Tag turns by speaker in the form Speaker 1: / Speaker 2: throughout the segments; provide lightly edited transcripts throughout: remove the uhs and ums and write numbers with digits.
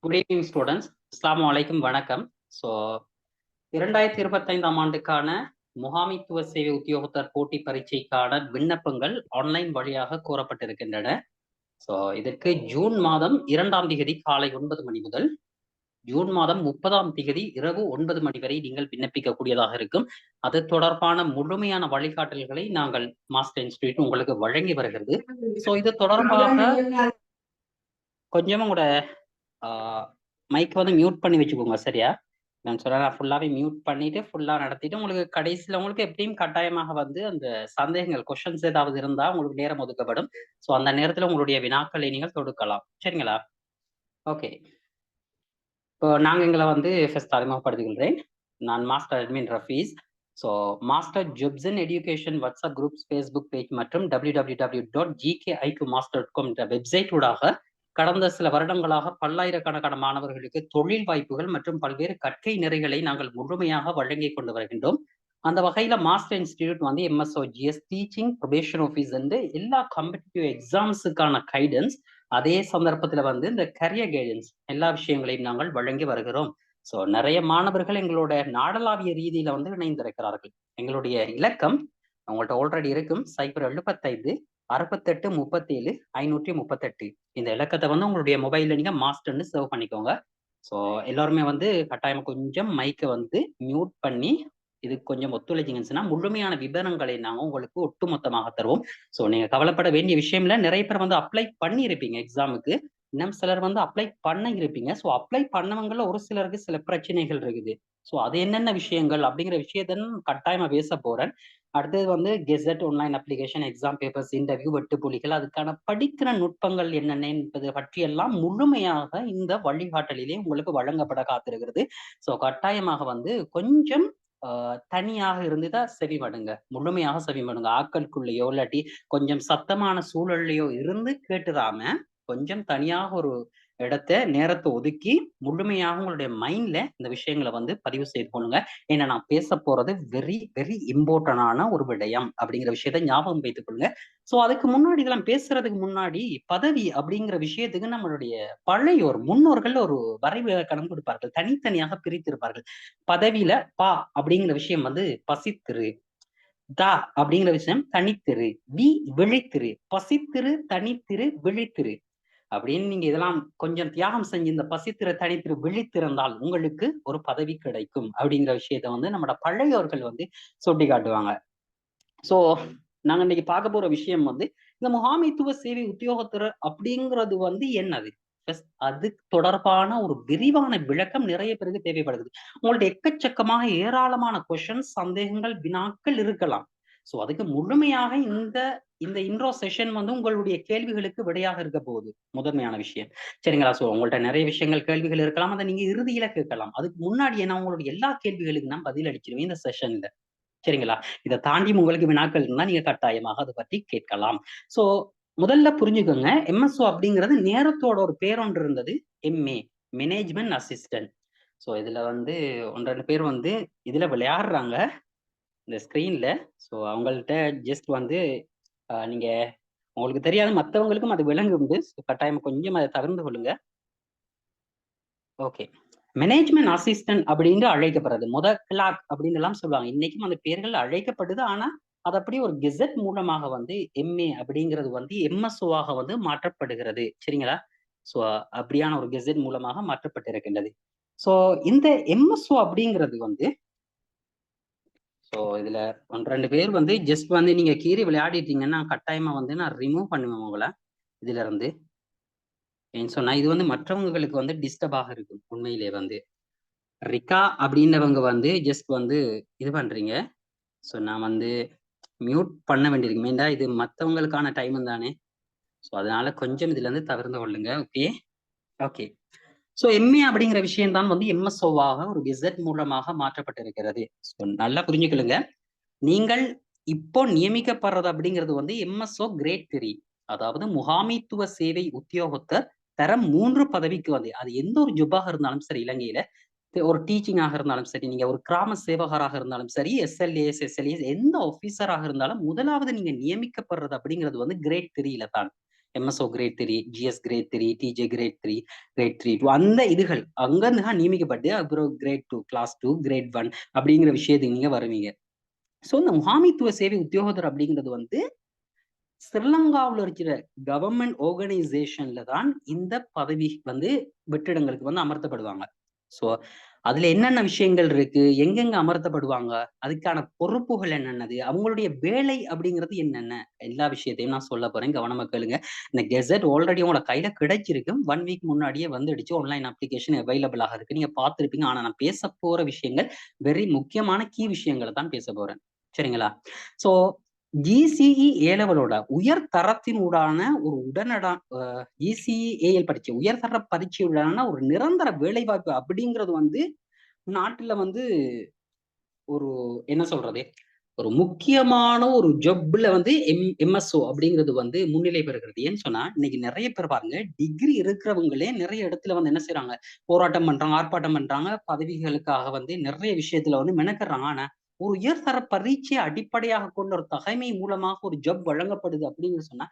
Speaker 1: Good evening students. அஸ்ஸலாமு அலைக்கும், வணக்கம். ஸோ 2025ஆம் ஆண்டுக்கான முகாமைத்துவ சேவை உத்தியோகத்தர் போட்டி பரீட்சைக்கான விண்ணப்பங்கள் ஆன்லைன் வழியாக கோரப்பட்டிருக்கின்றன. ஸோ இதற்கு ஜூன் மாதம் 2ஆம் தேதி காலை 9 மணி முதல் ஜூன் மாதம் 30ஆம் தேதி இரவு 9 மணி வரை நீங்கள் விண்ணப்பிக்கக்கூடியதாக இருக்கும். அது தொடர்பான முழுமையான வழிகாட்டல்களை நாங்கள் மாஸ்டர் இன்ஸ்டிடியூட் உங்களுக்கு வழங்கி வருகிறது. ஸோ இது தொடர்பாக கொஞ்சம் உங்களோட மைக் வந்து மியூட் பண்ணி வச்சுக்கோங்க, சரியா? நான் சொல்றேன், ஃபுல்லாவே மியூட் பண்ணிட்டு ஃபுல்லா நடத்திட்டு உங்களுக்கு கடைசியில் உங்களுக்கு எப்படியும் கட்டாயமாக வந்து அந்த சந்தேகங்கள் கொஸ்டின்ஸ் ஏதாவது இருந்தா உங்களுக்கு நேரம் ஒதுக்கப்படும். ஸோ அந்த நேரத்தில் உங்களுடைய வினாக்களை நீங்கள் தொடுக்கலாம், சரிங்களா? ஓகே, இப்போ நாங்கள் எங்களை வந்து ஃபர்ஸ்ட் அறிமுகப்படுத்திக் நான் master admin Rafees. So master jobs in education WhatsApp groups Facebook page மற்றும் www.gkiqmaster.com என்ற வெப்சைட் ஊடாக கடந்த சில வருடங்களாக பல்லாயிரக்கணக்கான மாணவர்களுக்கு தொழில் வாய்ப்புகள் மற்றும் பல்வேறு கற்கை நெறிகளை நாங்கள் முழுமையாக வழங்கி கொண்டு வருகின்றோம். அந்த வகையில மாஸ்டர் இன்ஸ்டிடியூட் வந்து MSOGS டீச்சிங் ப்ரொபேஷன் ஆஃபீஸ் வந்து எல்லா காம்படிட்டிவ் எக்ஸாம்ஸுக்கான கைடன்ஸ், அதே சந்தர்ப்பத்துல வந்து இந்த கரியர் கைடன்ஸ் எல்லா விஷயங்களையும் நாங்கள் வழங்கி வருகிறோம். ஸோ நிறைய மாணவர்கள் எங்களோட நாடளாவிய ரீதியில வந்து இணைந்திருக்கிறார்கள். எங்களுடைய இலக்கம் அவங்கள்ட்ட ஆல்ரெடி இருக்கும் 075 68 37 538. இந்த இலக்கத்தை வந்து உங்களுடைய மொபைல்ல நீங்க மாஸ்டர்னு சேவ் பண்ணிக்கோங்க. ஸோ எல்லாருமே வந்து கட்டாயமா கொஞ்சம் மைக்கை வந்து மியூட் பண்ணி இதுக்கு கொஞ்சம் ஒத்துழைச்சிங்கன்னா முழுமையான விவரங்களை நாங்கள் உங்களுக்கு ஒட்டுமொத்தமாக தருவோம். ஸோ நீங்க கவலைப்பட வேண்டிய விஷயம்ல நிறைய பேர் வந்து அப்ளை பண்ணியிருப்பீங்க எக்ஸாமுக்கு, இன்னும் சிலர் வந்து அப்ளை பண்ண இருப்பீங்க. ஸோ அப்ளை பண்ணவங்கள ஒரு சிலருக்கு சில பிரச்சனைகள் இருக்குது. ஸோ அது என்னென்ன விஷயங்கள் அப்படிங்கிற விஷயத்த கட்டாயமா பேச போறேன். அடுத்தது வந்து gazette online application, exam papers, interview, வெட்டுப்புலிகள், அதுக்கான படிக்கிற நுட்பங்கள் என்னென்ன என்பது பற்றியெல்லாம் முழுமையாக இந்த வழிகாட்டலிலே உங்களுக்கு வழங்கப்பட காத்திருக்கிறது. ஸோ கட்டாயமாக வந்து கொஞ்சம் தனியாக இருந்துதான் செவிமடுங்க, முழுமையாக செவிமடுங்க. ஆட்களுக்குள்ளேயோ இல்லாட்டி கொஞ்சம் சத்தமான சூழல்லையோ இருந்து கேட்டுடாம கொஞ்சம் தனியாக ஒரு இடத்த நேரத்தை ஒதுக்கி முழுமையாக உங்களுடைய மைண்ட்ல இந்த விஷயங்களை வந்து பதிவு செய்து கொள்ளுங்க. ஏன்னா நான் பேச போறது வெரி வெரி இம்பார்ட்டன்டான ஒரு விடயம் அப்படிங்கிற விஷயத்த ஞாபகம் வைத்துக் கொள்ளுங்க. ஸோ அதுக்கு முன்னாடி இதெல்லாம் பேசுறதுக்கு முன்னாடி பதவி அப்படிங்கிற விஷயத்துக்கு நம்மளுடைய பழையோர் முன்னோர்கள் ஒரு வரைவிலக்கணம் கொடுப்பார்கள், தனித்தனியாக பிரித்திருப்பார்கள். பதவியில பா அப்படிங்கிற விஷயம் வந்து பசித்திரு, தா அப்படிங்கிற விஷயம் தனித்திரு, வி விழித்திரு, பசித்திரு, தனித்திரு, விழித்திரு அப்படின்னு நீங்க இதெல்லாம் கொஞ்சம் தியாகம் செஞ்சு இந்த பசித்திர தனித்திரு விழித்திருந்தால் உங்களுக்கு ஒரு பதவி கிடைக்கும் அப்படிங்கிற விஷயத்த வந்து நம்மளோட பழையோர்கள் வந்து சுட்டி காட்டுவாங்க. சோ நாங்க இன்னைக்கு பார்க்க போற விஷயம் வந்து இந்த முகாமைத்துவ சேவை உத்தியோகத்தர் அப்படிங்கிறது வந்து என்னது, அது தொடர்பான ஒரு விரிவான விளக்கம் நிறைய பேருக்கு தேவைப்படுது. உங்கள்ட்ட எக்கச்சக்கமாக ஏராளமான கொஸ்டின்ஸ், சந்தேகங்கள், வினாக்கள் இருக்கலாம். சோ அதுக்கு முழுமையாக இந்த இந்த இன்ட்ரோ செஷன் வந்து உங்களுடைய கேள்விகளுக்கு விடையாக இருக்க போகுது, முதன்மையான விஷயம், சரிங்களா? சோ உங்கள்ட்ட நிறைய விஷயங்கள் கேள்விகள் இருக்கலாம், அதை நீங்க இறுதியில கேட்கலாம். அதுக்கு முன்னாடி நான் உங்களுடைய எல்லா கேள்விகளுக்கு நான் பதில் அளிச்சிருவேன் இந்த செஷன்ல, சரிங்களா? இதை தாண்டி உங்களுக்கு வினாக்கள் இருந்தா நீங்க கட்டாயமாக அதை பற்றி கேட்கலாம். சோ முதல்ல புரிஞ்சுக்கோங்க, MSO அப்படிங்கிறது நேரத்தோட ஒரு பேர் ஒன்று இருந்தது, MA மேனேஜ்மெண்ட் அசிஸ்டன்ட். ஸோ இதுல வந்து 1-2 பேர் வந்து இதுல விளையாடுறாங்க இந்த ஸ்கிரீன்ல. ஸோ அவங்கள்ட்ட ஜஸ்ட் வந்து நீங்க உங்களுக்கு தெரியாத மற்றவங்களுக்கும் அது விளங்கும், கட்டாயம் கொஞ்சம் அதை தவிர்த்து கொள்ளுங்க. ஓகே, மேனேஜ்மெண்ட் அசிஸ்டன்ட் அப்படின்னு அழைக்கப்படுறது கிளாக் அப்படின்னு எல்லாம் சொல்லுவாங்க. இன்னைக்கும் அந்த பேர்கள் அழைக்கப்படுது. ஆனா அது அப்படியே ஒரு கெசட் மூலமாக வந்து MA அப்படிங்கிறது வந்து MSOவாக வந்து மாற்றப்படுகிறது, சரிங்களா? ஸோ அப்படியான ஒரு கெசட் மூலமாக மாற்றப்பட்டிருக்கின்றது. ஸோ இந்த MSO அப்படிங்கிறது வந்து ஸோ இதுல 1-2 பேர் வந்து ஜஸ்ட் வந்து நீங்க கீறி விளையாடிட்டீங்கன்னா கட்டாயமா வந்து நான் ரிமூவ் பண்ணுவேன் உங்களை இதுல இருந்து. ஏன்னு சொன்னா இது வந்து மற்றவங்களுக்கு வந்து டிஸ்டர்பாக இருக்கும். உண்மையிலே வந்து ரிகா அப்படின்னவங்க வந்து ஜஸ்ட் வந்து இது பண்றீங்க. ஸோ நான் வந்து மியூட் பண்ண வேண்டியிருக்கு, மெயின்டா இது மற்றவங்களுக்கான டைம் தானே. ஸோ அதனால கொஞ்சம் இதுல இருந்து தவிர்த்து கொள்ளுங்க. Okay okay. ஸோ MA அப்படிங்கிற விஷயம் தான் வந்து MSOவாக ஒரு கெசட் மூலமாக மாற்றப்பட்டிருக்கிறது. ஸோ நல்லா புரிஞ்சுக்கொள்ளுங்க, நீங்கள் இப்போ நியமிக்கப்படுறது அப்படிங்கிறது வந்து MSO கிரேட் 3, அதாவது முகாமைத்துவ சேவை உத்தியோகத்தர் தரம் 3 பதவிக்கு வந்து அது எந்த ஒரு ஜொப்பாக இருந்தாலும் சரி, இலங்கையில ஒரு டீச்சிங்காக இருந்தாலும் சரி, நீங்க ஒரு கிராம சேவகராக இருந்தாலும் சரி, SLAS SLAS எந்த ஆபீசராக இருந்தாலும் முதலாவது நீங்க நியமிக்கப்படுறது அப்படிங்கிறது வந்து கிரேட் 3 தான். MSO grade 3, GS grade 3, DJ grade 3, grade 3 2 அந்த இதுகள் அங்கிருந்து தான் நியமிக்கப்பட்டு அப்புறம் கிரேட் 2, கிளாஸ் 2, கிரேட் 1 அப்படிங்கிற விஷயத்துக்கு நீங்க வருவீங்க. சோ இந்த முகாமைத்துவ சேவை உத்தியோகத்தர் அப்படிங்கிறது வந்து ஸ்ரீலங்காவில் இருக்கிற கவர்மெண்ட் ஆர்கனைசேஷன்ல தான் இந்த பதவி வந்து வெற்றிடங்களுக்கு வந்து அமர்த்தப்படுவாங்க. சோ அதுல என்னென்ன விஷயங்கள் இருக்கு, எங்கெங்க அமர்த்தப்படுவாங்க, அதுக்கான பொறுப்புகள் என்னென்னது, அவங்களுடைய வேலை அப்படிங்கிறது என்னென்ன, எல்லா விஷயத்தையும் நான் சொல்ல போறேன். கவனமா கேளுங்க. இந்த கெசட் ஆல்ரெடி உங்களோட கையில கிடைச்சிருக்கு. 1 வீக் முன்னாடியே வந்துடுச்சு. ஆன்லைன் அப்ளிகேஷன் அவைலபிளாக இருக்கு. நீங்க பார்த்திருப்பீங்க. ஆனா நான் பேச போற விஷயங்கள் வெரி முக்கியமான கீ விஷயங்களை தான் பேச போறேன். சரிங்களா? சோ ஜிசிஇ ஏலவலோட உயர் தரத்தினூடான ஒரு ஜிசிஇஏஎல் பரீட்சை உயர்தர பரீட்சையுடனான ஒரு நிரந்தர வேலைவாய்ப்பு அப்படிங்கிறது வந்து நாட்டுல வந்து ஒரு என்ன சொல்றது, ஒரு முக்கியமான ஒரு ஜப்ல வந்து எம்எஸ்ஓ அப்படிங்கிறது வந்து முன்னிலை பெறுகிறது. ஏன்னு சொன்னா இன்னைக்கு நிறைய பேர் பாருங்க, டிகிரி இருக்கிறவங்களே நிறைய இடத்துல வந்து என்ன செய்யறாங்க, போராட்டம் பண்றாங்க, ஆர்ப்பாட்டம் பண்றாங்க, பதவிகளுக்காக வந்து நிறைய விஷயத்துல வந்து மெனக்கறாங்க. ஆனா ஒரு உயர்தர பரீட்சையை அடிப்படையாக கொண்ட ஒரு தகைமை மூலமாக ஒரு ஜப் வழங்கப்படுது அப்படின்னு சொன்னா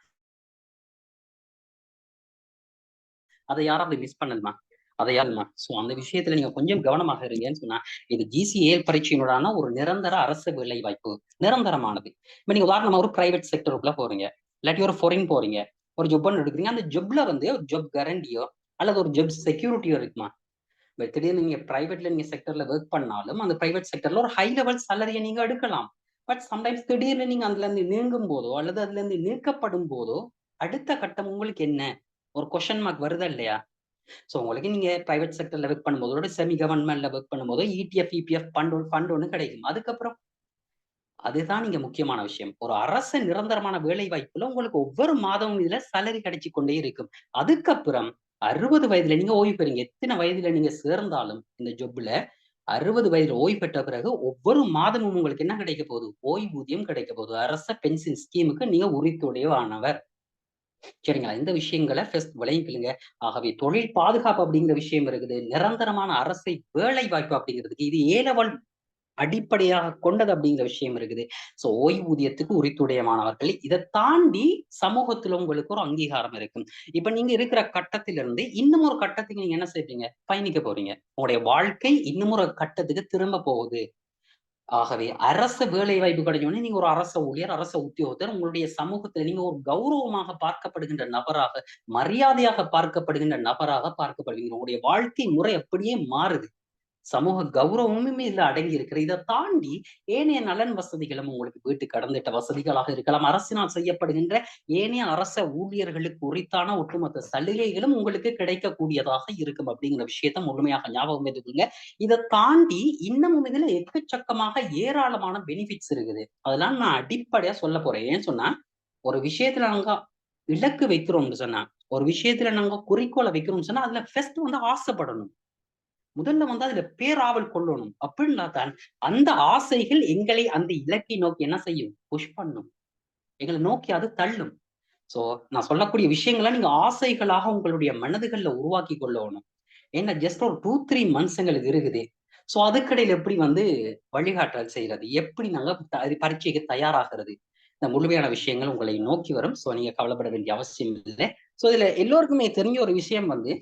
Speaker 1: அதை யாராவது மிஸ் பண்ணணுமா? அதையாதுமா. சோ அந்த விஷயத்துல நீங்க கொஞ்சம் கவனமாக இருங்கன்னு சொன்னா, இது ஜிசிஏஎல் பரீட்சையினோடான ஒரு நிரந்தர அரசு வேலை வாய்ப்பு, நிரந்தரமானது. இப்ப நீங்க உதாரணமா ஒரு பிரைவேட் செக்டருக்குள்ள போறீங்க, இல்லாட்டி ஒரு ஃபாரின் போறீங்க, ஒரு ஜொப் ஒன்று எடுக்கிறீங்க. அந்த ஜொப்ல வந்து ஒரு ஜொப் கேரண்டியோ அல்லது ஒரு ஜொப் செக்யூரிட்டியோ இருக்குமா? இப்ப திடீர்னு நீங்க பிரைவேட்ல நீங்க செக்டர்ல ஒர்க் பண்ணாலும் அந்த பிரைவேட் செக்டர்ல ஒரு ஹை லெவல் சேலரியை நீங்க எடுக்கலாம். பட் சம்டைம்ஸ் திடீர்னு நீங்க அதுல இருந்து நீங்கும் போதோ அல்லது அதுல இருந்து நீக்கப்படும் போதோ அடுத்த கட்டம் உங்களுக்கு என்ன, ஒரு கொஸ்டின் மார்க் வருதா இல்லையா? சோ உங்களுக்கு நீங்க பிரைவேட் செக்டர்ல ஒர்க் பண்ணும்போதோட செமி கவர்மெண்ட்ல ஒர்க் பண்ணும்போதோ இடிஎஃப் இபிஎஃப் ஃபண்ட் ஒன்று கிடைக்கும். அதுக்கப்புறம் அதுதான் நீங்க முக்கியமான விஷயம். ஒரு அரசு நிரந்தரமான வேலை வாய்ப்புல உங்களுக்கு ஒவ்வொரு மாதமும் இதுல சேலரி கிடைச்சு கொண்டே இருக்கும். அதுக்கப்புறம் 60 வயதுல நீங்க ஓய்வு பெறுங்க. எத்தனை வயதுல நீங்க சேர்ந்தாலும் இந்த ஜொப்ல 60 வயதுல ஓய்வு பெற்ற பிறகு ஒவ்வொரு மாதமும் உங்களுக்கு என்ன கிடைக்க போகுது, ஓய்வூதியம் கிடைக்க போகுது. அரச பென்ஷன் ஸ்கீமுக்கு நீங்க உரித்துடையவானவர். சரிங்களா? இந்த விஷயங்களை ஃபர்ஸ்ட் விளங்கிக்கலுங்க. ஆகவே தொழில் பாதுகாப்பு அப்படிங்கிற விஷயம் இருக்குது. நிரந்தரமான அரசை வேலை வாய்ப்பு அப்படிங்கிறதுக்கு இது ஏ லெவல் அடிப்படையாக கொண்டது அப்படிங்கிற விஷயம் இருக்குது. சோ ஓய்வூதியத்துக்கு உரித்துடையமானவர்கள். இதை தாண்டி சமூகத்துல உங்களுக்கு ஒரு அங்கீகாரம் இருக்கும். இப்ப நீங்க இருக்கிற கட்டத்திலிருந்து இன்னும் ஒரு கட்டத்துக்கு நீங்க என்ன செய்றீங்க, பயணிக்க போறீங்க. உங்களுடைய வாழ்க்கை இன்னும் ஒரு கட்டத்துக்கு திரும்ப போகுது. ஆகவே அரச வேலை வாய்ப்பு கிடைச்சோடனே நீங்க ஒரு அரச ஊழியர், அரச உத்தியோகத்தர், உங்களுடைய சமூகத்துல நீங்க ஒரு கௌரவமாக பார்க்கப்படுகின்ற நபராக, மரியாதையாக பார்க்கப்படுகின்ற நபராக பார்க்கப்படுவீங்க. உங்களுடைய வாழ்க்கை முறை அப்படியே மாறுது. சமூக கௌரவமும் இதுல அடங்கி இருக்கிறது. இதை தாண்டி ஏனைய நலன் வசதிகளும் உங்களுக்கு வீட்டு கடந்திட்ட வசதிகளாக இருக்கலாம். அரசினால் செய்யப்படுகின்ற ஏனைய அரச ஊழியர்களுக்கு உரித்தான ஒட்டுமொத்த சலுகைகளும் உங்களுக்கு கிடைக்கக்கூடியதாக இருக்கும் அப்படிங்கிற விஷயத்த முழுமையாக ஞாபகம் வைத்துக்கோங்க. இதை தாண்டி இன்னமும் இதுல எக்கச்சக்கமாக ஏராளமான பெனிஃபிட்ஸ் இருக்குது. அதெல்லாம் நான் அடிப்படையா சொல்ல போறேன். ஏன்னு சொன்னா ஒரு விஷயத்துல நாங்க இலக்கு வைக்கிறோம்னு சொன்னா, ஒரு விஷயத்துல நாங்க குறிக்கோளை வைக்கிறோம்னு சொன்னா அதுல ஃபர்ஸ்ட் வந்து ஆசைப்படணும். முதல்ல வந்து அதுல பேராவல் கொள்ளணும். அப்படின்னா தான் அந்த ஆசைகள் எங்களை அந்த இலக்கை நோக்கி என்ன செய்யும், புஷ் பண்ணும், எங்களை நோக்கி அது தள்ளும். சோ நான் சொல்லக்கூடிய விஷயங்களை நீங்க ஆசைகளாக உங்களுடைய மனதுகள்ல உருவாக்கி கொள்ளணும். ஏன்னா ஜஸ்ட் ஒரு 2-3 மந்த்ஸ் எங்களுக்கு இருக்குது. சோ அதுக்கடையில எப்படி வந்து வழிகாட்டல் செய்யறது, எப்படி நாங்க பரீட்சைக்கு தயாராகிறது, இந்த முழுமையான விஷயங்கள் உங்களை நோக்கி வரும். சோ நீங்க கவலைப்பட வேண்டிய அவசியம் இல்லை. சோ இதுல எல்லோருக்குமே தெரிஞ்ச ஒரு விஷயம் வந்து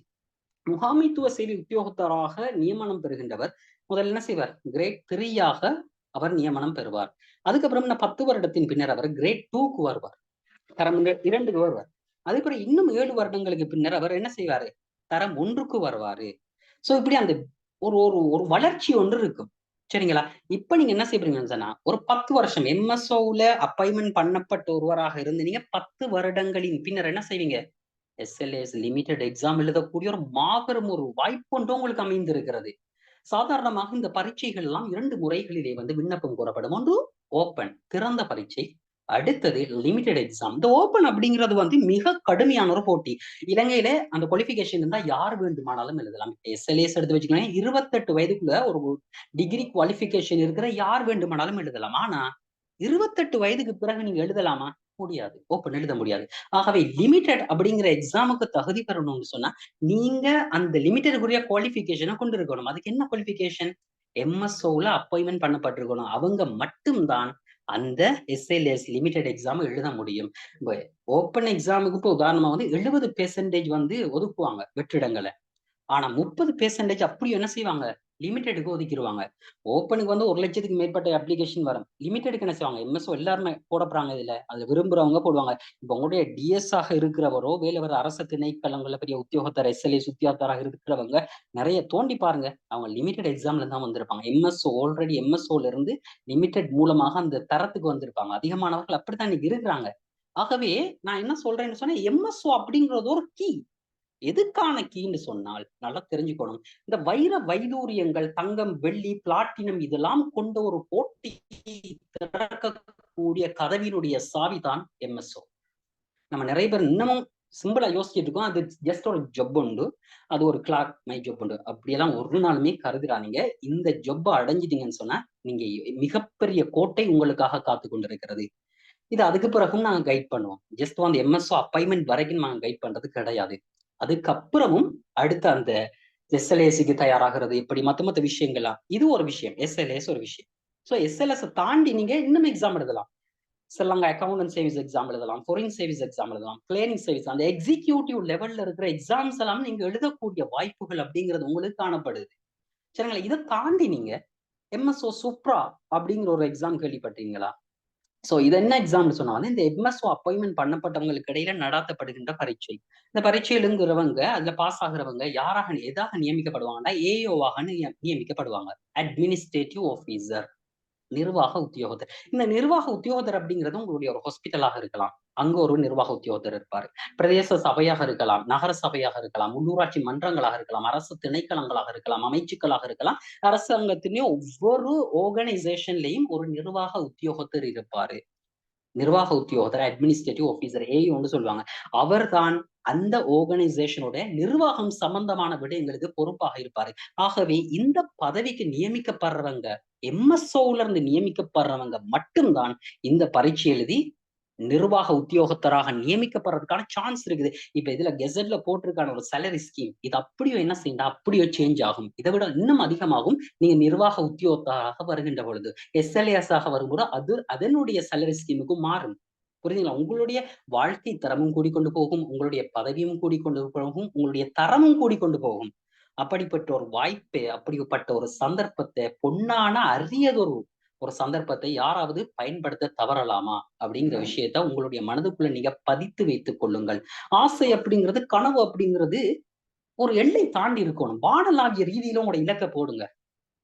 Speaker 1: முகாமைத்துவ சேவை உத்தியோகத்தராக நியமனம் பெறுகின்றவர் முதல்ல என்ன செய்வார், கிரேட் 3 அவர் நியமனம் பெறுவார். அதுக்கப்புறம் 10 வருடத்தின் பின்னர் அவர் கிரேட் 2க்கு வருவார், தரம் 2க்கு வருவார். அதுக்கப்புறம் இன்னும் 7 வருடங்களுக்கு பின்னர் அவர் என்ன செய்வாரு, தரம் 1க்கு வருவாரு. சோ இப்படி அந்த ஒரு ஒரு ஒரு வளர்ச்சி ஒன்று இருக்கும். சரிங்களா? இப்ப நீங்க என்ன செய்றீங்கன்னு சொன்னா ஒரு 10 வருஷம் எம்எஸ்ஓல அப்பாயின்மெண்ட் பண்ணப்பட்ட ஒருவராக இருந்து நீங்க 10 வருடங்களின் பின்னர் என்ன செய்வீங்க, எஸ்எல்ஏஎஸ் லிமிடெட் எக்ஸாம் எழுதக்கூடிய ஒரு மாபெரும் ஒரு வாய்ப்பு ஒன்று உங்களுக்கு அமைந்திருக்கிறது. சாதாரணமாக இந்த பரீட்சைகள் எல்லாம் 2 முறைகளிலே வந்து விண்ணப்பம் கோரப்படும். ஒன்று ஓப்பன் திறந்த பரீட்சை, அடுத்தது லிமிடெட் எக்ஸாம். இந்த ஓப்பன் அப்படிங்கிறது வந்து மிக கடுமையான ஒரு போட்டி. இலங்கையில அந்த குவாலிஃபிகேஷன் இருந்தா யார் வேண்டுமானாலும் எழுதலாம். எஸ்எல்ஏஎஸ் எடுத்து வச்சுக்கோங்க, 28 வயதுக்குள்ள ஒரு டிகிரி குவாலிஃபிகேஷன் இருக்கிற யார் வேண்டுமானாலும் எழுதலாம். ஆனா 28 வயதுக்கு பிறகு நீங்க எழுதலாமா? முடியாது. ஓப்பன் எழுத முடியாது. ஆகவே லிமிடெட் அப்படிங்கிற எக்ஸாமுக்கு தகுதி பெறணும்னு சொன்னா, நீங்க அந்த லிமிடெட்க்குரிய குவாலிஃபிகேஷன கொண்டு இருக்கணும். அதுக்கு என்ன குவாலிஃபிகேஷன்? எம்எஸ்ஓல அப்பாயின்ட்மென்ட் பண்ணப்பட்டிருக்கணும். அவங்க மட்டும் தான் அந்த SLS லிமிடெட் எக்ஸாம் எழுத முடியும். இப்போ ஓப்பன் எக்ஸாமுக்கு இப்போ உதாரணமா வந்து 70% வந்து ஒதுக்குவாங்க வெற்றிடங்களை. ஆனா 30% அப்படி என்ன செய்வாங்க, லிமிடெடுக்கு ஒதுக்கிடுவாங்க. ஓப்பனுக்கு வந்து 1,00,000க்கு மேற்பட்ட அப்ளிகேஷன் வரும். லிமிடெடுக்கு என்ன செய்வாங்க, MSO எல்லாருமே போட போறாங்க இதுல. அதுல விரும்புறவங்க போடுவாங்க. இப்ப உங்களுடைய டிஎஸ் ஆக இருக்கிறவரோ, வேலை வர அரசு திணைக்களங்கள்ல பெரிய உத்தியோகத்தர் SLS உத்தியோகத்தராக இருக்கிறவங்க நிறைய தோண்டி பாருங்க. அவங்க லிமிடெட் எக்ஸாம்ல தான் வந்திருப்பாங்க. MSO ஆல்ரெடி MSOல இருந்து லிமிடெட் மூலமாக அந்த தரத்துக்கு வந்திருப்பாங்க. அதிகமானவர்கள் அப்படித்தான் இன்னைக்கு இருக்கிறாங்க. ஆகவே நான் என்ன சொல்றேன்னு சொன்னா, MSO அப்படிங்கிறது ஒரு கீ. எதுக்கான கீன்னு சொன்னால் நல்லா தெரிஞ்சுக்கணும். இந்த வைர வைடூரியங்கள், தங்கம், வெள்ளி, பிளாட்டினம் இதெல்லாம் கொண்ட ஒரு போட்டி திறக்கக்கூடிய கதவினுடைய சாவிதான் MSO. நம்ம நிறைய பேர் இன்னமும் சிம்பிளா யோசிச்சுட்டு இருக்கோம். அது ஜஸ்ட் ஒரு ஜொப் உண்டு, அது ஒரு கிளாக் மை ஜொப் உண்டு, அப்படியெல்லாம் ஒரு நாளுமே கருதுறாதீங்க. இந்த ஜொப்பை அடைஞ்சிட்டீங்கன்னு சொன்னா நீங்க மிகப்பெரிய கோட்டை உங்களுக்காக காத்து கொண்டிருக்கிறது. இது அதுக்கு பிறகும் நாங்க கைட் பண்ணுவோம். ஜஸ்ட் வந்து MSO அப்பாயின்மெண்ட் வரைக்கும் நாங்க கைட் பண்றது கிடையாது. அதுக்கப்புறமும் அடுத்த அந்த SLASக்கு தயாராகிறது எப்படி மத்த விஷயங்கள்லாம், இது ஒரு விஷயம். SLAS ஒரு விஷயம். ஸோ SLS தாண்டி நீங்க இன்னும் எக்ஸாம் எழுதலாம். சிலங்க அக்கௌண்டன்ட் சர்வீஸ் எக்ஸாம் எழுதலாம், ஃபாரின் சர்வீஸ் எக்ஸாம் எழுதலாம், கிளியரிங் சர்வீஸ், அந்த எக்ஸிக்யூட்டிவ் லெவல்ல இருக்கிற எக்ஸாம்ஸ் எல்லாம் நீங்க எழுதக்கூடிய வாய்ப்புகள் அப்படிங்கிறது உங்களுக்கு காணப்படுது. சரிங்களா? இதை தாண்டி நீங்க MSO சூப்ரா அப்படிங்கிற ஒரு எக்ஸாம் கேள்விப்பட்டீங்களா? சோ இது என்ன எக்ஸாம்னு சொன்னா வந்து இந்த MSO அப்பாயின்மெண்ட் பண்ணப்பட்டவங்களுக்கு இடையில நடாத்தப்படுகின்ற பரீட்சை. இந்த பரீட்சையிலுங்கிறவங்க அதுல பாஸ் ஆகுறவங்க யாராக எதாக நியமிக்கப்படுவாங்கன்னா AO நியமிக்கப்படுவாங்க. அட்மினிஸ்ட்ரேட்டிவ் ஆபீசர், நிர்வாக உத்தியோகத்தர். இந்த நிர்வாக உத்தியோகத்தர் அப்படிங்கிறது உங்களுடைய ஒரு ஹாஸ்பிட்டலாக இருக்கலாம். அங்க ஒரு நிர்வாக உத்தியோகத்தர் இருப்பாரு. பிரதேச சபையாக இருக்கலாம், நகர சபையாக இருக்கலாம், உள்ளூராட்சி மன்றங்களாக இருக்கலாம், அரசு திணைக்களங்களாக இருக்கலாம், அமைச்சுக்களாக இருக்கலாம். அரசாங்கத்திலேயே ஒவ்வொரு ஆர்கனைசேஷன்லயும் ஒரு நிர்வாக உத்தியோகத்தர் இருப்பாரு. நிர்வாக உத்தியோகத்தர், அட்மினிஸ்ட்ரேட்டிவ் ஆபீசர், AO சொல்லுவாங்க. அவர் தான் அந்த ஆர்கனைசேஷனோட நிர்வாகம் சம்பந்தமான விடயங்களுக்கு பொறுப்பாக இருப்பாரு. ஆகவே இந்த பதவிக்கு நியமிக்கப்படுறவங்க, MSOல இருந்து நியமிக்கப்படுறவங்க மட்டும்தான் இந்த பரீட்சை எழுதி நிர்வாக உத்தியோகத்தராக நியமிக்கப்படுறதுக்கான சான்ஸ் இருக்குது. இப்ப இதுல கெசட்ல போட்டிருக்கான ஒரு சேலரி ஸ்கீம், இது அப்படியோ என்ன செய்யணும், அப்படியோ சேஞ்ச் ஆகும். இதை விட இன்னும் அதிகமாகும் நீங்க நிர்வாக உத்தியோகத்தராக வருகின்ற பொழுது. SLAS ஆக வரும்போது அது அதனுடைய சேலரி ஸ்கீமுக்கும் மாறும். புரியுதுங்களா? உங்களுடைய வாழ்க்கை தரமும் கூடிக்கொண்டு போகும், உங்களுடைய பதவியும் கூடிக்கொண்டு போகும், உங்களுடைய தரமும் கூடிக்கொண்டு போகும். அப்படிப்பட்ட ஒரு வாய்ப்பை, அப்படிப்பட்ட ஒரு சந்தர்ப்பத்தை, பொன்னான அரியதொரு ஒரு சந்தர்ப்பத்தை யாராவது பயன்படுத்த தவறலாமா அப்படிங்கிற விஷயத்த உங்களுடைய மனதுக்குள்ள நீங்க பதித்து வைத்துக் கொள்ளுங்கள். ஆசை அப்படிங்கிறது, கனவு அப்படிங்கிறது ஒரு எல்லை தாண்டி இருக்கணும். வானலாகிய ரீதியில உங்களோட இலக்கை போடுங்க.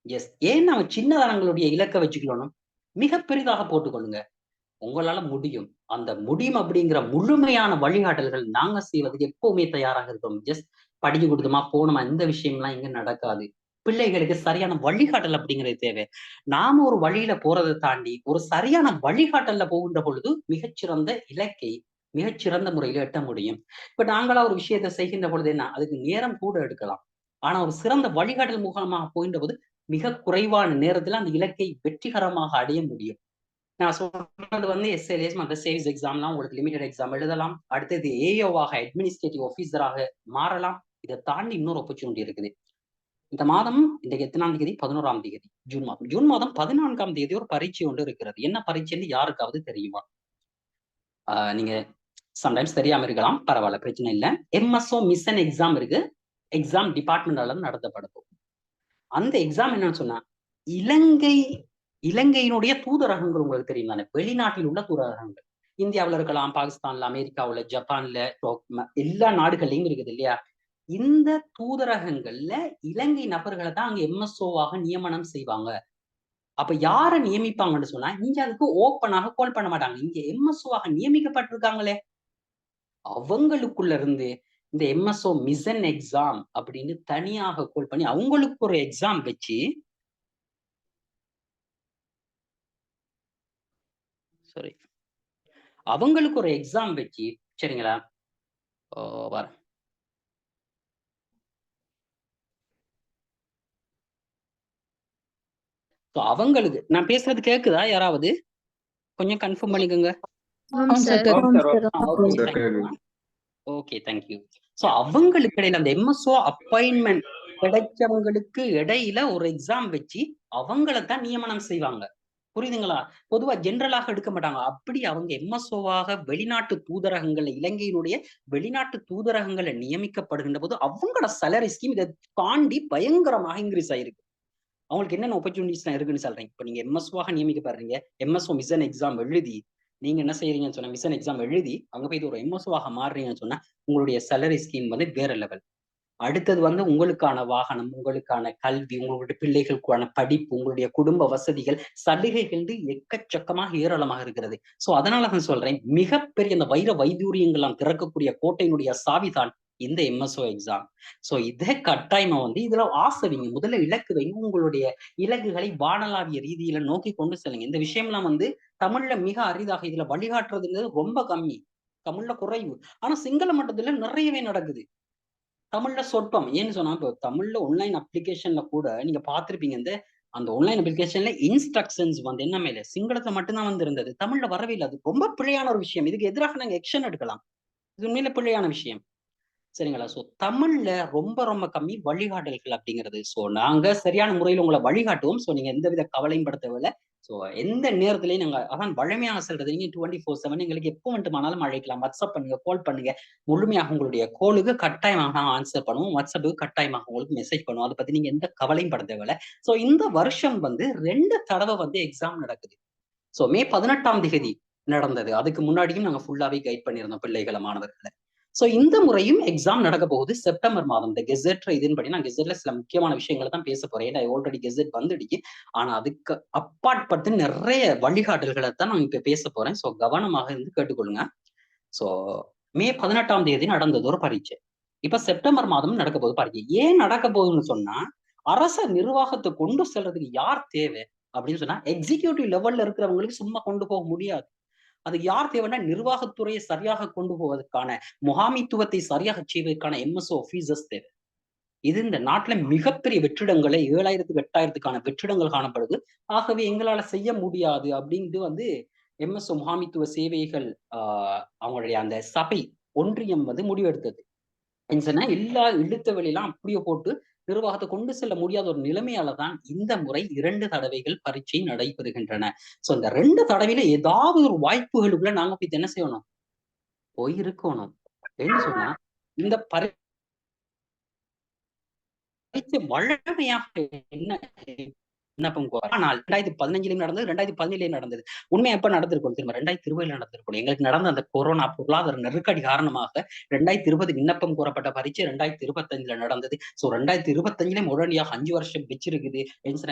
Speaker 1: எஸ், ஏன் நம்ம சின்னதனங்களுடைய இலக்கை வச்சுக்கணும், மிக பெரிதாக போட்டுக்கொள்ளுங்க. உங்களால முடியும். அந்த முடியும் அப்படிங்கிற முழுமையான வழிகாட்டல்கள் நாங்க செய்வதற்கு எப்பவுமே தயாராக இருக்கோம். ஜஸ்ட் படிச்சு கொடுத்தோமா போனோமா இந்த விஷயம்லாம் இங்க நடக்காது. பிள்ளைகளுக்கு சரியான வழிகாட்டல் அப்படிங்கிறது தேவை. நாம ஒரு வழியில போறதை தாண்டி ஒரு சரியான வழிகாட்டல்ல போகின்ற பொழுது மிகச்சிறந்த இலக்கை மிகச்சிறந்த முறையில எட்ட முடியும். இப்ப நாங்களா ஒரு விஷயத்தை செய்கின்ற பொழுது என்ன, அதுக்கு நேரம் கூட எடுக்கலாம். ஆனா ஒரு சிறந்த வழிகாட்டல் முகமாக போகின்ற போது மிக குறைவான நேரத்துல அந்த இலக்கை வெற்றிகரமாக அடைய முடியும். நான் சொல்றது வந்து SLAS மற்ற சேவிங்ஸ் எக்ஸாம்லாம் உங்களுக்கு லிமிடெட் எக்ஸாம் எழுதலாம். அடுத்தது AOவாக அட்மினிஸ்ட்ரேட்டிவ் ஆபீசராக மாறலாம். இதை தாண்டி இன்னொரு ஆப்பர்ச்சுனிட்டி இருக்குது. இந்த மாதம் இன்றைக்கு எத்தனாம் தேதி? 11ஆம் தேதி ஜூன் மாதம். ஜூன் மாதம் 14ஆம் தேதி ஒரு பரீட்சை ஒன்று இருக்கிறது. என்ன பரீட்சைன்னு யாருக்காவது தெரியுமா? நீங்க சம்டைம்ஸ் தெரியாம இருக்கலாம், பரவாயில்ல, பிரச்சனை இல்லை. MSO மிஷன் எக்ஸாம் இருக்கு. எக்ஸாம் டிபார்ட்மெண்டால நடத்தப்படும். அந்த எக்ஸாம் என்னன்னு சொன்னா, இலங்கையினுடைய தூதரகங்கள் உங்களுக்கு தெரியும் தானே, வெளிநாட்டில் உள்ள தூதரகங்கள் இந்தியாவில் இருக்கலாம், பாகிஸ்தான்ல, அமெரிக்காவுல, ஜப்பான்ல, எல்லா நாடுகள்லையும் இருக்குது இல்லையா? இந்த தூதரகங்கள்ல இலங்கை நபர்களை தான் அங்க MSOவாக நியமனம் செய்வாங்க. அப்ப யார நியமிப்பாங்கன்னு சொன்னா, இங்க அதுக்கு ஓப்பனாக கால் பண்ண மாட்டாங்க. இங்க MSOவாக நியமிக்கப்பட்டிருக்காங்களே அவங்களுக்குள்ள இருந்து இந்த MSO மிஷன் எக்ஸாம் அப்படின்னு தனியாக கால் பண்ணி அவங்களுக்கு ஒரு எக்ஸாம் வச்சு, சாரி, அவங்களுக்கு ஒரு எக்ஸாம் வச்சு, சரிங்களா, வர அவங்களுக்கு நான் பேசுறது கேக்குதா? யாராவது கொஞ்சம் கன்ஃபார்ம் பண்ணிக்கோங்க. Okay, thank you. சோ அவங்களுக்கு இடையில அந்த MSO அப்பாயின்மெண்ட் கிடைச்சவங்களுக்கு இடையில ஒரு எக்ஸாம் வச்சு அவங்கள தான் நியமனம் செய்வாங்க. புரியுதுங்களா? பொதுவா ஜெனரலாக எடுக்க மாட்டாங்க. அப்படி அவங்க எம்எஸ்ஓவாக வெளிநாட்டு தூதரகங்கள்ல இலங்கையினுடைய வெளிநாட்டு தூதரகங்கள்ல நியமிக்கப்படுகின்ற போது, அவங்களோட சேலரி ஸ்கீம் இத தாண்டி பயங்கரமாக இன்கிரீஸ் ஆயிருக்கு. அவங்களுக்கு என்னென்ன ஆப்பர்ச்சுனிட்டீஸ்லாம் இருக்குன்னு சொல்றேன். இப்ப நீங்க எம்எஸ்ஓவாக நியமிக்கப்படுறீங்க. எம்எஸ்ஓ மிஷன் எக்ஸாம் எழுதி, நீங்க என்ன செய்றீங்கன்னு சொன்னா, மிஷன் எக்ஸாம் எழுதி, அங்க போய் இது ஒரு எம்எஸ்ஓவாக மாறுறீங்கன்னு சொன்னா, உங்களுடைய சேலரி ஸ்கீம் வந்து வேற லெவல். அடுத்தது வந்து உங்களுக்கான வாகனம், உங்களுக்கான கல்வி, உங்களுடைய பிள்ளைகளுக்கான படிப்பு, உங்களுடைய குடும்ப வசதிகள், சலுகைகள் எக்கச்சக்கமாக ஏராளமாக இருக்கிறது. சோ அதனால தான் சொல்றேன், மிகப்பெரிய அந்த வைர வைடூரியங்கள்லாம் திறக்கக்கூடிய கோட்டையினுடைய சாவிதான் இந்த எம்எஸ்ஓ எக்ஸாம். சோ இத கட்டாயமா வந்து இதுல ஆசை வைங்க. முதல்ல இலக்கு வைங்க. உங்களுடைய இலக்குகளை வானளாவிய ரீதியில நோக்கி கொண்டு செல்லுங்க. இந்த விஷயம்லாம் வந்து தமிழ்ல மிக அரிதாக இதுல வழிகாட்டுறதுங்கிறது ரொம்ப கம்மி. தமிழ்ல குறைவு. ஆனா சிங்கள மட்டத்துல நிறையவே நடக்குது. தமிழ்ல சொற்பம். ஏன்னு சொன்னா, இப்போ தமிழ்ல ஆன்லைன் அப்ளிகேஷன்ல கூட நீங்க பார்த்திருப்பீங்க. அந்த ஆன்லைன் அப்ளிகேஷன்ல இன்ஸ்ட்ரக்ஷன்ஸ் வந்து என்னமே இல்ல. சிங்களத்துல மட்டும் தான் வந்து இருந்தது. தமிழ்ல வரவே இல்ல. அது ரொம்ப பிழையான ஒரு விஷயம். இதுக்கு எதிராக நாங்க ஆக்ஷன் எடுக்கலாம். இது உண்மையில பிழையான விஷயம். சரிங்களா? சோ தமிழ்ல ரொம்ப ரொம்ப கம்மி வழிகாட்டல்கள் அப்படிங்கிறது. சோ நாங்க சரியான முறையில உங்கள வழிகாட்டுவோம். சோ நீங்க எந்தவித கவலையும் பட தேவையில்ல. சோ எந்த நேரத்திலயும் நாங்க அதான் வழமையாக சொல்றது. நீங்க 24/7 எங்களுக்கு எப்ப வேண்டுமானாலும் அழைக்கலாம். WhatsApp பண்ணுங்க, கால் பண்ணுங்க. முழுமையாக உங்களுடைய காலுக்கு கட்டாயமாக நாங்க ஆன்ஸர் பண்ணுவோம். WhatsAppக்கு கட்டாயமாக உங்களுக்கு மெசேஜ் பண்ணுவோம். அத பத்தி நீங்க எந்த கவலையும் பட தேவையில்ல. சோ இந்த வருஷம் வந்து 2 தடவ வந்து எக்ஸாம் நடக்குது. சோ மே 18ஆம் தேதி நடந்தது. அதுக்கு முன்னாடியும் நாங்க ஃபுல்லாவே கைட் பண்ணியிருந்தோம் பிள்ளைகள, மாணவர்கள. சோ இந்த முறையும் எக்ஸாம் நடக்க போகுது செப்டம்பர் மாதம். இந்த கெசெட் இதன்படி நான் கெசெட்ல சில முக்கியமான விஷயங்கள தான் பேச போறேன். ஏன்னா ஆல்ரெடி கெசெட் வந்துடுச்சு. ஆனா அதுக்கு அப்பாற்பட்டு நிறைய வழிகாட்டல்கள தான் நான் இப்ப பேச போறேன். சோ கவனமாக இருந்து கேட்டுக்கொள்ளுங்க. சோ மே 18ஆம் தேதி நடந்தது ஒரு பரீட்சை. இப்ப செப்டம்பர் மாதம் நடக்க போகுது பரீட்சை. ஏன் நடக்க போகுதுன்னு சொன்னா, அரச நிர்வாகத்த கொண்டு செல்றதுக்கு யார் தேவை? அப்படின்னு சொன்னா, எக்ஸிக்யூட்டிவ் லெவல்ல இருக்கிறவங்களுக்கு சும்மா கொண்டு போக முடியாது. அதுக்கு யார் தேவைன்னா, நிர்வாகத்துறையை சரியாக கொண்டு போவதற்கான, முகாமைத்துவத்தை சரியாக செய்வதற்கான எம்எஸ்ஓ ஆபீசர்ஸ் தேவை. இது இந்த நாட்டுல மிகப்பெரிய வெற்றிடங்களை 7000க்கு 8000க்கான வெற்றிடங்கள் காணப்படுது. ஆகவே எங்களால செய்ய முடியாது அப்படின்ட்டு வந்து எம்எஸ்ஓ முகாமைத்துவ சேவைகள் அவங்களுடைய அந்த சபை ஒன்றியம் வந்து முடிவெடுத்தது. சொன்னா எல்லா இழுத்த வெளியெல்லாம் அப்படியே போட்டு நிர்வாகத்தை கொண்டு செல்ல முடியாத ஒரு நிலைமையால தான் இந்த முறை 2 தடவைகள் பரீட்சை நடைபெறுகின்றன. சோ இந்த 2 தடவையில ஏதாவது ஒரு வாய்ப்புகளுக்குள்ள நாங்க போய் என்ன செய்யணும்? போய் இருக்கணும். ஏன்னு சொன்னா, இந்த பரீட்சை வழமையாக என்ன விண்ணப்பம் ஆனால் 2015லயும் நடந்தது, 2017லயும் நடந்தது. உண்மை எப்ப நடந்திருக்கும் தெரியுமா? 2020ல நடந்திருக்கும். எங்களுக்கு நடந்த அந்த கொரோனா பொருளாதார நெருக்கடி காரணமாக 2020 விண்ணப்பம் கோரப்பட்ட பரீட்சை 2025ல நடந்தது. சோ 2025லயும் உடனடியாக 5 வருஷம் வச்சிருக்குது.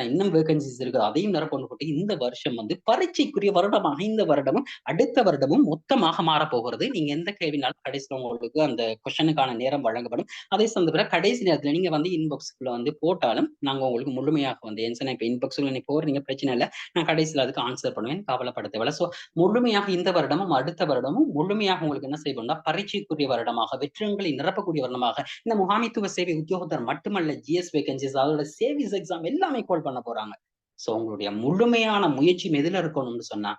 Speaker 1: இன்னும் வேகன்சிஸ் இருக்கு. அதையும் நிரப்பணும் போட்டு இந்த வருஷம் வந்து பரீட்சைக்குரிய வருடமாக இந்த வருடமும் அடுத்த வருடமும் மொத்தமாக மாறப்போகிறது. நீங்க எந்த கேள்வினாலும் கடைசியில உங்களுக்கு அந்த கொஸ்டினுக்கான நேரம் வழங்கப்படும். அதை சந்தர்ப்பத்துல கடைசி நேரத்துல நீங்க வந்து இன்பாக்ஸ்க்குள்ள வந்து போட்டாலும் நாங்க உங்களுக்கு முழுமையாக வந்து இப்ப இன்பாக்ஸ்ல நீ போறீங்க பிரச்சனை இல்ல. நான் கடைசியில அதுக்கு ஆன்சர் பண்ணுவேன். கவலைப்பட தேவையில்ல. சோ முழுமையாக இந்த வருடமும் அடுத்த வருடமும் முழுமையாக உங்களுக்கு என்ன செய்வோம்னா பரீட்சைக்குரிய வருடமாக வெற்றிடங்களை நிரப்பக்கூடிய வருடமாக இந்த முகாமைத்துவ சேவை உத்தியோகத்தர் மட்டுமல்ல ஜிஎஸ் வேகன்சிஸ் அதோட சேவிஸ் எக்ஸாம் எல்லாமே கால் பண்ண போறாங்க. சோ உங்களுடைய முழுமையான முயற்சி எதுல இருக்கணும்னு சொன்னா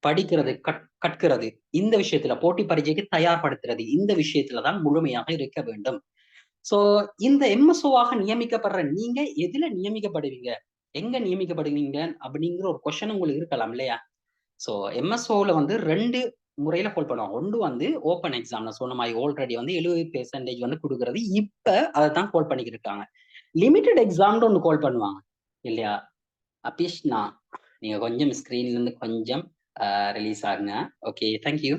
Speaker 1: படிக்கிறது, கற்கிறது இந்த விஷயத்துல போட்டி பரீட்சைக்கு தயார்படுத்துறது இந்த விஷயத்துலதான் முழுமையாக இருக்க வேண்டும். சோ இந்த எம்எஸ்ஓவாக நியமிக்கப்படுற நீங்க எதுல நியமிக்கப்படுவீங்க? எங்க நியமிக்கப்படுவீங்க? அப்படிங்கிற ஒரு கொஸ்டின் உங்களுக்கு இருக்கலாம் இல்லையா? சோ எம்எஸ்ஓல வந்து 2 முறையில ஹோல்ட் பண்ணுவாங்க. ஒன்று வந்து ஓப்பன் எக்ஸாம் நான் சொன்ன மாதிரி ஆல்ரெடி வந்து 70% வந்து குடுக்குறது. இப்ப அதத்தான் ஹோல்ட் பண்ணிக்கிட்டு இருக்காங்க. லிமிட்டட் எக்ஸாம்னு ஒண்ணு கால் பண்ணுவாங்க. இல்லையா? அபிஷ்னா நீங்க கொஞ்சம் ஸ்கிரீன்ல இருந்து கொஞ்சம் ரிலீஸ் ஆகுங்க. Okay, thank you.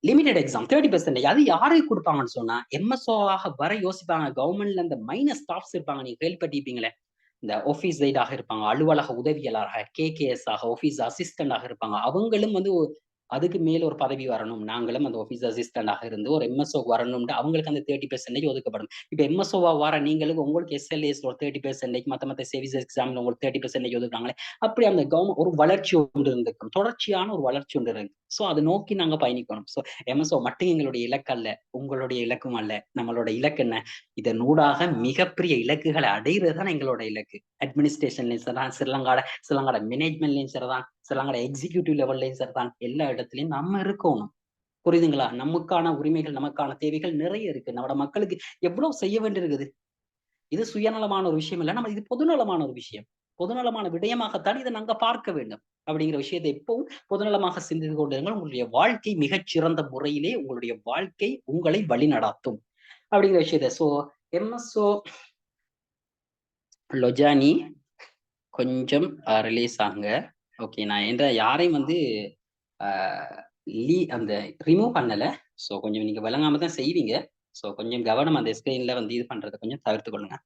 Speaker 1: Limited exam 30% அது யாருக்கு கொடுப்பாங்கன்னு சொன்னா எம்எஸ்ஓ ஆக வர யோசிப்பாங்க. கவர்மெண்ட்ல இந்த மைனர் ஸ்டாஃப்ஸ் இருப்பாங்க. நீங்க கேள்விப்பட்டிருப்பீங்களே, இந்த ஆபீஸ் கைடாக இருப்பாங்க, அலுவலக உதவியாளராக, கேகேஎஸ் ஆக, ஆபீஸ் அசிஸ்டன்ட் ஆக இருப்பாங்க. அவங்களும் வந்து அதுக்கு மேல ஒரு பதவி வரணும். நாங்களும் அந்த ஆபீஸ் அசிஸ்டன்ட் ஆக இருந்து ஒரு எம்எஸ்ஓ வரணும்னு அவங்களுக்கு அந்த 30% ஒதுக்கப்படும். இப்ப எம்எஸ்ஓவா வர நீங்களுக்கு உங்களுக்கு எஸ்எல்ஏஸ் ஒரு 30%, மத்த சர்வீஸ் எக்ஸாம்ல உங்களுக்கு 30% ஒதுக்குறாங்களே. அப்படி அந்த கவர்மெண்ட் ஒரு வளர்ச்சி ஒன்று இருந்திருக்கும். தொடர்ச்சியான ஒரு வளர்ச்சி ஒன்று இருக்கு. சோ அதை நோக்கி நாங்க பயணிக்கணும். சோ எம்எஸ்ஓ மட்டும் எங்களுடைய இலக்கு அல்ல, உங்களுடைய இலக்கும் அல்ல. நம்மளோட இலக்கு என்ன? இதனூடாக மிகப்பெரிய இலக்குகளை அடையிறதுதான் எங்களோட இலக்கு. அட்மினிஸ்ட்ரேஷன்லயும் சரிதான், சிலங்கட மேனேஜ்மெண்ட்லயும் சரிதான், சிலங்கட எக்ஸிக்யூட்டிவ் லெவல்லயும் சரிதான். எல்லா இடத்துலயும் நம்ம இருக்கணும். புரியுதுங்களா? நமக்கான உரிமைகள், நமக்கான தேவைகள் நிறைய இருக்கு. நம்மளோட மக்களுக்கு எவ்வளவு செய்ய வேண்டியிருக்குது. இது சுயநலமான ஒரு விஷயம் இல்ல. இது பொதுநலமான ஒரு விஷயம். பொதுநலமான விடயமாகத்தான் இதை நாங்க பார்க்க வேண்டும் அப்படிங்கிற விஷயத்தை எப்பவும் பொதுநலமாக சிந்தித்து கொண்டிருங்கள். உங்களுடைய வாழ்க்கை மிகச்சிறந்த முறையிலே உங்களுடைய வாழ்க்கை உங்களை வழிநடாத்தும் அப்படிங்கிற விஷயத்த. ஸோ எம்எஸ்ஓ லொஜானி கொஞ்சம் ரிலீஸ் ஆகுங்க. ஓகே, நான் என்ற யாரையும் வந்து அந்த ரிமூவ் பண்ணல. ஸோ கொஞ்சம் நீங்க விளங்காம தான் செய்வீங்க. ஸோ கொஞ்சம் கவனம் அந்த ஸ்கிரீன்ல வந்து இது பண்றதை கொஞ்சம் தவிர்த்து கொள்ளுங்க.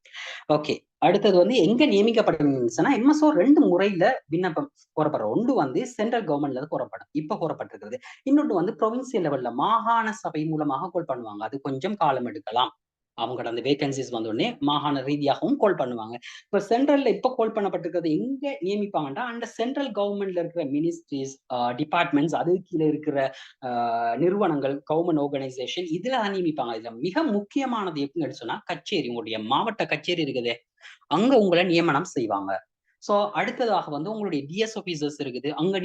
Speaker 1: ஓகே, அடுத்தது வந்து எங்க நியமிக்கப்பட்டதுன்னா எம்எஸ்ஓ 2 முறையில விண்ணப்பம் கோரப்படுறோம். ஒன்று வந்து சென்ட்ரல் கவர்மெண்ட்ல கோரப்படும், இப்ப கோரப்பட்டிருக்கிறது. இன்னொன்று வந்து ப்ரொவின்சியல் லெவல்ல மாகாண சபை மூலமாக கோல் பண்ணுவாங்க. அது கொஞ்சம் காலம் எடுக்கலாம். அவங்களோட அந்த வேகன்சிஸ் வந்தோடனே மாகாண ரீதியாகவும் கோல் பண்ணுவாங்க. இப்ப சென்ட்ரல்ல இப்ப கோல் பண்ணப்பட்டிருக்கிறது எங்க நியமிப்பாங்கன்னா அந்த சென்ட்ரல் கவர்மெண்ட்ல இருக்கிற மினிஸ்ட்ரிஸ், டிபார்ட்மெண்ட்ஸ், அது கீழே இருக்கிற நிறுவனங்கள், கவர்மெண்ட் ஆர்கனைசேஷன் இதுல தான் நியமிப்பாங்க. இதுல மிக முக்கியமானது எப்படின்னு சொன்னா கச்சேரி, உங்களுடைய மாவட்ட கச்சேரி இருக்குதே அங்க உங்களை நியமனம் செய்வாங்க. சோ அடுத்ததாக வந்து உங்களுடைய டிஎஸ் ஆபீசர்ஸ் இருக்குது, அங்க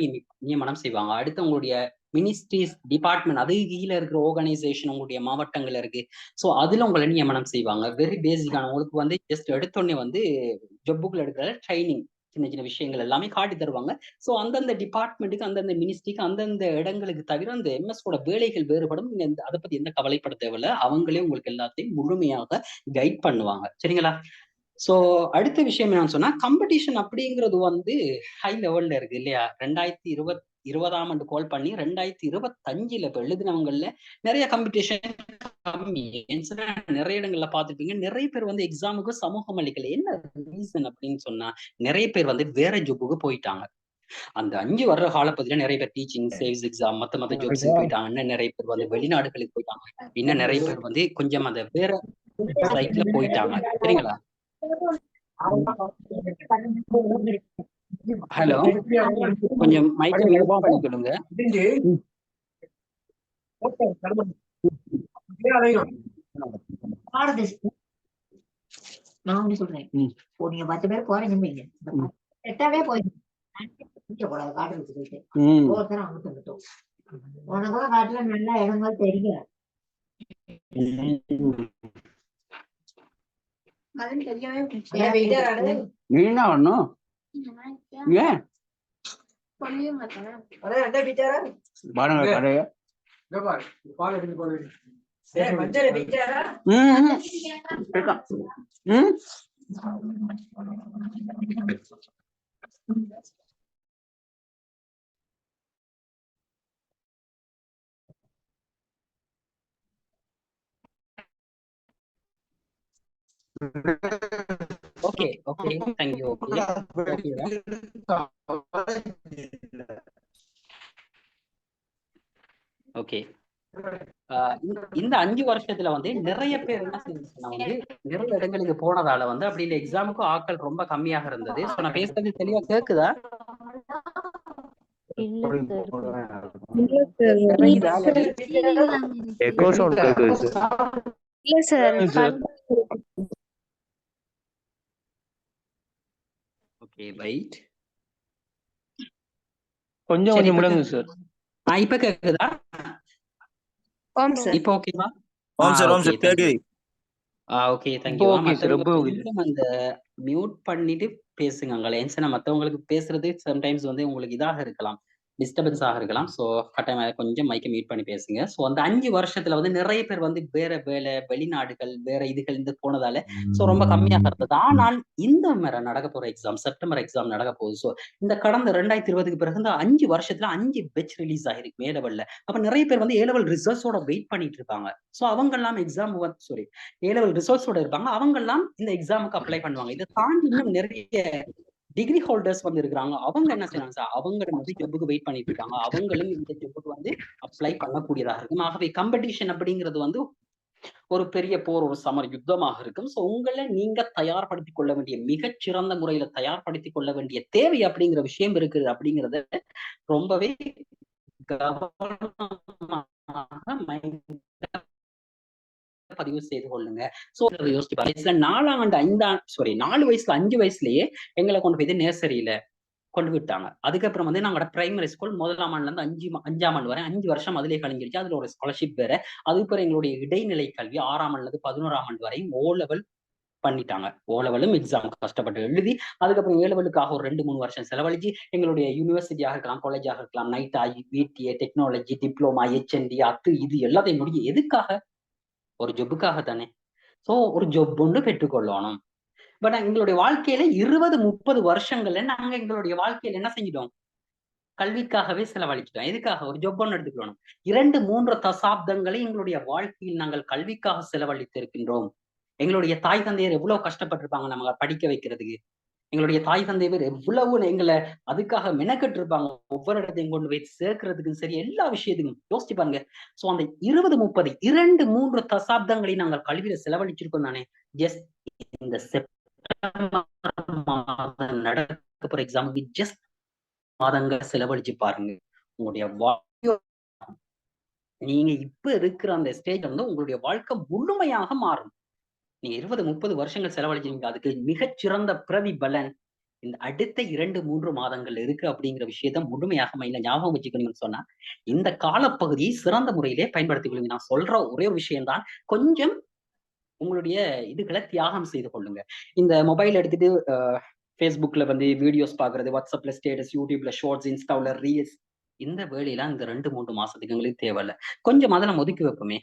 Speaker 1: நியமனம் செய்வாங்க. அடுத்து உங்களுடைய மினிஸ்ட்ரிஸ், டிபார்ட்மெண்ட், அது கீழே இருக்கிற ஆர்கனைசேஷன் உங்களுடைய மாவட்டங்கள்ல இருக்கு. சோ அதுல உங்களை நியமனம் செய்வாங்க. வெரி பேசிக்கான உங்களுக்கு வந்து ஜஸ்ட் எடுத்தோடனே வந்து ஜப்புக்குள்ள எடுக்கிற ட்ரைனிங், சின்ன சின்ன விஷயங்கள் எல்லாமே காட்டி தருவாங்க. சோ அந்தந்த டிபார்ட்மெண்ட்டுக்கு, அந்தந்த மினிஸ்ட்ரிக்கு, அந்தந்த இடங்களுக்கு தவிர அந்த எம்எஸ்ஓட வேலைகள் வேறுபடும். நீங்க அதை பத்தி எந்த கவலைப்பட தேவையில்ல. அவங்களே உங்களுக்கு எல்லாத்தையும் முழுமையாக கைட் பண்ணுவாங்க. சரிங்களா? சோ அடுத்த விஷயம் என்னன்னு சொன்னா காம்படிஷன் அப்படிங்கிறது வந்து ஹை லெவல்ல இருக்கு இல்லையா? 2020ஆம் ஆண்டு கால் பண்ணி 2025ல இப்ப எழுதினவங்கல நிறைய காம்படிஷன் கம்மி. நிறைய இடங்கள்ல பாத்துருப்பீங்க, நிறைய பேர் வந்து எக்ஸாமுக்கு சமூகம் அளிக்கல. என்ன ரீசன் அப்படின்னு சொன்னா நிறைய பேர் வந்து வேற ஜாபுக்கு போயிட்டாங்க. அந்த 5 வருட காலப்பகுதியில நிறைய பேர் டீச்சிங், சேல்ஸ் எக்ஸாம், மத்த ஜாப்ஸுக்கு போயிட்டாங்க. இன்னும் நிறைய பேர் வந்து வெளிநாடுகளுக்கு போயிட்டாங்க. இன்னும் நிறைய பேர் வந்து கொஞ்சம் அந்த வேற சைட்ல போயிட்டாங்க. சரிங்களா? ஹலோ, கொஞ்சம் மைக்க மியூட் பண்ணிக்கொள்ளுங்க.
Speaker 2: நான் ஒண்ணு சொல்றேன், நீங்க 10 பேர் போறீங்க, 8ஆவே போயிடும். காட்டுறதுக்கு போயிட்டு ஒவ்வொருத்தரும் அங்கிட்டு வந்துட்டோம். உனக்கு காட்டுல நல்ல இடங்கள் தெரியும்.
Speaker 1: நீ என்ன பண்ணும்? ஏன் okay okay thank you. Okay, இந்த 5 வருஷத்துல வந்து நிறைய பேர் என்ன செஞ்சுன்னா வந்து நிறைய இடங்களுக்கு போனதால வந்து அப்படி இந்த எக்ஸாமுக்கு ஆட்கள் ரொம்ப கம்மியாக இருந்தது. சோ நான் பேசுறது தெளிவா கேக்குதா? ஓகே ரைட்,
Speaker 3: கொஞ்சம் முடங்க சார்.
Speaker 1: இப்ப கேக்குதா? இப்போ ஓகேவா? Okay thank you. அந்த மியூட் பண்ணிட்டு பேசுங்க. ஏன்னா மத்தவங்களுக்கு பேசுறது சம்டைம்ஸ் வந்து உங்களுக்கு இதாக இருக்கலாம், டிஸ்டர்பன்ஸாக இருக்கலாம். ஸோ கட்டாயமாக கொஞ்சம் மைக்கை மியூட் பண்ணி பேசுங்க. ஸோ அந்த 5 வருஷத்துல வந்து நிறைய பேர் வந்து வேற வேலை, வெளிநாடுகள், வேற இதுகள் இந்த போனதால ஸோ ரொம்ப கம்மியாக இருந்தது. ஆனால் இந்த முறை நடக்க போற எக்ஸாம், செப்டம்பர் எக்ஸாம் நடக்க போகுது. ஸோ இந்த கடந்த 2020க்கு பிறகு இந்த 5 வருஷத்துல 5 பெட்ச் ரிலீஸ் ஆகிருக்கு மே லெவல்ல. அப்ப நிறைய பேர் வந்து ஏ லெவல் ரிசல்ட்ஸோட வெயிட் பண்ணிட்டு இருப்பாங்க. ஸோ அவங்க எல்லாம் எக்ஸாம் ஏ லெவல் ரிசல்ட்ஸோட இருப்பாங்க. அவங்க எல்லாம் இந்த எக்ஸாமுக்கு அப்ளை பண்ணுவாங்க. இதை தாண்டி இன்னும் நிறைய டிகிரி ஹோல்டர்ஸ் வந்து இருக்கிறாங்க. அவங்க என்ன செய்யறாங்க சார், அவங்களும் வந்து ஜப்புக்கு வெயிட் பண்ணிட்டு இருக்காங்க. அவங்களும் இந்த ஜப்புக்கு வந்து அப்ளை பண்ணக்கூடியதாக இருக்கும். ஆகவே காம்படிஷன் அப்படிங்கிறது வந்து ஒரு பெரிய போர், ஒரு சமர் யுத்தமாக இருக்கும். சோ உங்களை நீங்க தயார்படுத்திக் கொள்ள வேண்டிய, மிகச்சிறந்த முறையில தயார்படுத்திக் கொள்ள வேண்டிய தேவை அப்படிங்கிற விஷயம் இருக்குது. அப்படிங்கறத ரொம்பவே பதிவு செய்து கொள்ளுங்க. சோ யோசிச்சு பாருங்க, 4 வயசுல 5 வயசுலயே எங்களை கொண்டு போய் நர்சரியில கொண்டு விட்டாங்க. அதுக்கப்புறம் வந்து நாங்களோட பிரைமரி ஸ்கூல் 1ஆம் ஆண்டுல இருந்து 5ஆம் ஆண்டு வரை 5 வருஷம் அதிலே கழிஞ்சிருச்சு. அதுல ஒரு ஸ்காலர்ஷிப் வேற. அதுக்கப்புறம் எங்களுடைய இடைநிலை கல்வி 6ஆம் ஆண்டுல இருந்து 11ஆம் ஆண்டு வரை ஓ லெவல் பண்ணிட்டாங்க. ஓலெவலும் எக்ஸாம் கஷ்டப்பட்டு எழுதி, அதுக்கப்புறம் ஏலெவலுக்காக ஒரு 2-3 வருஷம் செலவழிச்சு, எங்களுடைய யூனிவர்சிட்டியாக இருக்கலாம், காலேஜாக இருக்கலாம், நைட் ஆகி, பிடிஏ, டெக்னாலஜி, டிப்ளோமா, HND அது இது எல்லாத்தையும் முடிஞ்சு எதுக்காக? ஒரு ஜொப்புக்காக தானே. சோ ஒரு ஜொப் ஒன்று பெற்றுக்கொள்ளணும். பட் எங்களுடைய வாழ்க்கையில 20-30 வருஷங்கள்ல நாங்க எங்களுடைய வாழ்க்கையில என்ன செஞ்சிட்டோம்? கல்விக்காகவே செலவழிச்சிட்டோம். எதுக்காக? ஒரு ஜொப் ஒன்று எடுத்துக்கணும். 2-3 தசாப்தங்களை எங்களுடைய வாழ்க்கையில் நாங்கள் கல்விக்காக செலவழித்து இருக்கின்றோம். எங்களுடைய தாய் தந்தையர் எவ்வளவு கஷ்டப்பட்டிருப்பாங்க நம்மள படிக்க வைக்கிறதுக்கு. எங்களுடைய தாய் தந்தையர் எவ்வளவு எங்களை அதுக்காக மெனக்கெட்டு இருப்பாங்க. ஒவ்வொரு இடத்தையும் கொண்டு போய் சேர்க்கிறதுக்கும் சரி, எல்லா விஷயத்துக்கும் யோசிச்சு பாருங்க. சோ அந்த 20-30 2-3 தசாப்தங்களை நாங்கள் கல்வியில செலவழிச்சிருக்கோம் தானே. ஜஸ்ட் இந்த செப்டம்பர் மாதம் நடக்க போற எக்ஸாமுக்கு ஜஸ்ட் மாதங்கள் செலவழிச்சு பாருங்க. உங்களுடைய நீங்க இப்ப இருக்கிற அந்த ஸ்டேஜ் வந்து உங்களுடைய வாழ்க்கை முழுமையாக மாறும். நீங்க 20-30 வருஷங்கள் செலவழிச்சீங்க, அதுக்கு மிகச்சிறந்த பிரதிபலன் இந்த அடுத்த 2-3 மாதங்கள் இருக்கு அப்படிங்கிற விஷயத்த முழுமையாக மைண்ட்ல ஞாபகம் வச்சுக்கணும்னு சொன்னா, இந்த காலப்பகுதியை சிறந்த முறையிலே பயன்படுத்திக் கொள்ளுங்க. நான் சொல்ற ஒரே ஒரு விஷயம் தான், கொஞ்சம் உங்களுடைய இதுகளை தியாகம் செய்து கொள்ளுங்க. இந்த மொபைல் எடுத்துட்டு Facebookல வந்து வீடியோஸ் பாக்குறது, WhatsAppல ஸ்டேட்டஸ், YouTubeல ஷார்ட்ஸ், இன்ஸ்டால ரீல்ஸ், இந்த வேலையெல்லாம் இந்த 2-3 மாசத்துக்கு எங்களுக்கு தேவையில்ல. கொஞ்சம் அதை நம்ம ஒதுக்கி வைப்போமே.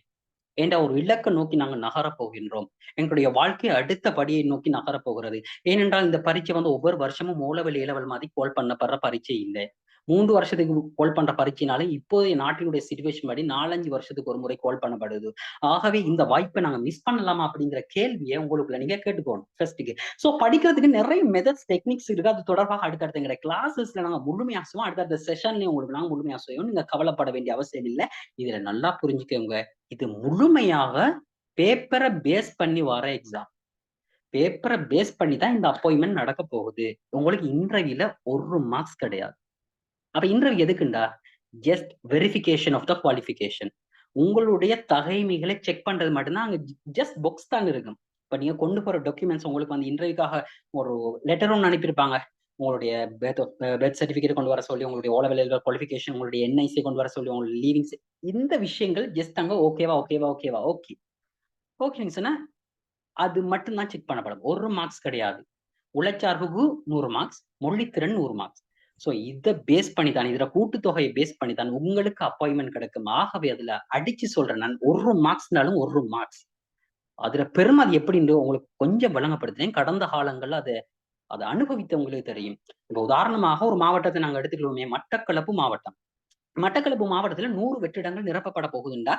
Speaker 1: என்ற ஒரு இலக்கை நோக்கி நாங்கள் நகரப் போகின்றோம். எங்களுடைய வாழ்க்கை அடுத்த படியை நோக்கி நகரப் போகிறது. ஏனென்றால் இந்த பரீட்சை வந்து ஒவ்வொரு வருஷமும் ஓலெவல், ஏலெவல் மாதிரி கோல் பண்ணப்படுற பரீட்சை இல்லை. 3 வருஷத்துக்கு கோல் பண்ற பரீட்சைனாலும் இப்போதைய நாட்டினுடைய சிச்சுவேஷன் படி 4-5 வருஷத்துக்கு ஒரு முறை கோல் பண்ணப்படுது. ஆகவே இந்த வாய்ப்பை நாங்க மிஸ் பண்ணலாமா அப்படிங்கிற கேள்வியை உங்களுக்குள்ள நீங்க கேட்டுக்கோணும் ஃபர்ஸ்ட்டுக்கு. சோ படிக்கிறதுக்கு நிறைய மெத்தட்ஸ், டெக்னிக்ஸ் இருக்கு. அது தொடர்பாக அடுத்தடுத்த எங்க கிளாஸஸ்ல நாங்க முழுமையா செய்வோம். அடுத்தடுத்த செஷன்லயும் உங்களுக்கு நாங்க முழுமையா செய்வோம். நீங்க கவலைப்பட வேண்டிய அவசியம் இல்லை. இதுல நல்லா புரிஞ்சுக்கோங்க, இது முழுமையாக பேப்பரை பேஸ் பண்ணி வர எக்ஸாம். பேப்பரை பேஸ் பண்ணி தான் இந்த அப்பாயின்மெண்ட் நடக்க போகுது. உங்களுக்கு இன்டர்வியூல 1 மார்க்ஸ் கிடையாது. அப்ப இன்டர்வியூ எதுக்குண்டா? Just verification of the qualification. உங்களுடைய தகைமைகளை செக் பண்றது மட்டும்தான் அங்க ஜஸ்ட் பாக்ஸ் தான் இருக்கும். இப்ப நீங்க கொண்டு போற டாக்குமெண்ட்ஸ் உங்களுக்கு வந்து இன்டர்வியூக்காக ஒரு லெட்டர் ஒன்று அனுப்பியிருப்பாங்க. உங்களுடைய பெர்த் சர்டிபிகேட் கொண்டு வர சொல்லி, உங்களுடைய ஓலெவல் குவாலிஃபிகேஷன், உங்களுடைய NIC கொண்டு வர சொல்லி, உங்களுடைய லீவிங்ஸ், இந்த விஷயங்கள் ஜஸ்ட் அங்க ஓகேவா ஓகேவா ஓகேவா ஓகே ஓகேங்க சொன்னா அது மட்டும் தான் செக் பண்ணப்படும். 1 மார்க்ஸ் கிடையாது. உளச்சார்புக்கு 100 மார்க்ஸ், மொழித்திறன் 100 மார்க்ஸ். சோ இத பேஸ் பண்ணி தான், இதுல கூட்டுத்தொகையை பேஸ் பண்ணி தான் உங்களுக்கு அப்பாயின்மெண்ட் கிடைக்கும். ஆகவே அதுல அடிச்சு சொல்றேன் நான், 1 மார்க்ஸ்னாலும் 1 மார்க்ஸ். அதுல பெருமை அது எப்படின்னு உங்களுக்கு கொஞ்சம் விளங்கப்படுத்துறேன். கடந்த காலங்கள்ல அதை அனுபவித்தவங்களுக்கு தெரியும். இப்ப உதாரணமாக ஒரு மாவட்டத்தை நாங்க எடுத்துக்கிடுவோமே, மட்டக்களப்பு மாவட்டம். மட்டக்களப்பு மாவட்டத்துல 100 வெற்றிடங்கள் நிரப்பப்பட போகுதுண்டா,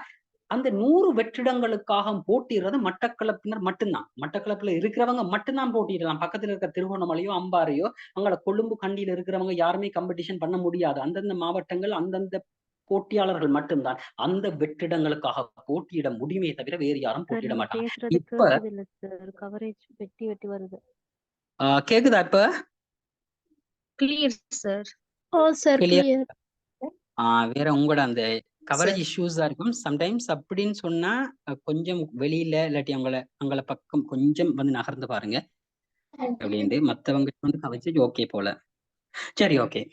Speaker 1: அந்த 100 வெற்றிடங்களுக்காக போட்டியிடுறது மட்டக்களப்பினர் மட்டும்தான். மட்டக்களப்புல இருக்கிறவங்க மட்டும்தான் போட்டியிடலாம். பக்கத்துல இருக்க திருகோணமலையோ, அம்பாறையோ, அங்க கொழும்பு, கண்டியில இருக்கிறவங்க யாருமே காம்படிஷன் பண்ண முடியாது. அந்தந்த மாவட்டங்கள், அந்தந்த போட்டியாளர்கள் மட்டும்தான் அந்த வெற்றிடங்களுக்காக போட்டியிட முடியுமே தவிர வேறு யாரும் போட்டியிட மாட்டாங்க. இப்ப
Speaker 4: வெட்டி வெட்டி வருது.
Speaker 1: கேக்குதா இப்ப?
Speaker 4: Clear sir. Oh sir clear.
Speaker 1: வேற உங்களோட அந்த கவரேஜ் இஷ்யூஸா இருக்கும் சம்டைம்ஸ். அப்படின்னு சொன்னா கொஞ்சம் வெளியில இல்லாட்டி அவங்கள பக்கம் கொஞ்சம் வந்து நகர்ந்து பாருங்க அப்படின்ட்டு. மத்தவங்க வந்து கவரேஜ் ஓகே போல. சரி, ஓகே,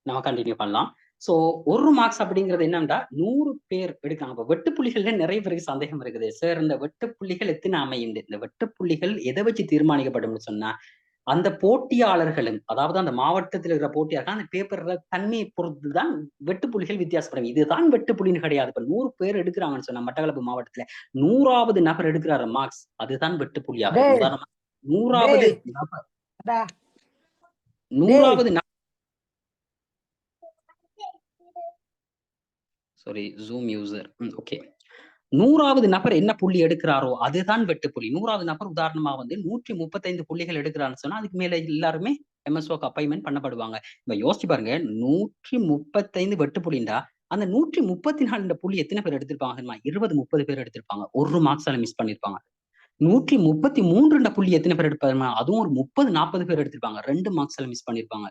Speaker 1: நம்ம கண்டினியூ பண்ணலாம். சோ 1 மார்க்ஸ் அப்படிங்கிறது என்னன்னா 100 பேர் எடுக்காங்க. இப்ப வெட்டுப்புள்ளிகள்ல நிறைய பேருக்கு சந்தேகம் இருக்குது. சார், இந்த வெட்டுப்புள்ளிகள் எத்தனை அமையுண்டு? இந்த வெட்டுப்புள்ளிகள் எதை வச்சு தீர்மானிக்கப்படும் சொன்னா, அந்த போட்டியாளர்களும், அதாவது அந்த மாவட்டத்தில் இருக்கிற போட்டியாளர்கள் அந்த பேப்பர்ல தன்மையை பொறுத்துதான் வெட்டுப்புள்ளிகள் வித்தியாசப்படும். இதுதான் வெட்டுப்புள்ளின்னு கிடையாது. இப்ப 100 பேர் எடுக்கிறாங்கன்னு சொன்னா மட்டக்களப்பு மாவட்டத்துல 100வது நபர் எடுக்கிறாரு மார்க்ஸ், அதுதான் வெட்டுப்புள்ளியாக. உதாரணமா 100வது நபர் 100வது சாரி, ஜூம் யூசர். ஓகே, 100வது நபர் என்ன புள்ளி எடுக்கிறாரோ அதுதான் வெட்டுப்புள்ளி. 100வது நபர் உதாரணமா வந்து 135 புள்ளிகள் எடுக்கிறான்னு சொன்னா அதுக்கு மேல எல்லாருமே MSOக்கு அப்பாயின்மெண்ட் பண்ணப்படுவாங்க. இப்ப யோசிச்சு பாருங்க, 135 வெட்டுப்புள்ளிண்டா அந்த 134 புள்ளி எத்தனை பேர் எடுத்திருப்பாங்க? 20-30 பேர் எடுத்திருப்பாங்க. 1 மார்க்ஸால மிஸ் பண்ணிருப்பாங்க. 133 புள்ளி எத்தனை பேர் எடுப்பாங்க? அதுவும் ஒரு 30-40 பேர் எடுத்திருப்பாங்க. 2 மார்க்ஸால மிஸ் பண்ணிருப்பாங்க.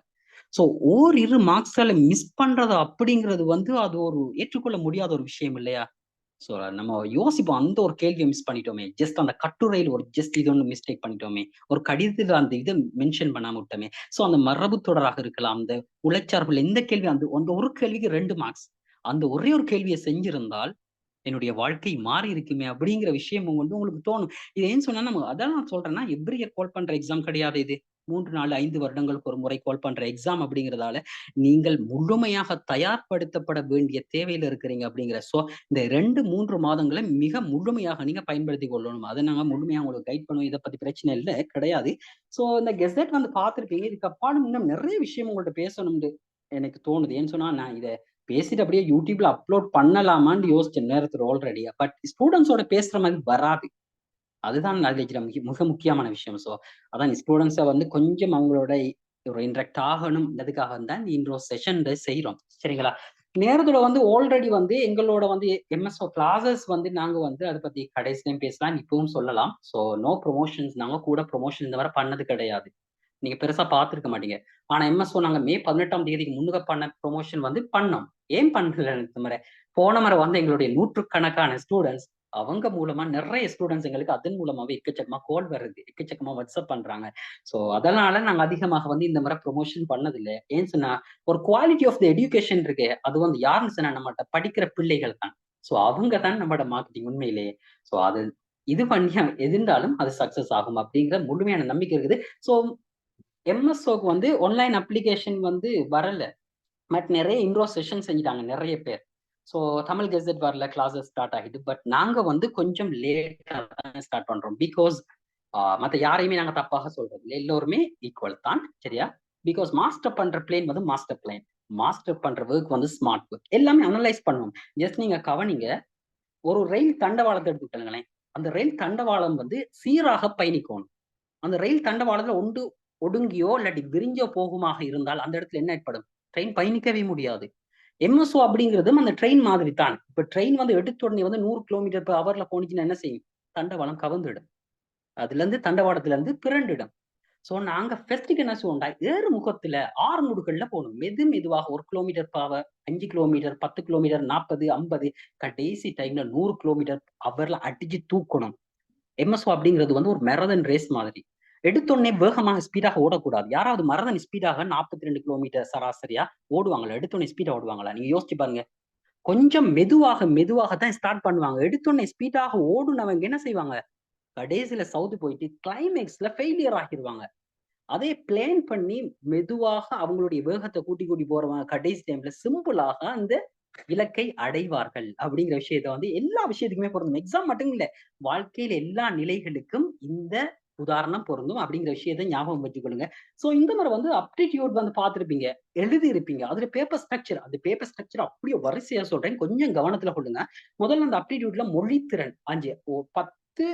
Speaker 1: சோ ஓரிரு மார்க்ஸால மிஸ் பண்றது அப்படிங்கிறது வந்து அது ஒரு ஏற்றுக்கொள்ள முடியாத ஒரு விஷயம் இல்லையா? சோ நம்ம யோசிப்போம், அந்த ஒரு கேள்வியை மிஸ் பண்ணிட்டோமே, ஜஸ்ட் அந்த கட்டுரையில் ஒரு ஜஸ்ட் இது ஒன்று மிஸ்டேக் பண்ணிட்டோமே, ஒரு கடிதத்தில் அந்த இதை மென்ஷன் பண்ணாம விட்டோமே. சோ அந்த மரபு தொடராக இருக்கலாம், அந்த உழைச்சார்புல இந்த கேள்வி, அந்த ஒரு கேள்விக்கு 2 மார்க்ஸ். அந்த ஒரே ஒரு கேள்வியை செஞ்சிருந்தால் என்னுடைய வாழ்க்கை மாறி இருக்குமே அப்படிங்கிற விஷயமும் வந்து உங்களுக்கு தோணும். இது ஏன்னு சொன்னா நம்ம அதான் நான் சொல்றேன்னா, எவ்ரி இயர் கால் பண்ற எக்ஸாம் கிடையாது இது. 3, 4, 5 வருடங்களுக்கு ஒரு முறை கால் பண்ற எக்ஸாம் அப்படிங்கிறதால, நீங்கள் முழுமையாக தயார்படுத்தப்பட வேண்டிய தேவையில இருக்கிறீங்க அப்படிங்கிற. இந்த 2, 3 மாதங்கள மிக முழுமையாக நீங்க பயன்படுத்திக் கொள்ளணும். அத நாங்க முழுமையா உங்களுக்கு கைட் பண்ணுவோம். இத பத்தி பிரச்சனை இல்ல, கிடையாது. இந்த கெசெட் வந்து பார்த்திருப்பீங்க. இதுக்கு அப்பாலும் இன்னும் நிறைய விஷயம் உங்கள்ட்ட பேசணும்னு எனக்கு தோணுது. ஏன்னு சொன்னா, நான் இத பேசிட்டு அப்படியே யூடியூப்ல அப்லோட் பண்ணலாமான்னு யோசிச்சேன் நேரத்துல ஆல்ரெடி. பட் ஸ்டூடெண்ட்ஸோட பேசுற மாதிரி வராது. அதுதான் அதுல இருக்கிற மிக முக்கியமான விஷயம். அதான் ஸ்டூடெண்ட்ஸ வந்து கொஞ்சம் அவங்களோட ஒரு இன்டராக்ட் ஆகணும். அதுக்காக தான் இந்த இன்ட்ரோ செஷன் செய்றோம். சரிங்களா? நேரத்தோட வந்து ஆல்ரெடி வந்து எங்களோட வந்து எம்எஸ்ஓ கிளாஸஸ் வந்து நாங்க வந்து அதை பத்தி கடைசிலையும் பேசலாம், இப்பவும் சொல்லலாம். நோ ப்ரொமோஷன்ஸ், நாங்க கூட ப்ரொமோஷன் இந்த வரை பண்ணது கிடையாது. நீங்க பெருசா பார்த்திருக்க மாட்டீங்க. ஆனா எம்எஸ்ஓ நாங்க மே 18ஆம் தேதிக்கு முன்னுக்க பண்ண ப்ரொமோஷன் வந்து பண்ணோம். ஏன் பண்ணல இந்த முறை? போன முறை வந்து எங்களுடைய நூற்றுக்கணக்கான ஸ்டூடெண்ட்ஸ் அவங்க மூலமா நிறைய ஸ்டூடெண்ட்ஸ் எங்களுக்கு அதன் மூலமாவே எக்கச்சக்கமா கால் வருது, எக்கச்சக்கமா வாட்ஸ்அப் பண்றாங்க. அதனால நாங்க அதிகமாக வந்து இந்த முறை ப்ரொமோஷன் பண்ணதில்லை. ஏன்னு சொன்னா ஒரு குவாலிட்டி ஆஃப் த எஜுகேஷன் இருக்கு. அது வந்து யாருன்னு சொன்னா நம்மகிட்ட படிக்கிற பிள்ளைகள் தான். அவங்க தான் நம்மளோட மார்க்கெட்டிங் உண்மையிலேயே. அது இது பண்ணி எதிர்ந்தாலும் அது சக்சஸ் ஆகும் அப்படிங்கிற முழுமையான நம்பிக்கை இருக்குது. ஸோ எம்எஸ்ஓக்கு வந்து ஆன்லைன் அப்ளிகேஷன் வந்து வரல. பட் நிறைய இன்ட்ரோ செஷன் செஞ்சுட்டாங்க நிறைய பேர். தமிழ் கெசெட் வரல, கிளாஸஸ் ஸ்டார்ட் ஆகிட்டு. பட் நாங்க வந்து கொஞ்சம் லேட்டா தான் ஸ்டார்ட் பண்றோம். பிகாஸ் மத்த யாரையுமே நாங்க தப்பாக சொல்றது இல்லை, எல்லோருமே ஈக்குவல் தான். சரியா? பிகாஸ் மாஸ்டர் பண்ற பிளேன் வந்து மாஸ்டர் பிளேன், மாஸ்டர் பண்ற ஒர்க் வந்து ஸ்மார்ட் ஒர்க். எல்லாமே அனலைஸ் பண்ணுவோம். ஜஸ்ட் நீங்க கவனிங்க, ஒரு ரயில் தண்டவாளத்தை எடுத்துக்கிட்டீங்களேன். அந்த ரயில் தண்டவாளம் வந்து சீராக பயணிக்கணும். அந்த ரயில் தண்டவாளத்துல ஒடுங்கியோ இல்லாட்டி விரிஞ்சோ போகுமாக இருந்தால் அந்த இடத்துல என்ன ஏற்படும்? ட்ரெயின் பயணிக்கவே முடியாது. எம்எஸ்ஓ அப்படிங்கிறதும் அந்த ட்ரெயின் மாதிரி தான். இப்ப ட்ரெயின் வந்து எடுத்த உடனே வந்து 100 கிலோமீட்டர் per hourல போனிச்சுன்னா என்ன செய்யும்? தண்டவாளம் கவர்ந்துடும். அதுல இருந்து தண்டவாளத்துல இருந்து பிறண்டிடும். நாங்க ஃபர்ஸ்ட்டுக்கு என்ன செய்வோம்டா, ஏறு முகத்துல 6 முடுகள்ல போகணும். மெதுவாக 1 kilometre per hour, 5 kilometre, 10 kilometre, 40, 50, கடைசி டைம்ல 100 கிலோமீட்டர் ஹவர்ல அடிச்சு தூக்கணும். எம்எஸ்ஓ அப்படிங்கிறது வந்து ஒரு மெரதன் ரேஸ் மாதிரி. எடுத்தோடனே வேகமாக ஸ்பீடாக ஓடக்கூடாது. யாராவது மரதன் ஸ்பீடாக 42 கிலோமீட்டர் சராசரியா ஓடுவாங்களா? எடுத்தோடனே ஸ்பீடா ஓடுவாங்களா? நீங்க யோசிச்சு பாருங்க. கொஞ்சம் மெதுவாக தான் ஸ்டார்ட் பண்ணுவாங்க. எடுத்தோடனே ஸ்பீடாக ஓடுனவங்க என்ன செய்வாங்க? கடைசியில சவுத்து போயிட்டு கிளைமேக்ஸ்ல ஃபெயிலியர் ஆகிடுவாங்க. அதே பிளான் பண்ணி மெதுவாக அவங்களுடைய வேகத்தை கூட்டி போறவங்க கடைசி டைம்ல சிம்பிளாக அந்த இலக்கை அடைவார்கள் அப்படிங்கிற விஷயத்த வந்து எல்லா விஷயத்துக்குமே பொருந்தும். எக்ஸாம் மட்டும் இல்ல, வாழ்க்கையில எல்லா நிலைகளுக்கும் இந்த உதாரணம் பொருந்தும் அப்படிங்கிற விஷயத்தை ஞாபகம் வச்சுக்கொள்ளுங்க. இந்த மாதிரி வந்து அப்டிடியூட் வந்து பார்த்திருப்பீங்க, எழுதி இருப்பீங்க. அதுல பேப்பர் ஸ்ட்ரக்சர், அந்த பேப்பர் ஸ்ட்ரக்சர் அப்படியே வரிசையா சொல்றேன், கொஞ்சம் கவனத்துல கொள்ளுங்க. முதல்ல அந்த அப்டிடியூட்ல மொழித்திறன் 10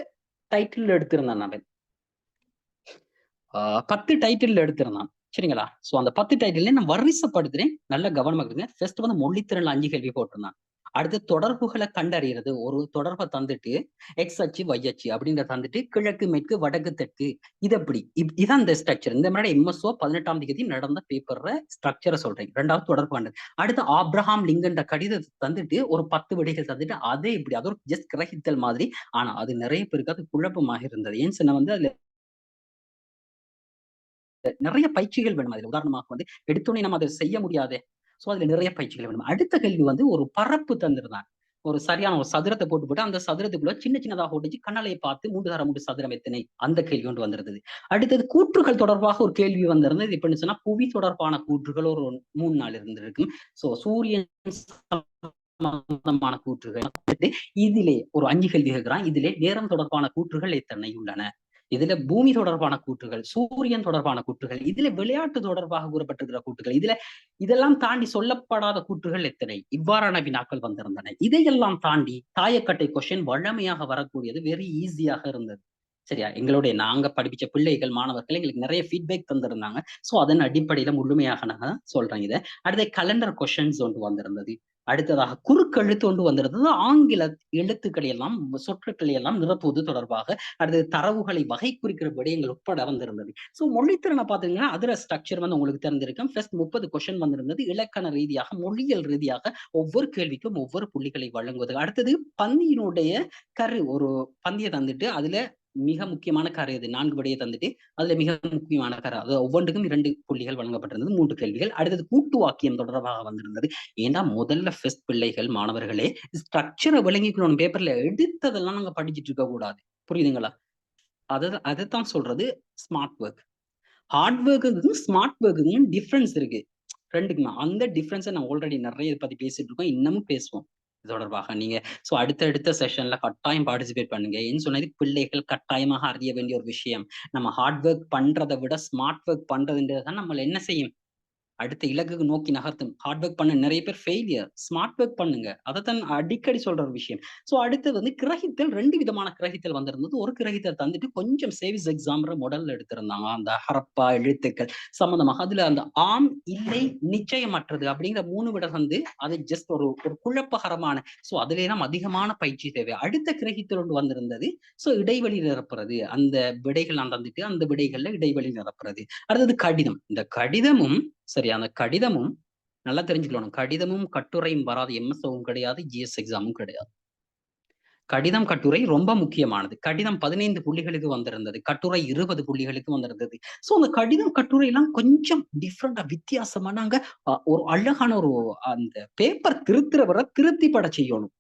Speaker 1: டைட்டில் எடுத்திருந்தேன் நான். 10 டைட்டில் எடுத்திருந்தான். சரிங்களா? அந்த 10 டைட்டில் நான் வரிசைப்படுத்துறேன். நல்லா கவனமா இருங்க. ஃபர்ஸ்ட் வந்து மொழித்திறன்ல 5 கேள்வி போட்டிருந்தான். அடுத்து தொடர்புகளை கண்டறியறது. ஒரு தொடர்பை தந்துட்டு எக்ஸ் அச்சு, ஒய் அச்சு அப்படின்றத தந்துட்டு கிழக்கு, மேற்கு, வடக்கு, தெற்கு. இது எப்படி? இதான் இந்த ஸ்ட்ரக்சர். இந்த மாதிரி எம்எஸ்ஓ 18ஆம் தேதி நடந்த பேப்பர்ல ஸ்ட்ரக்சரை சொல்றேன். 2வது தொடர்பு கண்டது. அடுத்து ஆப்ரஹாம் லிங்கன் கடிதத்தை தந்துட்டு ஒரு 10 விடைகள் தந்துட்டு அதே இப்படி அது ஒரு ஜஸ்ட் கிரகித்தல் மாதிரி. ஆனா அது நிறைய பேருக்கு அது குழப்பமாக இருந்தது. ஏன்னு சொன்னா வந்து அதுல நிறைய பயிற்சிகள் வேணும். அதுல உதாரணமாக வந்து எடுத்தோடனே நம்ம அதை செய்ய முடியாது. அதுல நிறைய பயிற்சிகள் வேணும். அடுத்த கேள்வி வந்து ஒரு பரப்பு தந்திருந்தான். ஒரு சரியான ஒரு சதுரத்தை போட்டு அந்த சதுரத்துக்குள்ள சின்னதாக ஒட்டிச்சு கண்ணாலையை பார்த்து 3 சதுரம் எத்தனை? அந்த கேள்வி கொண்டு வந்திருந்தது. அடுத்தது கூற்றுகள் தொடர்பாக ஒரு கேள்வி வந்திருந்தது. எப்படின்னு சொன்னா புவி தொடர்பான கூற்றுகள் ஒரு 3, 4 இருந்திருக்கும். சூரியன் சம்பந்தமான கூற்றுகள். இதிலே ஒரு 5 கேள்வி கேட்கிறான். இதிலே நேரம் தொடர்பான கூற்றுகள் எத்தனை உள்ளன? இதுல பூமி தொடர்பான கூற்றுகள், சூரியன் தொடர்பான கூற்றுகள், இதுல விளையாட்டு தொடர்பாக கூறப்பட்டிருக்கிற கூற்றுகள், இதெல்லாம் தாண்டி சொல்லப்படாத கூற்றுகள் எத்தனை? இவ்வாறான வினாக்கள் வந்திருந்தன. இதையெல்லாம் தாண்டி தாயக்கட்டை கொஸ்டின் வழமையாக வரக்கூடியது வெரி ஈஸியாக இருந்தது. சரியா? நாங்க படிப்பிச்ச பிள்ளைகள், மாணவர்கள் எங்களுக்கு நிறைய ஃபீட்பேக் தந்திருந்தாங்க. அதன் அடிப்படையில முழுமையாக நாங்க சொல்றேன் இதை. அடுத்த கலண்டர் கொஸ்டின்ஸ் ஒன்று வந்திருந்தது. அடுத்ததாக குறுக்கெழுத்து ஒன்று வந்திருந்தது. ஆங்கில எழுத்துக்களை எல்லாம், சொற்களை எல்லாம் நிரப்புவது தொடர்பாக. அடுத்தது தரவுகளை வகை குறிக்கிற விடயங்கள் உட்பட வந்திருந்தது. மொழித்திறனை பாத்தீங்கன்னா அதுல ஸ்ட்ரக்சர் வந்து உங்களுக்கு தெரிஞ்சிருக்கும். ஃபர்ஸ்ட் 30 கொஸ்டின் வந்திருந்தது. இலக்கண ரீதியாக, மொழியியல் ரீதியாக ஒவ்வொரு கேள்விக்கும் ஒவ்வொரு புள்ளிகளை வழங்குவது. அடுத்தது பந்தியினுடைய ஒரு பந்தியை தந்துட்டு அதுல மிக முக்கியமான கரை அது 4 விடையை தந்துட்டு அதுல மிக முக்கியமான கரை அது ஒவ்வொன்றுக்கும் 2 புள்ளிகள் வழங்கப்பட்டிருந்தது. 3 கேள்விகள். அடுத்தது கூட்டு வாக்கியம் தொடர்பாக வந்திருந்தது. ஏன்னா முதல்ல ஃபர்ஸ்ட் பிள்ளைகள் மாணவர்களே ஸ்ட்ரக்சரை விளங்கிக்கணும். பேப்பர்ல எடுத்ததெல்லாம் நாங்க படிச்சுட்டு இருக்க கூடாது. புரியுதுங்களா? அதைத்தான் சொல்றது ஸ்மார்ட் ஒர்க். ஹார்ட் ஒர்க்குக்கும் ஸ்மார்ட் ஒர்க்குக்கும் டிஃபரன்ஸ் இருக்கு. ரெண்டுக்குமா அந்த டிஃபரன்ஸை நான் ஆல்ரெடி நிறைய இதை பத்தி பேசிட்டு இருக்கோம். இன்னமும் பேசுவோம் இது தொடர்பாக. நீங்க சோ அடுத்த செஷன்ல கட்டாயம் பார்ட்டிசிபேட் பண்ணுங்க. ஏன்னு சொன்னது பிள்ளைகள் கட்டாயமாக அறிய வேண்டிய ஒரு விஷயம். நம்ம ஹார்ட் ஒர்க் பண்றதை விட ஸ்மார்ட் ஒர்க் பண்றதுன்றதுதான் நம்மள என்ன செய்யும், அடுத்த இலக்குக்கு நோக்கி நகர்த்தும். ஹார்ட் ஒர்க் பண்ண நிறைய பேர் ஃபெயிலியர். ஸ்மார்ட் ஒர்க் பண்ணுங்க. அதைத்தான் அடிக்கடி சொல்ற ஒரு விஷயம். சோ அடுத்து வந்து கிரகித்தல் 2 விதமான கிரகித்தல் வந்திருந்தது. ஒரு கிரகித்தல் தந்துட்டு கொஞ்சம் சேவிஸ் எக்ஸாம்ல மாடல்ல எடுத்திருந்தாங்க. அந்த ஹரப்பா எழுத்துக்கள் சம்பந்தமாக அதுல அந்த ஆம், இல்லை, நிச்சயமற்றது அப்படிங்கிற 3 விட வந்து அது ஜஸ்ட் ஒரு குழப்பகரமான. சோ அதுல எல்லாம் அதிகமான பயிற்சி தேவை. அடுத்த கிரகித்தல் ஒன்று வந்திருந்தது. சோ இடைவெளி நிரப்புறது. அந்த விடைகள் நான் தந்துட்டு அந்த விடைகள்ல இடைவெளி நிரப்புறது. அடுத்தது கடிதம். இந்த கடிதமும் சரி, அந்த கடிதமும் நல்லா தெரிஞ்சுக்கணும். கடிதமும் கட்டுரையும் வராது. எம்எஸ்ஓவும் கிடையாது, ஜிஎஸ் எக்ஸாமும் கிடையாது. கடிதம் கட்டுரை ரொம்ப முக்கியமானது. கடிதம் 15 புள்ளிகளுக்கு வந்திருந்தது. கட்டுரை 20 புள்ளிகளுக்கு வந்திருந்தது. சோ அந்த கடிதம் கட்டுரை எல்லாம் கொஞ்சம் டிஃப்ரெண்டா வித்தியாசமா நாங்க ஒரு அழகான ஒரு அந்த பேப்பர் திருத்துறவரை திருத்தி பட செய்யணும்.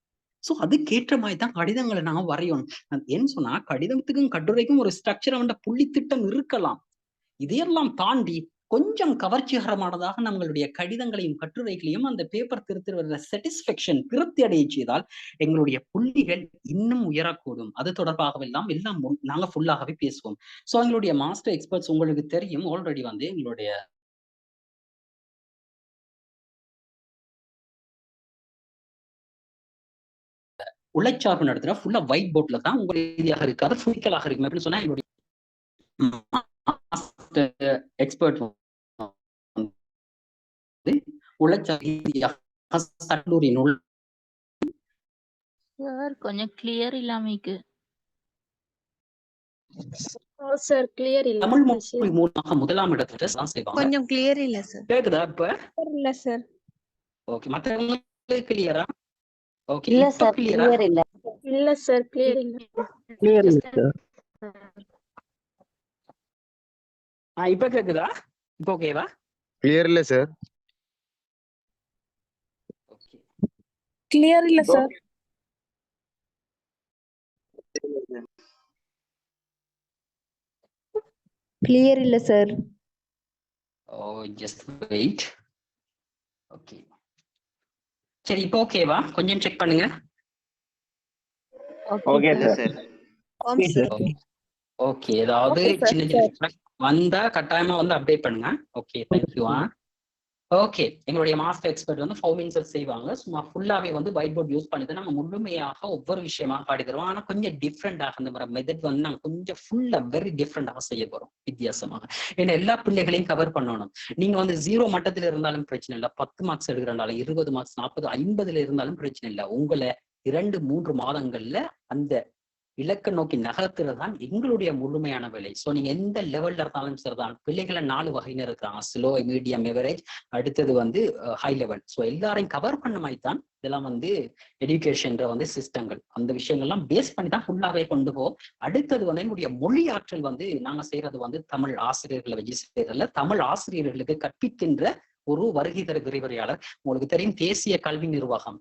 Speaker 1: சோ அதுக்கேற்ற மாதிரி தான் கடிதங்களை நாங்க வரையணும். ஏன்னு சொன்னா கடிதத்துக்கும் கட்டுரைக்கும் ஒரு ஸ்ட்ரக்சர் புள்ளி திட்டம் இருக்கலாம். இதையெல்லாம் தாண்டி கொஞ்சம் கவர்ச்சிகரமானதாக நம்மளுடைய கடிதங்களையும் கட்டுரைகளையும் அந்த பேப்பர் திருத்துற சாட்டிஸ்பேக்ஷன் திருப்தி அடைய செய்தால் எங்களுடைய புள்ளிகள் இன்னும் உயரக்கூடும். அது தொடர்பாகவெல்லாம் எல்லாம் நாங்க ஃபுல்லாகவே பேசுவோம். சோ எங்களுடைய மாஸ்டர் எக்ஸ்பர்ட்ஸ் உங்களுக்கு தெரியும் ஆல்ரெடி வந்து எங்களுடைய உழைச்சார்பு நடத்துற ஃபுல்லா ஒயிட் போர்ட்ல தான் உங்க ரீதியாக இருக்காது, பிசிக்கலாக இருக்கும். அப்படின்னு சொன்னா எங்களுடைய எக்ஸ்பர்ட் கல்லூரி நூல்
Speaker 5: சார் கொஞ்சம் கிளியர் இல்லாமைக்கு.
Speaker 4: சார் கிளியர் இல்ல.
Speaker 1: தமிழ் மொழி மூலமாக முதலாம் இடத்துல தான் செய்வாங்க.
Speaker 6: கொஞ்சம் கிளியர் இல்ல சார்.
Speaker 1: கேக்குதா இப்ப?
Speaker 4: இல்ல சார்.
Speaker 1: ஓகே, மத்தவங்களுக்கு கிளியரா? ஓகே,
Speaker 2: இல்ல
Speaker 1: இப்ப
Speaker 2: சார்
Speaker 1: கிளியரா?
Speaker 2: கிளியர் இல்ல.
Speaker 4: இல்ல சார் கிளியர் இல்ல.
Speaker 3: கிளியர் இல்ல சார்.
Speaker 1: இப்ப கேக்குதா? இப்ப ஓகேவா?
Speaker 7: கிளியர் இல்ல சார்.
Speaker 1: ஓகே,
Speaker 4: கிளியர் இல்ல சார்.
Speaker 6: கிளியர் இல்ல சார்.
Speaker 1: Just wait. ஓகே, சரி இப்ப ஓகேவா? கொஞ்சம் செக் பண்ணுங்க.
Speaker 3: Okay sir.
Speaker 6: Okay sir.
Speaker 1: Okay, ஏதாவது
Speaker 4: Okay, sir.
Speaker 1: சின்ன சின்ன வந்தா கட்டாயமா வந்து அப்டேட் பண்ணுங்க. Okay, thank you. ஓகே, எங்களுடைய மாஸ்டர் எக்ஸ்பர்ட் வந்து ஃபவுமின்சல் செய்வாங்க. சும்மா ஃபுல்லாவே வந்து ஒயிட் போர்ட் யூஸ் பண்ணி தான் நம்ம முழுமையாக ஒவ்வொரு விஷயமாக பாடி தருவோம். ஆனா கொஞ்சம் டிஃப்ரெண்டாக அந்த மாதிரி மெத்தட் வந்து நாங்க கொஞ்சம் ஃபுல்லா வெரி டிஃப்ரெண்டாக செய்ய போறோம், வித்தியாசமாக. ஏன்னா எல்லா பிள்ளைகளையும் கவர் பண்ணணும். நீங்க வந்து 0 மட்டத்துல இருந்தாலும் பிரச்சனை இல்லை, 10 மார்க்ஸ் எடுக்கிறாலும் 20 மார்க்ஸ் 40 50 இருந்தாலும் பிரச்சனை இல்லை. உங்களை 2-3 மாதங்கள்ல அந்த இலக்க நோக்கி நகர்த்துறது தான் எங்களுடைய முழுமையான வேலை. சோ நீங்க எந்த லெவல்ல இருந்தாலும் சரிதான். பிள்ளைகளை 4 வகையினர் இருக்காங்க, ஸ்லோ, மீடியம், எவரேஜ், அடுத்தது வந்து ஹை லெவல். சோ எல்லாரையும் கவர் பண்ண மாதிரி தான் இதெல்லாம் வந்து எஜுகேஷன் வந்து சிஸ்டங்கள். அந்த விஷயங்கள்லாம் பேஸ் பண்ணி தான் ஃபுல்லாவே கொண்டு போவோம். அடுத்தது வந்து எங்களுடைய மொழி ஆற்றல் வந்து நாங்க செய்யறது வந்து தமிழ் ஆசிரியர்களை வச்சு செய்யறதுல, தமிழ் ஆசிரியர்களுக்கு கற்பிக்கின்ற ஒரு வருகை தர விரிவுரையாளர். உங்களுக்கு தெரியும் தேசிய கல்வி நிர்வாகம்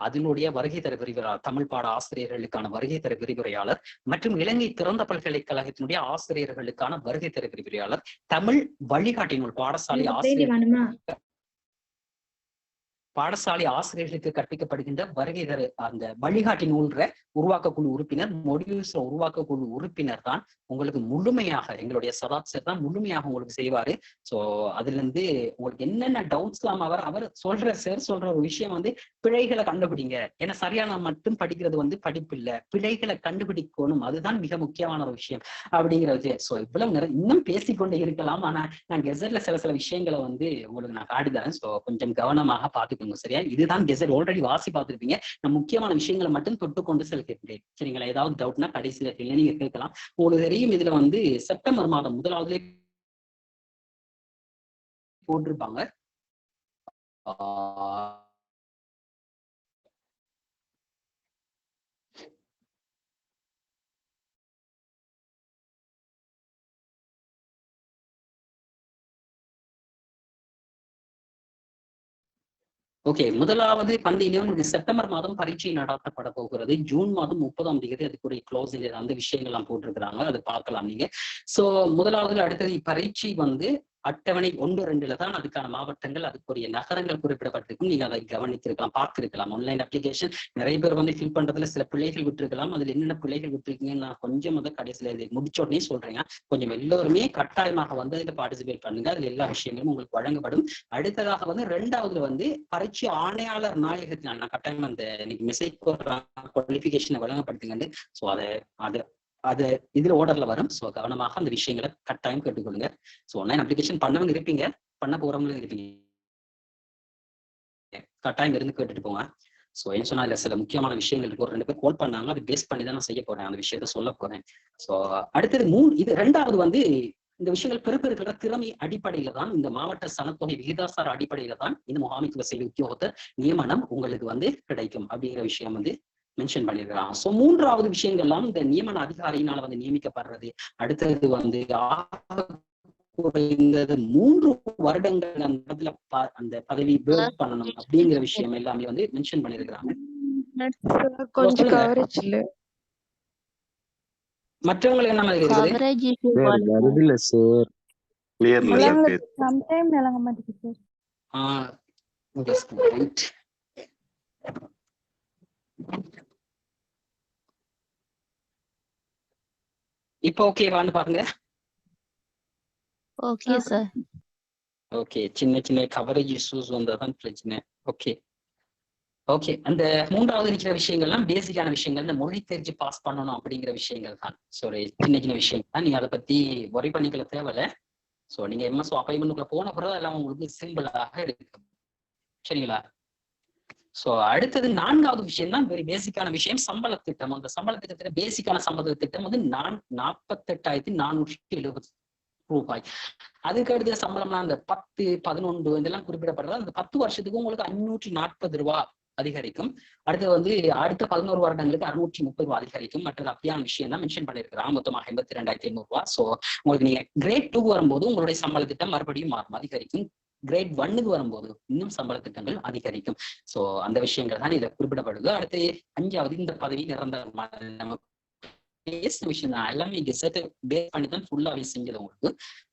Speaker 1: அதனுடைய வருகை தர விரிவுரையாளர், தமிழ் பாட ஆசிரியர்களுக்கான வருகை தர விரிவுரையாளர் மற்றும் இலங்கை திறந்த பல்கலைக்கழகத்தினுடைய ஆசிரியர்களுக்கான வருகை தர விரிவுரையாளர், தமிழ் வழிகாட்டி நூல் பாடசாலை ஆசிரியர்களுக்கு கற்பிக்கப்படுகின்ற வருகை தர அந்த வழிகாட்டி நூல்ற உருவாக்கக்குழு உறுப்பினர், மொடியூல்ஸ் உருவாக்கக்குழு உறுப்பினர் தான் உங்களுக்கு முழுமையாக எங்களுடைய சதாத் சார் தான் முழுமையாக உங்களுக்கு செய்வாரு. சோ அதுல இருந்து உங்களுக்கு என்னென்ன டவுட்ஸ் எல்லாம் அவர் சொல்ற ஒரு விஷயம் வந்து பிழைகளை கண்டுபிடிங்க. ஏன்னா சரியான மட்டும் படிக்கிறது வந்து படிப்பு இல்ல, பிழைகளை கண்டுபிடிக்கணும். அதுதான் மிக முக்கியமான ஒரு விஷயம் அப்படிங்கிறது. சோ இவ்வளவு இன்னும் பேசிக்கொண்டே இருக்கலாம். ஆனா நான் கெசட்ல சில விஷயங்களை வந்து உங்களுக்கு நான் காட்டிதரேன். சோ கொஞ்சம் கவனமாக பார்த்துக்கோங்க. சரியா? இதுதான் கெசட், ஆல்ரெடி வாசி பார்த்துருப்பீங்க. நான் முக்கியமான விஷயங்களை மட்டும் தொட்டுக்கொண்டு செல்கிறேன். சரிங்களா? ஏதாவது டவுட்னா கடைசியில நீங்க கேட்கலாம். உங்களுக்கு தெரியும் இதுல வந்து செப்டம்பர் மாதம் 1ஆவதுல போட்டிருப்பாங்க. ஓகே, முதலாவது பந்தியிலும் இது செப்டம்பர் மாதம் பரீட்சை நடத்தப்பட போகிறது. ஜூன் மாதம் 30ஆம் தேதி அதுக்குரிய க்ளோசிங் அந்த விஷயங்கள் எல்லாம் போட்டிருக்கிறாங்க, அது பார்க்கலாம் நீங்க. சோ முதலாவதுல அடுத்தது பரீட்சை வந்து அட்டவணை 1-2ல தான் அதுக்கான மாவட்டங்கள் அதுக்குரிய நகரங்கள் குறிப்பிடப்பட்டிருக்கும். நீங்க அதை கவனித்திருக்கலாம், பார்த்திருக்கலாம். ஆன்லைன் அப்ளிகேஷன் நிறைய பேர் வந்து ஃபில் பண்றதுல சில பிள்ளைகள் விட்டுருக்கலாம். அதுல என்னென்ன பிள்ளைகள் விட்டுருக்கீங்கன்னு நான் கொஞ்சம் வந்து கடைசியில இது முடிச்ச உடனே சொல்றேன். கொஞ்சம் எல்லோருமே கட்டாயமாக வந்து இதுல பார்ட்டிசிபேட் பண்ணுங்க, அதுல எல்லா விஷயங்களும் உங்களுக்கு வழங்கப்படும். அடுத்ததாக வந்து 2வதுல வந்து பரீட்சை ஆணையாளர் நாயகத்தினால் நான் கட்டாயம் அந்த இன்னைக்கு மெசேஜ் குவாலிஃபிகேஷனை வழங்கப்படுத்துங்க. ஸோ அது இதுல ஓர்டர்ல வரும். ஸோ கவனமாக அந்த விஷயங்களை கட்டாயம் கேட்டுக்கொள்ளுங்க. ஸோ ஆன்லைன் அப்ளிகேஷன் பண்ணவங்க இருப்பீங்க, பண்ண போறவங்களும் இருப்பீங்க, கட்டாயம் இருந்து கேட்டுட்டு போங்க. ஸோ என்ன சொன்னா இல்ல சில முக்கியமான விஷயங்கள் இருக்கு. ஒரு 2 பேர் கால் பண்ணாங்க, அது பேஸ் பண்ணி தான் நான் செய்ய போறேன், அந்த விஷயத்த சொல்ல போறேன். ஸோ அடுத்தது இது 2வது வந்து இந்த விஷயங்கள் பிறப்பிருக்கிற திறமை அடிப்படையில தான், இந்த மாவட்ட சனத்தொகை விகிதாசார அடிப்படையில தான் இந்த முகாமைத்துவ சேவை உத்தியோகத்தர் நியமனம் உங்களுக்கு வந்து கிடைக்கும் அப்படிங்கிற விஷயம் வந்து மென்ஷன் பண்ணிருக்கிறாங்க. சோ 3வது விஷயங்கள்லாம் இந்த நியமன அதிகாரியினால வந்து நியமிக்கப்படுறது. அடுத்தது வந்து குறைந்தது 3 வருடங்கள் அந்த இடத்துல அந்த பதவி வேர்க் பண்ணணும் அப்படிங்கிற விஷயம் எல்லாமே வந்து மென்ஷன் பண்ணிருக்கிறாங்க.
Speaker 6: கொஞ்சம் கவரேஜ் இல்ல.
Speaker 1: மற்றவங்களுக்கு என்ன மாதிரி இருக்குது?
Speaker 5: கவரேஜ்
Speaker 3: வருதில்ல சார். கிளியர்
Speaker 4: சம்டைம் விளங்க மாட்டேங்குது
Speaker 1: சார். இப்போ ஓகேவான்னு பாருங்க.
Speaker 5: Okay sir.
Speaker 1: ஓகே, சின்ன கவரேஜ் இஷ்யூஸ் வந்ததான் பிரச்சனை. ஓகே அந்த 3வது இருக்கிற விஷயங்கள்லாம் பேசிக்கான விஷயங்கள், இந்த மொழி தெரிஞ்சு பாஸ் பண்ணணும் அப்படிங்கிற விஷயங்கள் தான். ஸோ ஒரு சின்ன விஷயங்கள் தான், நீங்க அதை பத்தி ஒரி பண்ணிக்கல தேவையில்ல. ஸோ நீங்க எம்எஸ்ஓ அப்பாயின்மெண்ட்டுக்குள்ள போன பிறகு எல்லாம் உங்களுக்கு சிம்பிளாக இருக்கு, சரிங்களா? ஸோ அடுத்தது 4வது விஷயம் தான் வெரி பேசிக்கான விஷயம், சம்பள திட்டம். அந்த சம்பள திட்டத்துல பேசிக்கான சம்பள திட்டம் வந்து 48,470 ரூபாய். அதுக்கு அடுத்த சம்பளம்னா அந்த 10, 11 இதெல்லாம் குறிப்பிடப்படுறது. அந்த 10 வருஷத்துக்கு உங்களுக்கு 540 ரூபாய் அதிகரிக்கும். அடுத்து வந்து அடுத்த 11 வருடங்களுக்கு 630 ரூபாய் அதிகரிக்கும். மற்றது அப்படியான விஷயம் தான் மென்ஷன் பண்ணிருக்கிறாங்க. மொத்தமாக 82,500 ரூபாய். ஸோ உங்களுக்கு நீங்க கிரேட் 2 வரும்போது உங்களுடைய சம்பள திட்டம் மறுபடியும் அதிகரிக்கும். கிரேட் 1க்கு வரும்போது இன்னும் சம்பள திட்டங்கள் அதிகரிக்கும். ஸோ அந்த விஷயங்கள் தான் இதை குறிப்பிடப்படுது. அடுத்து 5வது இந்த பதவி நிரந்தரமான விஷயம் தான், எல்லாமே கெசட் பேஸ் பண்ணி தான் ஃபுல்லாவே செஞ்சது உங்களுக்கு.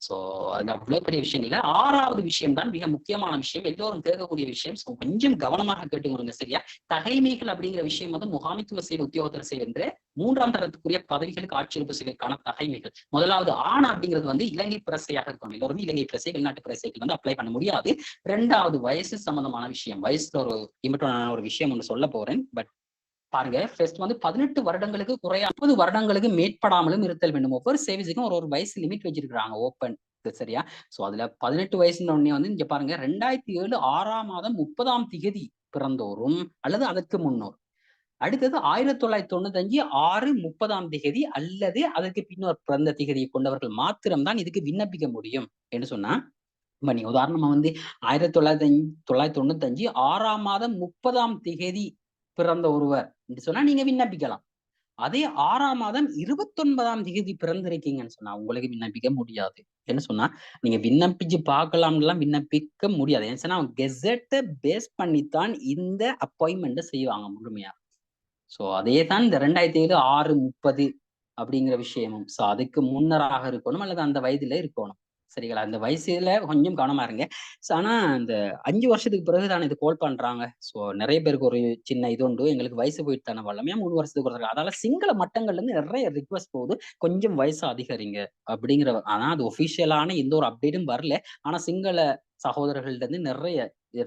Speaker 1: ஸோ அது அவ்வளவு பெரிய விஷயம் இல்லை. 6வது விஷயம் தான் மிக முக்கியமான விஷயம், எல்லோரும் கேட்கக்கூடிய விஷயம். ஸோ கொஞ்சம் கவனமாக கேட்டுக்கொள்ளுங்க, சரியா? தகைமைகள் அப்படிங்கிற விஷயம் வந்து முகாமைத்துவ சேவை உத்தியோகத்தர் செய்கின்ற 3ஆம் தரத்துக்குரிய பதவிகளுக்கு ஆட்சேர்ப்பு செய்வதற்கான தகைமைகள். முதலாவது ஆண் அப்படிங்கிறது வந்து இலங்கை பிரசையாக இருக்கணும். எல்லோரும் இலங்கை பிரசை, வெளிநாட்டு பிரசைகள் வந்து அப்ளை பண்ண முடியாது. 2வது வயசு சம்பந்தமான விஷயம். வயசுல ஒரு இம்பர்டன்டான ஒரு விஷயம் ஒன்று சொல்ல போறேன். பட் பாருங்க, ஃபர்ஸ்ட் வந்து 18 வருடங்களுக்கு குறையா 30 வருடங்களுக்கு மேற்படாமலும் இருத்தல் வேண்டும். ஒவ்வொரு சேவிஸுக்கும் ஒரு வயசு லிமிட் வச்சிருக்காங்க ஓப்பன், சரியா? சோ அதுல 18 வயசுல உடனே வந்து இங்க பாருங்க, 2007 6ஆம் மாதம் 30ஆம் தேதி பிறந்தோரும் அல்லது அதற்கு முன்னோர். அடுத்தது 1995 6/30ஆம் தேதி அல்லது அதற்கு பின்னோர் பிறந்த தேதியை கொண்டவர்கள் மாத்திரம்தான் இதுக்கு விண்ணப்பிக்க முடியும் என்று சொன்னா, இப்ப நீ உதாரணமா வந்து 1995 6ஆம் மாதம் 30ஆம் தேதி பிறந்த ஒருவர் என்று சொன்னா நீங்க விண்ணப்பிக்கலாம். அதே 6ஆம் மாதம் 29ஆம் தேதி பிறந்திருக்கீங்கன்னு சொன்னா உங்களுக்கு விண்ணப்பிக்க முடியாது. என்ன சொன்னா, நீங்க விண்ணப்பிச்சு பார்க்கலாம்லாம் விண்ணப்பிக்க முடியாது. ஏன்னு சொன்னா கெசட்டை பேஸ் பண்ணித்தான் இந்த அப்பாயின்மெண்ட் செய்வாங்க முழுமையா. சோ அதே தான் இந்த 2007 6/30 அப்படிங்கிற விஷயமும். சோ அதுக்கு முன்னராக இருக்கணும் அல்லது அந்த வயதுல இருக்கணும், சரிங்களா? அந்த வயசுல கொஞ்சம் கவனமா இருங்க. ஆனா இந்த 5 வருஷத்துக்கு பிறகுதான் இது கால் பண்றாங்க. சோ நிறைய பேருக்கு ஒரு சின்ன இது உண்டு, எங்களுக்கு வயசு போயிட்டு தானே வரலாமே 3 வருஷத்துக்கு ஒரு. அதனால சிங்கள மட்டங்கள்ல இருந்து நிறைய ரிக்வஸ்ட் போகுது, கொஞ்சம் வயசு அதிகரிங்க அப்படிங்கிற. ஆனா அது ஒபிஷியலான எந்த ஒரு அப்டேட்டும் வரல. ஆனா சிங்கள சகோதரர்கள்ட்ட இருந்து நிறைய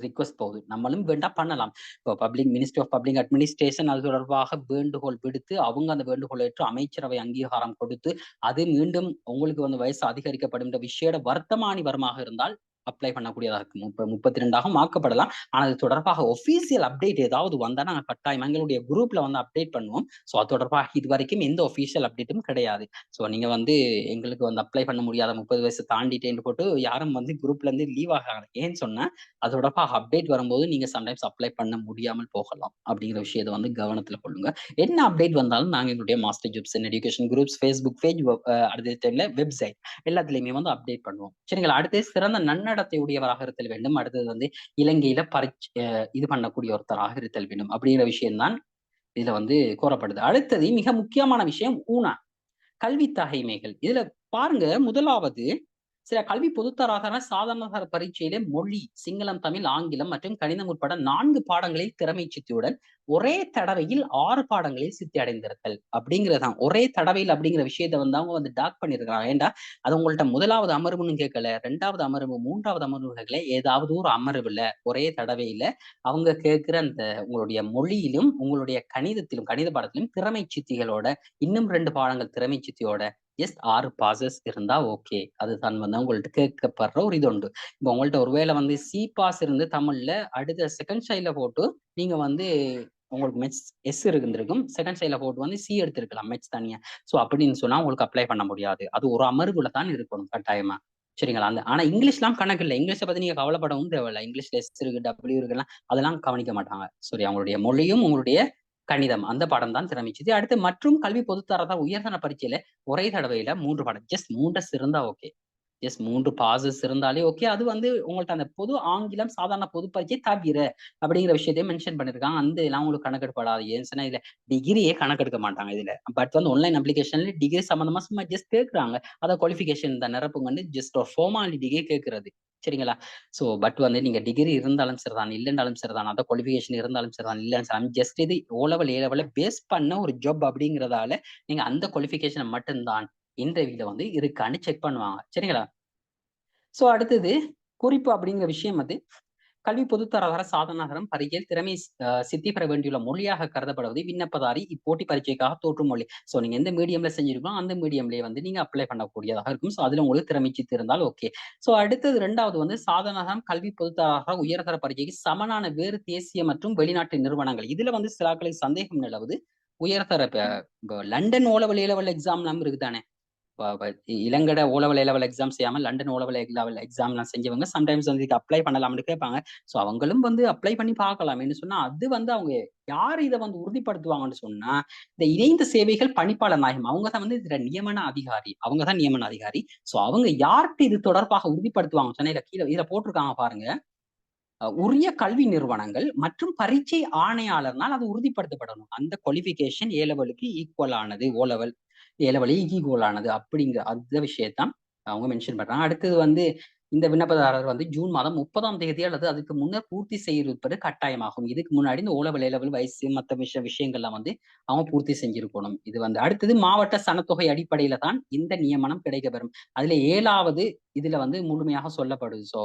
Speaker 1: ரிக்வஸ்ட் போகுது. நம்மளும் வேண்டா பண்ணலாம். இப்போ public ministry of public administration அது தொடர்பாக வேண்டுகோள் விடுத்து, அவங்க அந்த வேண்டுகோளை ஏற்று அமைச்சரவை அங்கீகாரம் கொடுத்து, அது மீண்டும் உங்களுக்கு வந்து வயசு அதிகரிக்கப்படும் விஷயோட வர்த்தமானி வரமாக இருந்தால் அப்ளை பண்ணக்கூடியதாக இருக்கும். 32ஆக ஆக்கப்படலாம். ஆனா அது தொடர்பாக ஒபிஷியல் அப்டேட் ஏதாவது வந்தா நாங்க கட்டாயம் எங்களுடைய குரூப்ல வந்து அப்டேட் பண்ணுவோம். ஸோ அது தொடர்பாக இது வரைக்கும் எந்த ஒபிஷியல் அப்டேட்டும் கிடையாது. ஸோ நீங்க வந்து எங்களுக்கு வந்து அப்ளை பண்ண முடியாத 30 வயசு தாண்டிட்டேன்னு போட்டு யாரும் வந்து குரூப்ல இருந்து லீவ் ஆகாது. ஏன்னு சொன்னா அது தொடர்பாக அப்டேட் வரும்போது நீங்க சம்டைம்ஸ் அப்ளை பண்ண முடியாமல் போகலாம் அப்படிங்கிற விஷயத்தை வந்து கவனத்துல கொள்ளுங்க. என்ன அப்டேட் வந்தாலும் நாங்க எங்களுடைய master jobs in education groups, Facebook page, அடுத்த டைம்ல வெப்சைட் எல்லாத்துலயுமே வந்து அப்டேட் பண்ணுவோம், சரிங்களா? அடுத்து சிறந்த நன்னடத்தை தன்னடத்தை உடையவராக இருத்தல் வேண்டும். அடுத்தது வந்து இலங்கையில இது பண்ணக்கூடிய ஒருத்தராக இருத்தல் வேண்டும் அப்படிங்கிற விஷயம்தான் இதுல வந்து கூறப்படுது. அடுத்தது மிக முக்கியமான விஷயம் ஊனா கல்வி தகைமைகள். இதுல பாருங்க, முதலாவது சில கல்வி பொதுத்தராதர சாதாரண பரீட்சையிலே மொழி, சிங்களம், தமிழ், ஆங்கிலம் மற்றும் கணிதம் உட்பட 4 பாடங்களில் திறமை சித்தியுடன் ஒரே தடவையில் 6 பாடங்களில் சித்தி அடைந்திருத்தல் அப்படிங்கிறதான். ஒரே தடவையில் அப்படிங்கிற விஷயத்த வந்து அவங்க வந்து டாக் பண்ணிருக்கிறாங்க. ஏண்டா அது உங்கள்ட்ட முதலாவது அமர்வுன்னு கேட்கல, 2வது அமர்வு, 3வது அமர்வு கேட்கல, ஏதாவது ஒரு அமர்வுல ஒரே தடவையில அவங்க கேட்கிற அந்த உங்களுடைய மொழியிலும் உங்களுடைய கணிதத்திலும் கணித பாடத்திலும் திறமை சித்திகளோட இன்னும் 2 பாடங்கள் திறமை சித்தியோட ஜஸ்ட் 6 பாசஸ் இருந்தா ஓகே. அதுதான் வந்து உங்கள்ட்ட கேட்கப்படுற ஒரு இது உண்டு. இப்போ உங்கள்ட்ட ஒருவேளை வந்து சி பாஸ் இருந்து தமிழ்ல அடுத்த செகண்ட் ஸ்டைல போட்டு நீங்க வந்து உங்களுக்கு மெட்ஸ் எஸ் இருந்திருக்கும், செகண்ட் ஸ்டைல போட்டு வந்து சி எடுத்திருக்கலாம் மெட்ஸ் தனியா. ஸோ அப்படின்னு சொன்னா உங்களுக்கு அப்ளை பண்ண முடியாது. அது ஒரு அமர்வுல தான் இருக்கணும் கட்டாயமா. சரிங்களா? ஆனா இங்கிலீஷ்லாம் கணக்கு இல்லை. இங்கிலீஷை பத்தி நீங்க கவலைப்படவும் தேவையில்லை. இங்கிலீஷ்ல எஸ் இருக்கு, டபிள்யூ இருக்குலாம், அதெல்லாம் கவனிக்க மாட்டாங்க. சரி, அவங்களுடைய மொழியும் உங்களுடைய கணிதம் அந்த பாடம் தான் திறமைச்சது. அடுத்து மற்றும் கல்வி பொதுத்தரதா உயர்தர பரீட்சையில ஒரே தடவையில 3 பாடம், ஜஸ்ட் 3 இருந்தா ஓகே. ஜஸ்ட் 3 பாசஸ் இருந்தாலே ஓகே. அது வந்து உங்கள்ட்ட அந்த பொது ஆங்கிலம் சாதாரண பொது பரீட்சை தவிர அப்படிங்கிற விஷயத்தையும் மென்ஷன் பண்ணிருக்காங்க. அந்த எல்லாம் உங்களுக்கு கணக்கெடுப்படாது. ஏன்னா இதுல டிகிரியே கணக்கெடுக்க மாட்டாங்க இதுல. பட் வந்து ஆன்லைன் அப்ளிகேஷன்ல டிகிரி சம்பந்தமா சும்மா ஜஸ்ட் கேட்கறாங்க. அதை குவாலிஃபிகேஷன் தான் நிரப்புங்கன்னு ஜஸ்ட் ஒரு ஃபார்மாலிட்டிக்கே கேட்கறது. சரிங்களா? ஸோ பட் வந்து நீங்க டிகிரி இருந்தாலும் சரிதான், இல்லைன்னாலும் சரிதான், அதை குவாலிஃபிகேஷன் இருந்தாலும் சரிதான், இல்லைன்னு சரிதான், ஜஸ்ட் இது ஓ லெவல் ஏ லெவல பேஸ் பண்ண ஒரு ஜாப் அப்படிங்கிறதால நீங்க அந்த குவாலிஃபிகேஷனை மட்டும்தான் இன்டர்வியூல வந்து இருக்கான்னு செக் பண்ணுவாங்க. சரிங்களா? சோ அடுத்தது குறிப்பு அப்படிங்கிற விஷயம் வந்து கல்வி பொதுத்தராதர சாதனாகரம் பரீட்சையில் திறமை சித்தி பெற வேண்டியுள்ள மொழியாக கருதப்படுவது விண்ணப்பதாரி இப்போட்டி பரீட்சைக்காக தோற்றும் மொழி. சோ நீங்க எந்த மீடியம்ல செஞ்சிருக்கோம் அந்த மீடியம்லயே வந்து நீங்க அப்ளை பண்ணக்கூடியதாக இருக்கும். சோ அதுல உங்களுக்கு திறமை சித்தி இருந்தால் ஓகே. சோ அடுத்தது 2வது வந்து சாதனாகரம் கல்வி பொதுத்தராதர உயர்தர பரீட்சைக்கு சமனான வேறு தேசிய மற்றும் வெளிநாட்டு நிறுவனங்கள். இதுல வந்து சிலாக்களுக்கு சந்தேகம் நிலவுது. உயர்தர லண்டன் ஓலவல் ஏலவல் எக்ஸாம் நம்ம இருக்குதானே, இளங்கட ஓலவல் ஏலவல் எக்ஸாம் செய்யாம லண்டன் ஓலவல் ஏலவல் எக்ஸாம் எல்லாம் செஞ்சவங்க சம்டைம்ஸ் வந்து இதுக்கு அப்ளை பண்ணலாம்னு கேட்பாங்க. ஸோ அவங்களும் வந்து அப்ளை பண்ணி பார்க்கலாம்னு சொன்னா அது வந்து அவங்க யார் இதை வந்து உறுதிப்படுத்துவாங்கன்னு சொன்னா இந்த இணைந்த சேவைகள் பணிப்பாளர் நாயகம் அவங்க தான் வந்து இதுல நியமன அதிகாரி. அவங்க தான் நியமன அதிகாரி. ஸோ அவங்க யார்கிட்ட இது தொடர்பாக உறுதிப்படுத்துவாங்க சொன்னா இதுல போட்டிருக்காங்க பாருங்க, உரிய கல்வி நிறுவனங்கள் மற்றும் பரீட்சை ஆணையாளர்னால் அது உறுதிப்படுத்தப்படணும். அந்த குவாலிஃபிகேஷன் ஏ லெவலுக்கு ஈக்குவல் ஆனது, ஓ லெவல் ஏ லெவலுக்கு ஈக்குவல் ஆனது அப்படிங்கிற அந்த விஷயத்தான் அவங்க மென்ஷன் பண்றாங்க. அடுத்தது வந்து இந்த விண்ணப்பதாரர் வந்து ஜூன் மாதம் 30ஆம் தேதி அல்லது அதுக்கு முன்னர் பூர்த்தி செய்திருப்பது கட்டாயமாகும். இதுக்கு முன்னாடி இந்த ஓ லெவல் ஏ லெவல் வயசு மற்ற விஷயங்கள்லாம் வந்து அவங்க பூர்த்தி செஞ்சிருக்கணும். இது வந்து அடுத்தது மாவட்ட சனத்தொகை அடிப்படையில தான் இந்த நியமனம் கிடைக்கப்பெறும். அதுல 7வது இதுல வந்து முழுமையாக சொல்லப்படுது. ஸோ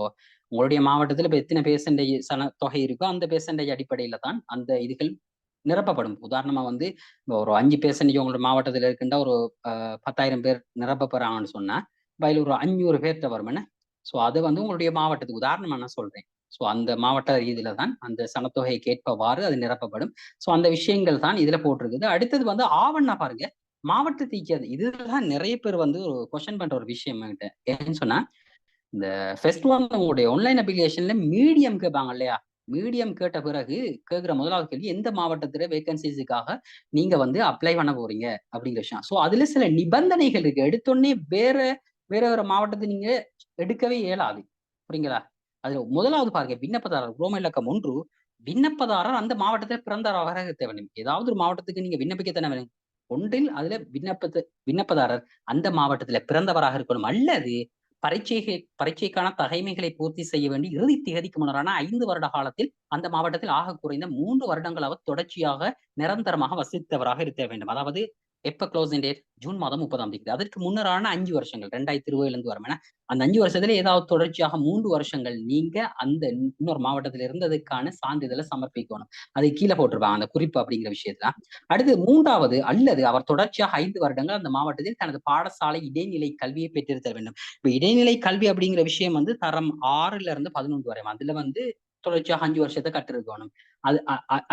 Speaker 1: உங்களுடைய மாவட்டத்தில் இப்ப எத்தனை பெர்சன்டேஜ் சனத்தொகை இருக்கோ அந்த பெர்சன்டேஜ் அடிப்படையில தான் அந்த இதுகள் நிரப்பப்படும். உதாரணமா வந்து ஒரு 5% உங்களோட மாவட்டத்தில் இருக்கின்ற ஒரு 10,000 பேர் நிரப்ப போறாங்கன்னு சொன்னா அதுல ஒரு 500 பேர்கிட்ட வரும். ஸோ அது வந்து உங்களுடைய மாவட்டத்துக்கு உதாரணமா நான் சொல்றேன். ஸோ அந்த மாவட்ட ரீதியில தான் அந்த சனத்தொகையை கேட்பவாறு அது நிரப்பப்படும். ஸோ அந்த விஷயங்கள் தான் இதுல போட்டிருக்குது. அடுத்தது வந்து ஆவணா பாருங்க, மாவட்டத்துக்கு இதுதான் நிறைய பேர் வந்து ஒரு கொஸ்டின் பண்ற ஒரு விஷயம் ஏன்னு சொன்னா இந்த ஃபர்ஸ்ட் ஒன் உங்களுடைய ஆன்லைன் அப்ளிகேஷன்ல மீடியம் கேட்பாங்க இல்லையா? மீடியம் கேட்ட பிறகு கேட்கிற முதலாவது கேள்வி எந்த மாவட்டத்துல வேகன்சிஸுக்காக நீங்க வந்து அப்ளை பண்ண போறீங்க அப்படிங்கிற விஷயம். ஸோ அதுல சில நிபந்தனைகள் இருக்கு. எடுத்தோடனே வேற வேற மாவட்டத்தை நீங்க எடுக்கவே இயலாது. புரியுங்களா? அதுல முதலாவது பாருங்க, விண்ணப்பதாரர் ரோம இலக்கம் 1, விண்ணப்பதாரர் அந்த மாவட்டத்தில் பிறந்தவராக இருக்க வேண்டும். ஏதாவது ஒரு மாவட்டத்துக்கு நீங்க விண்ணப்பிக்கத்தானே வேணும். ஒன்றில் அதுல விண்ணப்பதாரர் அந்த மாவட்டத்துல பிறந்தவராக இருக்கணும் அல்லது பரீட்சைக்கான தகைமைகளை பூர்த்தி செய்ய வேண்டி இறுதி தேதிக்கு முன்னரான 5 வருட காலத்தில் அந்த மாவட்டத்தில் ஆக குறைந்த 3 வருடங்களாவது தொடர்ச்சியாக நிரந்தரமாக வசித்தவராக இருக்க வேண்டும். அதாவது எப்ப க்ளோசிங் டேட் ஜூன் மாதம் 30ஆம் தேதி. அதற்கு முன்னரான 5 வருஷங்கள் 2020 இருந்து வரும். அந்த 5 வருஷத்துல ஏதாவது தொடர்ச்சியாக 3 வருஷங்கள் நீங்க அந்த இன்னொரு மாவட்டத்தில் இருந்ததுக்கான சான்றிதழை சமர்ப்பிக்கணும். அது கீழே போட்டிருப்பாங்க அந்த குறிப்பு அப்படிங்கிற விஷயத்துல. அடுத்து 3வது அல்லது அவர் தொடர்ச்சியாக 5 வருடங்கள் அந்த மாவட்டத்தில் தனது பாடசாலை இடைநிலை கல்வியை பெற்றிருத்தல் வேண்டும். இப்ப இடைநிலை கல்வி அப்படிங்கிற விஷயம் வந்து தரம் 6ல இருந்து 11 வரை அதுல வந்து தொடர்ச்சியாக 5 வருஷத்தை கற்றிருக்கணும்.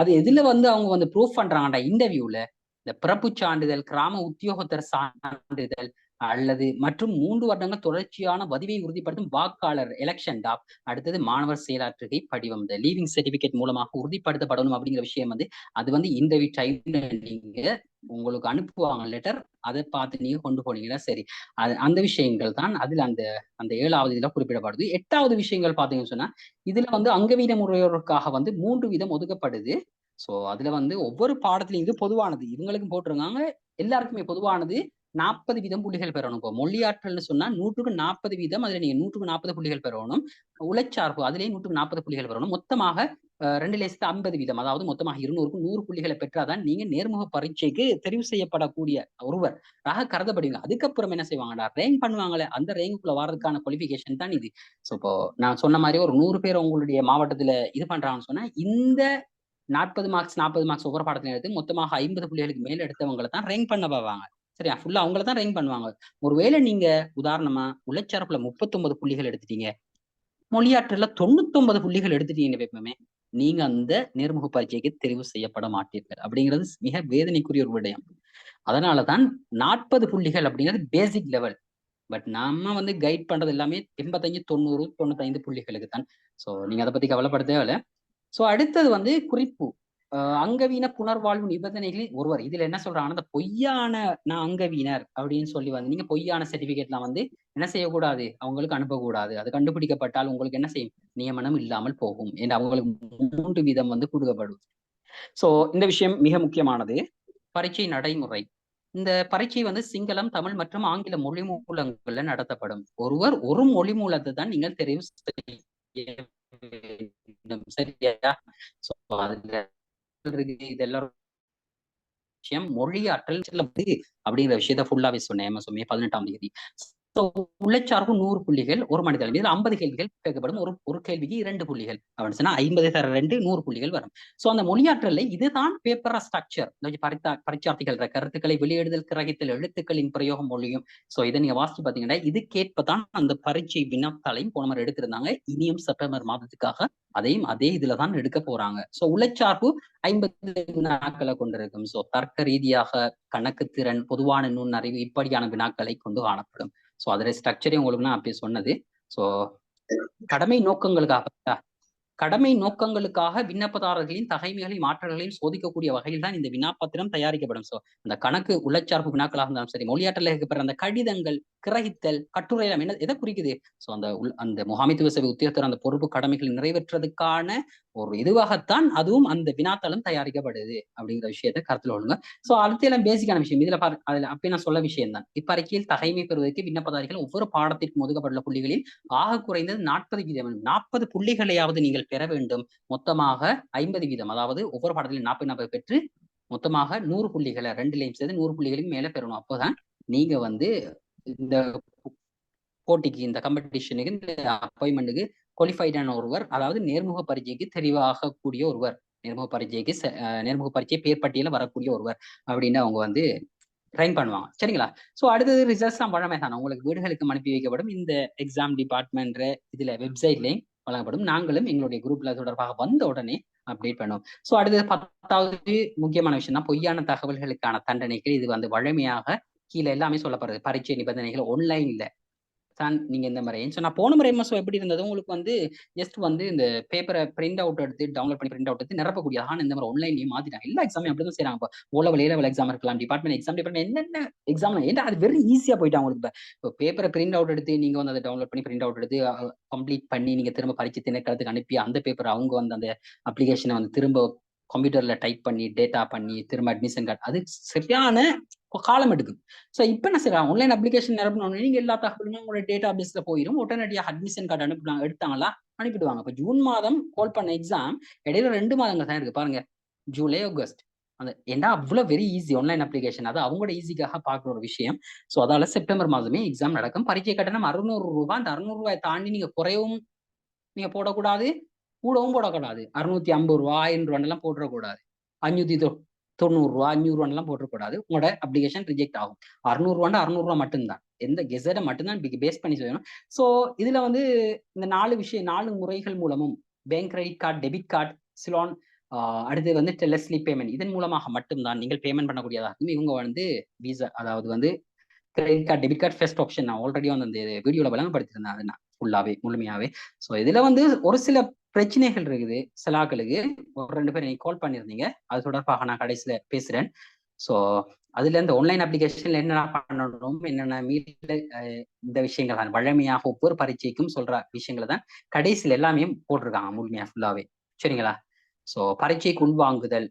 Speaker 1: அது எதுல வந்து அவங்க வந்து ப்ரூஃப் பண்றாங்கடா இன்டர்வியூல இந்த பிறப்பு சான்றிதழ், கிராம உத்தியோகத்தர் சான்றிதழ், அல்லது மற்றும் 3 வருடங்கள் தொடர்ச்சியான பதிவை உறுதிப்படுத்தும் வாக்காளர் எலெக்ஷன் டாப். அடுத்தது மாணவர் செயலாற்றுகை படிவம், இந்த லீவிங் சர்டிபிகேட் மூலமாக உறுதிப்படுத்தப்படணும் அப்படிங்கிற விஷயம் வந்து அது வந்து இன்டர்வியூ டைம்ல நீங்க உங்களுக்கு அனுப்புவாங்க லெட்டர், அதை பார்த்து நீங்க கொண்டு போனீங்கன்னா சரி. அந்த விஷயங்கள் தான் அதுல அந்த அந்த 7வது இதுல குறிப்பிடப்படுது. 8வது விஷயங்கள் பாத்தீங்கன்னு சொன்னா இதுல வந்து அங்கவீன முறையோருக்காக வந்து 3 வீதம் ஒதுக்கப்படுது. சோ அதுல வந்து ஒவ்வொரு பாடத்திலையும் இது பொதுவானது, இவங்களுக்கும் போட்டிருக்காங்க, எல்லாருக்குமே பொதுவானது 40 வீதம் புள்ளிகள் பெறணும். இப்போ மொழியாற்றல்னு சொன்னா 100க்கு 40 வீதம், அதுல நீங்க 100க்கு 40 புள்ளிகள் பெறணும். உழைச்சார்பு அதுலயும் 100க்கு 40 புள்ளிகள் பெறணும். மொத்தமாக 2,50 வீதம், அதாவது மொத்தமாக 200க்கு 100 புள்ளிகளை பெற்றாதான் நீங்க நேர்முக பரீட்சைக்கு தெரிவு செய்யப்படக்கூடிய ஒருவர் கருதப்படுவீங்க. அதுக்கப்புறம் என்ன செய்வாங்கடா, ரேங்க் பண்ணுவாங்களே, அந்த ரேங்குக்குள்ள வர்றதுக்கான குவாலிபிகேஷன் தான் இது. ஸோ இப்போ நான் சொன்ன மாதிரி ஒரு 100 பேர் உங்களுடைய மாவட்டத்துல இது பண்றாங்கன்னு சொன்னா இந்த 40 மார்க்ஸ் ஒவ்வொரு பாடத்திலையும் எடுத்து மொத்தமாக 50 புள்ளிகளுக்கு மேல எடுத்தவங்களை தான் ரேங்க் பண்ண போவாங்க. சரியா, ஃபுல்லா அவங்கள தான் ரேங்க் பண்ணுவாங்க. ஒருவேளை நீங்க உதாரணமா உழைச்சார்புல 39 புள்ளிகள் எடுத்துட்டீங்க, மொழியாற்றல்ல 99 புள்ளிகள் எடுத்துட்டீங்கன்னு வைப்போமே, நீங்க அந்த நேர்முக பரீட்சைக்கு தெரிவு செய்யப்பட மாட்டீர்கள். அப்படிங்கிறது மிக வேதனைக்குரிய ஒரு விடயம். அதனாலதான் 40 புள்ளிகள் அப்படிங்கிறது பேசிக் லெவல். பட் நம்ம வந்து கைட் பண்றது எல்லாமே 85, 90, 95 புள்ளிகளுக்கு தான். ஸோ நீங்க அதை பத்தி கவலைப்பட தேவையில்ல. ஸோ அடுத்தது வந்து குறிப்பு, அங்கவீன புனர்வாழ்வு நிபந்தனைகளில் ஒருவர். இதுல என்ன சொல்றாங்கன்னா, அந்த பொய்யான நான் அங்கவீனர் அப்படின்னு சொல்லி வந்து நீங்க பொய்யான சர்டிபிகேட்லாம் வந்து என்ன செய்யக்கூடாது, அவங்களுக்கு அனுப்பக்கூடாது. அது கண்டுபிடிக்கப்பட்டால் உங்களுக்கு என்ன செய்யும், நியமனம் இல்லாமல் போகும் என்று அவங்களுக்கு 3 வீதம் வந்து கொடுக்கப்படும். சோ இந்த விஷயம் மிக முக்கியமானது. பரீட்சை நடைமுறை. இந்த பரீட்சை வந்து சிங்களம், தமிழ் மற்றும் ஆங்கில மொழி மூலங்கள்ல நடத்தப்படும். ஒருவர் ஒரு மொழி மூலத்தை தான் நீங்கள் தெரிவு செய்ய வேண்டும். சரியா? சோ அதுல இது எல்லாரும் விஷயம் மொழியாற்றல் அப்படிங்கிற விஷயத்த ஃபுல்லாவே சொன்னேன். மே 18ஆம் தேதி. உழைச்சார்பு 100 புள்ளிகள் ஒரு மனிதன். இதுல 50 கேள்விகள் கேட்கப்படும். ஒரு கேள்விக்கு 2 புள்ளிகள். அப்படின்னு சொன்னா 50 தர 2 100 புள்ளிகள் வரும். சோ அந்த மொழியாற்றல்ல இதுதான் பேப்பர் ஸ்ட்ரக்சர். பரீட்சார்த்திகள் கருத்துக்களை வெளியிடுதல், கிரகித்தல், எழுத்துக்களின் பிரயோகம், மொழியும். சோ இதை நீங்க வாசிச்சு பாத்தீங்கன்னா இதுக்கேற்பதான் அந்த பரீட்சை வினாத்தாளையும் போன மாதிரி எடுத்திருந்தாங்க. இனியும் செப்டம்பர் மாதத்துக்காக அதையும் அதே இதுலதான் எடுக்க போறாங்க. சோ உழைச்சார்பு 50 வினாக்களை கொண்டிருக்கும். சோ தர்க்க ரீதியாக கணக்கு திறன், பொதுவான நுண்ணறிவு இப்படியான வினாக்களை கொண்டு காணப்படும். சோ அதோட ஸ்ட்ரக்சரே உங்களுக்கு நான் அப்படி சொன்னது. சோ கடமை நோக்கங்களுக்காக விண்ணப்பதாரர்களின் தகைமைகளையும் ஆற்றல்களையும் சோதிக்கக்கூடிய வகையில் தான் இந்த வினாப்பத்திரம் தயாரிக்கப்படும். சோ அந்த கணக்கு உழைச்சார்பு வினாக்களாக இருந்தாலும் சரி, மொழியாற்றல் கேட்கப்படுற அந்த கடிதங்கள், கிரகித்தல், கட்டுரை எல்லாம் என்ன எதை குறிக்குது, சோ அந்த முகாமைத்துவ சேவை உத்தியோகத்தர் அந்த பொறுப்பு கடமைகளை நிறைவேற்றுறதுக்கான ஒரு இதுவாகத்தான் அதுவும் அந்த வினாத்தாளும் தயாரிக்கப்படுது அப்படிங்கிற விஷயத்தை கருத்துல கொள்ளுங்க. சோ அடுத்த எல்லாம் பேசிக்கான விஷயம். இதுல அதுல அப்படி நான் சொல்ல விஷயம் தான். இப்பறிக்கையில் தகைமை பெறுவதற்கு விண்ணப்பதாரிகள் ஒவ்வொரு பாடத்திற்கும் ஒதுக்கப்பட்டுள்ள புள்ளிகளில் ஆக குறைந்தது 40 வீதம் 40 புள்ளிகளையாவது நீங்கள் பெற வேண்டும். மொத்தமாக 50 வீதம், அதாவது ஒவ்வொரு பாடத்திலும் 40 பெற்று மொத்தமாக 100 புள்ளிகளை 2லையும் சேர்த்து 100 புள்ளிகளுக்கு மேல பெறணும். அப்போதான் நீங்க வந்து இந்த போட்டிக்கு, இந்த காம்படிஷனுக்கு, இந்த அப்பாயின்மெண்ட்டுக்கு குவாலிஃபைடான ஒருவர், அதாவது நேர்முக பரீட்சைக்கு தெரிவாகக்கூடிய ஒருவர், நேர்முக பரீட்சை பேர் பட்டியல வரக்கூடிய ஒருவர் அப்படின்னு அவங்க வந்து ரேங்க் பண்ணுவாங்க. சரிங்களா? சோ அடுத்தது ரிசல்ட்ஸ் தான் வழமை தானே உங்களுக்கு வீடுகளுக்கு அனுப்பி வைக்கப்படும். இந்த எக்ஸாம் டிபார்ட்மெண்ட் இதுல வெப்சைட்லையும் வழங்கப்படும். நாங்களும் எங்களுடைய குரூப்ல தொடர்பாக வந்த உடனே அப்டேட் பண்ணுவோம். சோ அடுத்தது 10வது முக்கியமான விஷயம் தான் பொய்யான தகவல்களுக்கான தண்டனைகள். இது வந்து வழமையாக கீழே எல்லாமே சொல்லப்படுறது. பரீட்சை நிபந்தனைகள் ஆன்லைன்ல தான் நீங்க இந்த மாதிரி சொன்னா போன முறை எம்எஸ்ஓ எப்படி இருந்தது, உங்களுக்கு வந்து ஜஸ்ட் வந்து இந்த பேப்பரை பிரிண்ட் அவுட் எடுத்து டவுன்லோட் பண்ணி பிரிண்ட் அவுட் எடுத்து நிரப்பக்கூடிய. ஆனா இந்த மாதிரி ஆன்லைன்லயும் மாத்திட்டாங்க. எல்லா எக்ஸாமே அப்படிதான் செய்யறாங்க. இப்போ ஓலவல் ஏலவல் எக்ஸாம் இருக்கலாம், டிபார்ட்மெண்ட் என்னென்ன எக்ஸாம் ஏன்னா அது வெரி ஈஸியா போயிட்டு அவங்களுக்கு. இப்போ பேப்பரை பிரிண்ட் அவுட் எடுத்து நீங்க வந்து அதை டவுன்லோட் பண்ணி பிரிண்ட் அவுட் எடுத்து கம்ப்ளீட் பண்ணி நீங்க திரும்ப பரீட்சை திணைக்களத்துக்கு அனுப்பி அந்த பேப்பர் அவங்க வந்து அந்த அப்ளிகேஷனை வந்து திரும்ப கம்ப்யூட்டர்ல டைப் பண்ணி டேட்டா பண்ணி திரும்ப அட்மிஷன் கார்டு, அது சரியான காலம் எடுக்கும். ஸோ இப்போ என்ன செய்யலாம், ஆன்லைன் அப்ளிகேஷன் நிரப்பினோடனே நீங்க எல்லா தகவலுமே உங்களோட டேட்டா பேஸ்ல போயிடும். உடனடியாக அட்மிஷன் கார்டு எடுத்தாங்களா அனுப்பிடுவாங்க. இப்போ ஜூன் மாதம் கால் பண்ண எக்ஸாம் இடையில 2 மாதங்கள் தான் இருக்கு பாருங்க, ஜூலை ஆகஸ்ட். அந்த ஏன்னா அவ்வளவு வெரி ஈஸி ஆன்லைன் அப்ளிகேஷன், அது அவங்களோட ஈஸிக்காக பார்க்குற ஒரு விஷயம். ஸோ அதால செப்டம்பர் மாதமே எக்ஸாம் நடக்கும். பரீட்சை கட்டணம் 600 ரூபாய். அந்த 600 ரூபாய் தாண்டி நீங்க குறையவும் நீங்க போடக்கூடாது, கூடவும் போடக்கூடாது. 650 ரூபா 1000 ரூபாய் போட்டுறக்கூடாது. 590 ரூபா 500 ரூபாய் போட்டுறக்கூடாது. உங்களோட அப்ளிகேஷன் ரிஜெக்ட் ஆகும். 600 ரூபாய் 600 ரூபாய் மட்டும்தான். எந்த கெசட்டை மட்டும்தான் பேஸ் பண்ணி சொல்லணும். ஸோ இதுல வந்து இந்த 4 முறைகள் மூலமும் bank credit card, debit card, Ceylon, அடுத்து வந்து டெலஸ்லி பேமெண்ட், இதன் மூலமாக மட்டும்தான் நீங்கள் பேமெண்ட் பண்ணக்கூடியதாகும். இவங்க வந்து விசா, அதாவது வந்து credit card debit card first option. நான் ஆல்ரெடி வந்து அந்த வீடியோல விளங்கப்படுத்திருந்தேன் அது நான் ஃபுல்லாவே முழுமையாவே. ஸோ இதுல வந்து ஒரு சில பிரச்சனைகள் இருக்குது சில ஆட்களுக்கு. ஒரு 2 பேர் நீங்க கால் பண்ணியிருந்தீங்க, அது தொடர்பாக நான் கடைசியில பேசுறேன். ஸோ அதுல இந்த ஆன்லைன் அப்ளிகேஷன்ல என்னென்ன பண்ணணும், என்னென்ன மீட்ல இந்த விஷயங்கள் தான் வழமையாக ஒவ்வொரு பரீட்சைக்கும் சொல்ற விஷயங்களை தான் கடைசியில எல்லாமே போட்டிருக்காங்க முழுமையா ஃபுல்லாவே. சரிங்களா? ஸோ பரீட்சைக்கு உள்வாங்குதல்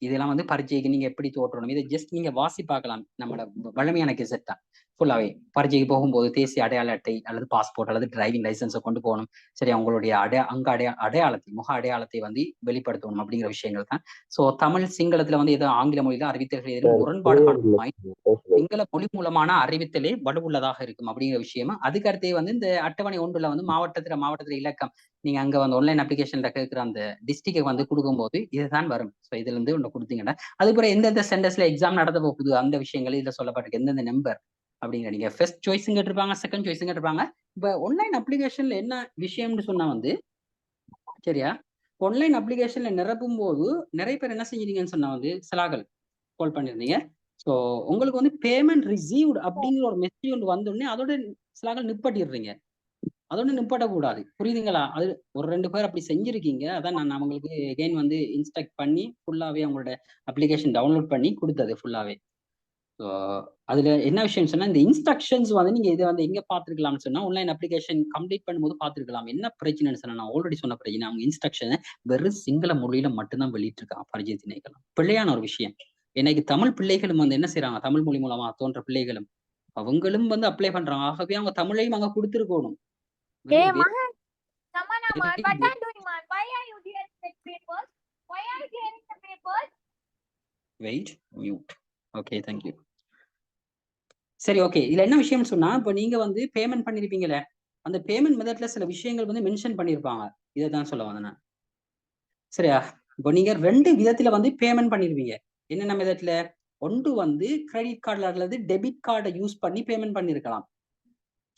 Speaker 1: இதெல்லாம் வந்து பரீட்சைக்கு நீங்க எப்படி தோற்றணும், இதை ஜஸ்ட் நீங்க வாசி பார்க்கலாம். நம்மளோட வழமையான கெசட் தான் ஃபுல்லாவே. பரீட்சைக்கு போகும்போது தேசிய அடையாள அட்டை அல்லது பாஸ்போர்ட் அல்லது டிரைவிங் லைசன்ஸை கொண்டு போகணும். சரி, அவங்களுடைய அடையாளத்தை முக அடையாளத்தை வந்து வெளிப்படுத்தணும் அப்படிங்கிற விஷயங்கள் தான். ஸோ தமிழ் சிங்களத்துல வந்து ஏதோ ஆங்கில மொழியில அறிவித்தல்கள் எதுவும் முரண்பாடு காணாமல் சிங்கள மொழி மூலமான அறிவித்தலே வலுவுள்ளதாக இருக்கும் அப்படிங்கிற விஷயமா. அதுக்கடுத்தே வந்து இந்த அட்டவணை 1ல வந்து மாவட்டத்துல இலக்கம் நீங்க அங்க வந்து ஆன்லைன் அப்ளிகேஷன்ல கேட்கிற அந்த டிஸ்ட்ரிக்டை வந்து கொடுக்கும்போது இதுதான் வரும். ஸோ இதுல இருந்து ஒன்று கொடுத்தீங்கன்னா அதுக்கப்புறம் எந்தெந்த சென்டர்ஸ்ல எக்ஸாம் நடத்த போகுது அந்த விஷயங்கள் இதுல சொல்லப்பட்டிருக்கு. எந்தெந்த நம்பர் அப்படிங்கிற நீங்க ஃபர்ஸ்ட் சாய்ஸும் கேட்டிருப்பாங்க, செகண்ட் சாய்ஸும் கேட்டிருப்பாங்க. இப்ப ஆன்லைன் அப்ளிகேஷன்ல என்ன விஷயம்னு சொன்னா வந்து சரியா, ஆன்லைன் அப்ளிகேஷன்ல நிரப்பும் போது நிறைய பேர் என்ன செஞ்சீங்கன்னு சொன்னா வந்து சிலாக்கள் கால் பண்ணிருந்தீங்க. ஸோ உங்களுக்கு வந்து பேமெண்ட் ரிசீவ்டு அப்படிங்கிற ஒரு மெசேஜ் ஒன்று வந்தோடனே அதோட சிலாக்கள் நிப்பாட்டிடுறீங்க. அதோட நிப்பாட்டக்கூடாது, புரியுதுங்களா? அது ஒரு 2 பேர் அப்படி செஞ்சிருக்கீங்க. அதான் நான் அவங்களுக்கு எகைன் வந்து இன்ஸ்ட்ரக்ட் பண்ணி ஃபுல்லாவே அவங்களோட அப்ளிகேஷன் டவுன்லோட் பண்ணி கொடுத்தது ஃபுல்லாவே. ஸோ அதுல என்ன விஷயம்னு சொன்னா இந்த இன்ஸ்ட்ரக்ஷன்ஸ் வந்து நீங்க இதை வந்து எங்க பார்த்துருக்கலாம்னு சொன்னா ஆன்லைன் அப்ளிகேஷன் கம்ப்ளீட் பண்ணும்போது பார்த்துருக்கலாம். என்ன பிரச்சனைன்னு சொன்னா நான் ஆல்ரெடி சொன்ன பிரச்சனை, அவங்க இன்ஸ்ட்ரக்ஷனை வெறும் சிங்கள மொழியில மட்டும்தான் வெளியிட்டிருக்காங்க பரிச்சை திணைக்களம். பிள்ளையான ஒரு விஷயம். இன்னைக்கு தமிழ் பிள்ளைகளும் வந்து என்ன செய்யறாங்க, தமிழ் மொழி மூலமா தோன்ற பிள்ளைகளும் அவங்களும் வந்து அப்ளை பண்றாங்க. ஆகவே அவங்க தமிழையும் அங்க கொடுத்துருக்கணும்.
Speaker 7: Hey, Mahan, someone what are doing, man? Why are you hearing the papers? Why are you hearing the papers?
Speaker 1: Wait, mute. Okay, thank you. சரி, ஓகே. இதுல என்ன விஷயம்னு சொன்னா இப்போ நீங்க வந்து பேமெண்ட் பண்ணிருப்பீங்களே, அந்த பேமெண்ட் மெத்தட்ல சில விஷயங்கள் வந்து மென்ஷன் பண்ணிருப்பாங்க. இதை தான் சொல்ல வந்தேன் நான். சரியா? இப்போ நீங்க 2 விதத்துல வந்து பேமெண்ட் பண்ணிருப்பீங்க. என்னென்ன மெத்தட்ல? ஒன்று வந்து கிரெடிட் கார்டுல அல்லது டெபிட் கார்டை யூஸ் பண்ணி பேமெண்ட் பண்ணிருக்கலாம்.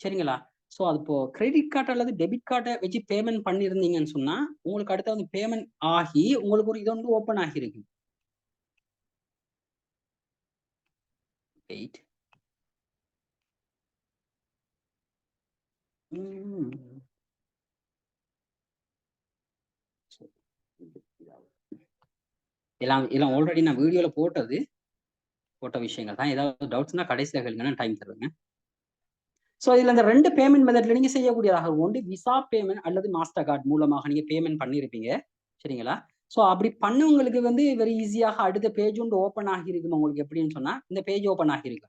Speaker 1: சரிங்களா? ஸோ அது இப்போ கிரெடிட் கார்டு அல்லது டெபிட் கார்டை வச்சு பேமெண்ட் பண்ணியிருந்தீங்கன்னு சொன்னா உங்களுக்கு அடுத்த வந்து பேமெண்ட் ஆகி உங்களுக்கு ஒரு இது வந்து ஓப்பன் ஆகிருக்கு. எல்லாம் ஆல்ரெடி நான் வீடியோல போட்ட விஷயங்கள் தான். ஏதாவது டவுட்ஸ்னா கடைசியில் கேளுங்க, நான் டைம் தருவேங்க. ஸோ இதுல இந்த 2 பேமெண்ட் மெத்தட்ல நீங்க செய்யக்கூடியதாக ஒன்று விசா பேமெண்ட் அல்லது மாஸ்டர் கார்டு மூலமாக நீங்க பேமெண்ட் பண்ணிருப்பீங்க. சரிங்களா? ஸோ அப்படி பண்ணவங்களுக்கு வந்து வெரி ஈஸியாக அடுத்த பேஜ் ஒன்று ஓப்பன் ஆகிருக்கும். உங்களுக்கு எப்படின்னு சொன்னா இந்த பேஜ் ஓப்பன் ஆகிருக்கு.